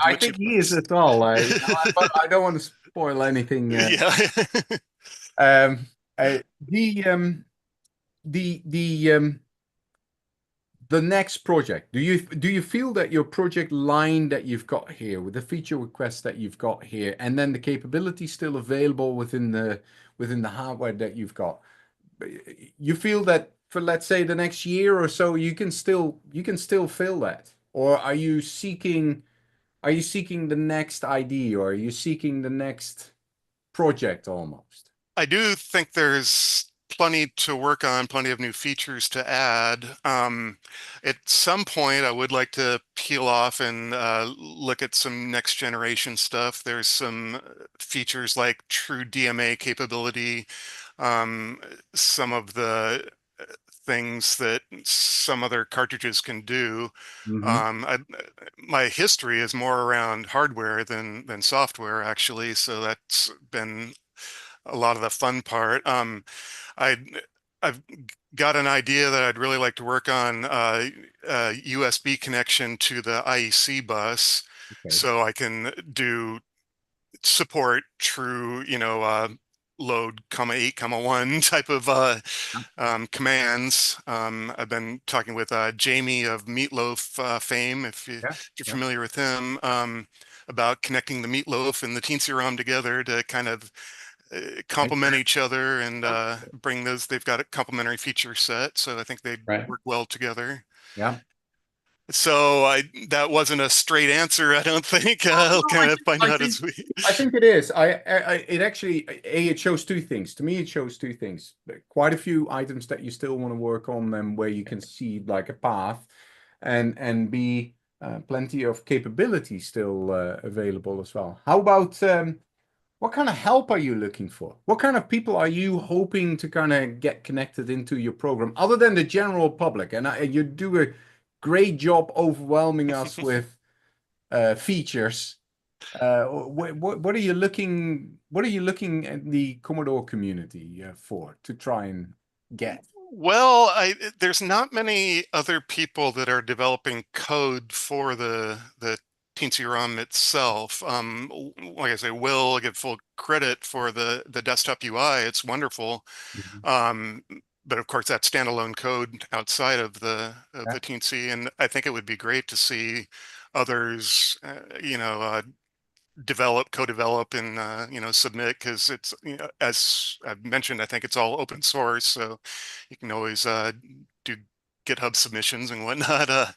I think he is as well. But I don't want to spoil anything. The next project. Do you feel that your project line that you've got here, with the feature requests that you've got here, and then the capability still available within the hardware that you've got, you feel that for, let's say, the next year or so, you can still fill that? Or are you seeking the next idea, or are you seeking the next project almost? I do think there's plenty to work on, plenty of new features to add. At some point, I would like to peel off and look at some next generation stuff. There's some features like true DMA capability. Some of the things that some other cartridges can do. Mhm. My history is more around hardware than software, actually, so that's been a lot of the fun part. I I've got an idea that I'd really like to work on a USB connection to the IEC bus, Okay. so I can do support true, load comma 8 comma 1 type of commands. I've been talking with Jamie of Meatloaf fame, Yeah. if you're Yeah. familiar with him, about connecting the Meatloaf and the TeensyROM together to kind of complement each other and bring those. They've got a complementary feature set, so I think they'd Right. work well together. Yeah. So that wasn't a straight answer, I don't think. I'll kind of find out as we. I think it is. It actually, it shows two things. To me, it shows two things. Quite a few items that you still want to work on and where you can see like a path, and B, plenty of capability still available as well. How about what kind of help are you looking for? What kind of people are you hoping to kind of get connected into your program, other than the general public? And you do a great job overwhelming us with features. What are you looking? What are you looking at the Commodore community for to try and get? Well, there's not many other people that are developing code for the TeensyROM itself. Like I say, Will get full credit for the desktop UI. It's wonderful. Mhm. But of course, that's standalone code outside of Yeah. the Teensy, and I think it would be great to see others, develop, co-develop, and submit, because it's, as I've mentioned, I think it's all open source, so you can always do GitHub submissions and whatnot.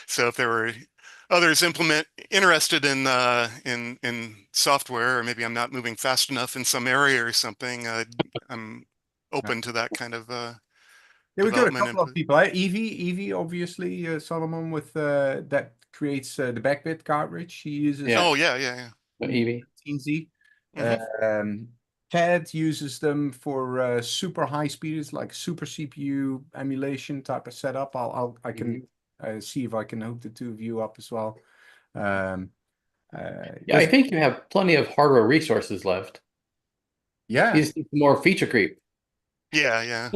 So if there were others interested in software, or maybe I'm not moving fast enough in some area or something, I'm open to that kind of Yeah, we got a development couple of input. people. Evie, obviously, Solomon with that creates the backbit cartridge. He uses Yeah. Oh yeah. Eevee. Teensy. Mhm. Ted uses them for super high speed. It's like super CPU emulation type of setup. I can see if I can hook the two of you up as well. Yeah, I think you have plenty of hardware resources left. Yeah. You just need more feature creep. Yeah.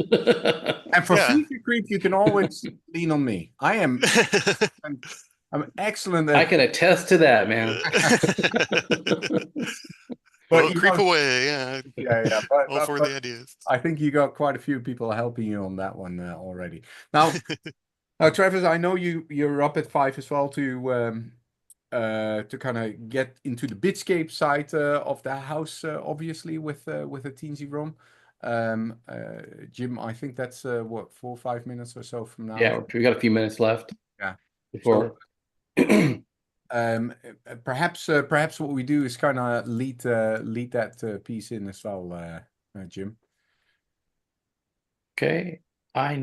And for Yeah. feature creep, you can always lean on me. I'm excellent I at. can attest to that, man. But Well, creep away, yeah. yeah. All for But the ideas. I think you got quite a few people helping you on that one already. Now, Travis, I know you're up at 5 as well to kind of get into the Bitscape side of the house, obviously with the TeensyROM. Jim, I think that's what, 4 or 5 minutes or so from now. Yeah, we got a few minutes left. Yeah. Before. Perhaps what we do is kind of lead that piece in as well, Jim. Okay, I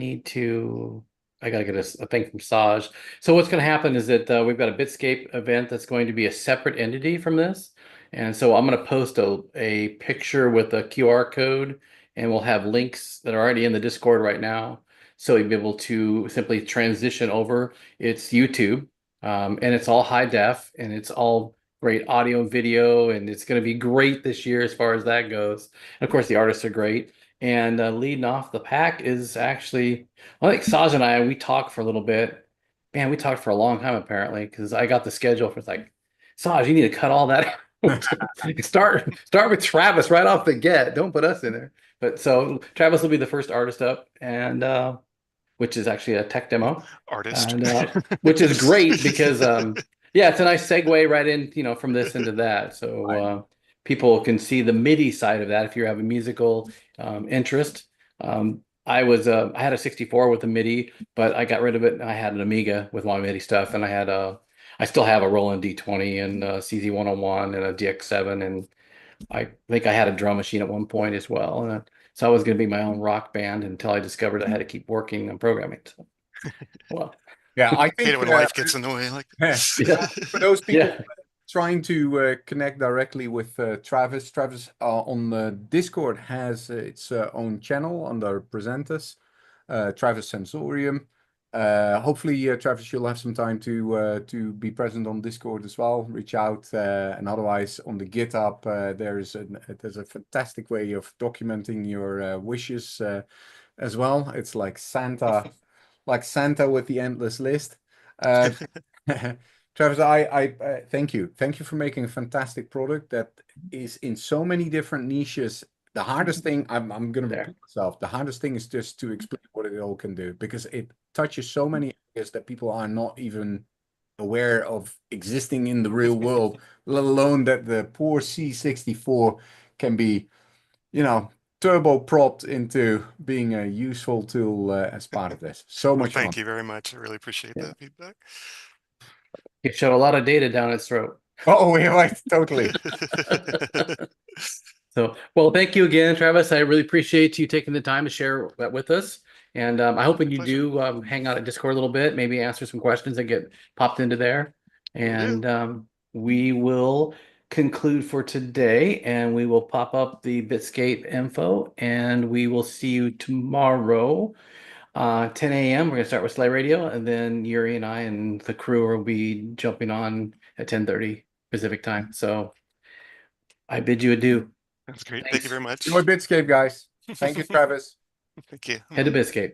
gotta get a thing from Saj. So what's gonna happen is that we've got a Bitscape event that's going to be a separate entity from this. And so I'm gonna post a picture with a QR code, and we'll have links that are already in the Discord right now. So you'll be able to simply transition over. It's YouTube, and it's all high def, and it's all great audio and video, and it's gonna be great this year as far as that goes. And of course, the artists are great. And leading off the pack is actually, I think Saj and we talked for a little bit. Man, we talked for a long time apparently, because I got the schedule for, it's like, Saj, you need to cut all that out. Start with Travis right off the get. Don't put us in there. But so Travis will be the first artist up, and which is actually a tech demo, Artist. and which is great because yeah, it's a nice segue right in, from this into that. So people can see the MIDI side of that if you have a musical interest. I had a 64 with a MIDI, but I got rid of it, and I had an Amiga with my MIDI stuff, and I still have a Roland D20 and a CZ101 and a DX7, and I think I had a drum machine at one point as well. And so I was going to be my own rock band until I discovered I had to keep working on programming. So, well, Yeah, I Hate think it when life gets in the way like this. yeah, for those people yeah. trying to connect directly with Travis on the Discord has its own channel under presenters. Travis Sensorium. Hopefully, Travis, you'll have some time to be present on Discord as well. Reach out, and otherwise on the GitHub, there's a fantastic way of documenting your wishes as well. It's like Santa, like Santa with the endless list. Travis, I thank you. Thank you for making a fantastic product that is in so many different niches. The hardest thing, I'm going to repeat myself, the hardest thing is just to explain what it all can do, because it touches so many areas that people are not even aware of existing in the real world, let alone that the poor C64 can be, turbo propped into being a useful tool as part of this. So Well, much fun. thank you very much. I really appreciate that feedback. You showed a lot of data down its throat. Oh, yeah, right, totally. So, well, thank you again, Travis. I really appreciate you taking the time to share that with us. And I hope when you do hang out at Discord a little bit, maybe answer some questions that get popped into there. And we will conclude for today, and we will pop up the Bitscape info, and we will see you tomorrow, 10 a.m. We're going to start with Slay Radio, and then Yuri and I and the crew will be jumping on at 10:30 Pacific time. So I bid you adieu. That's great. Thanks. Thank you very much. Enjoy Bitscape, guys. Thank you, Travis. Thank you. Head to Bitscape.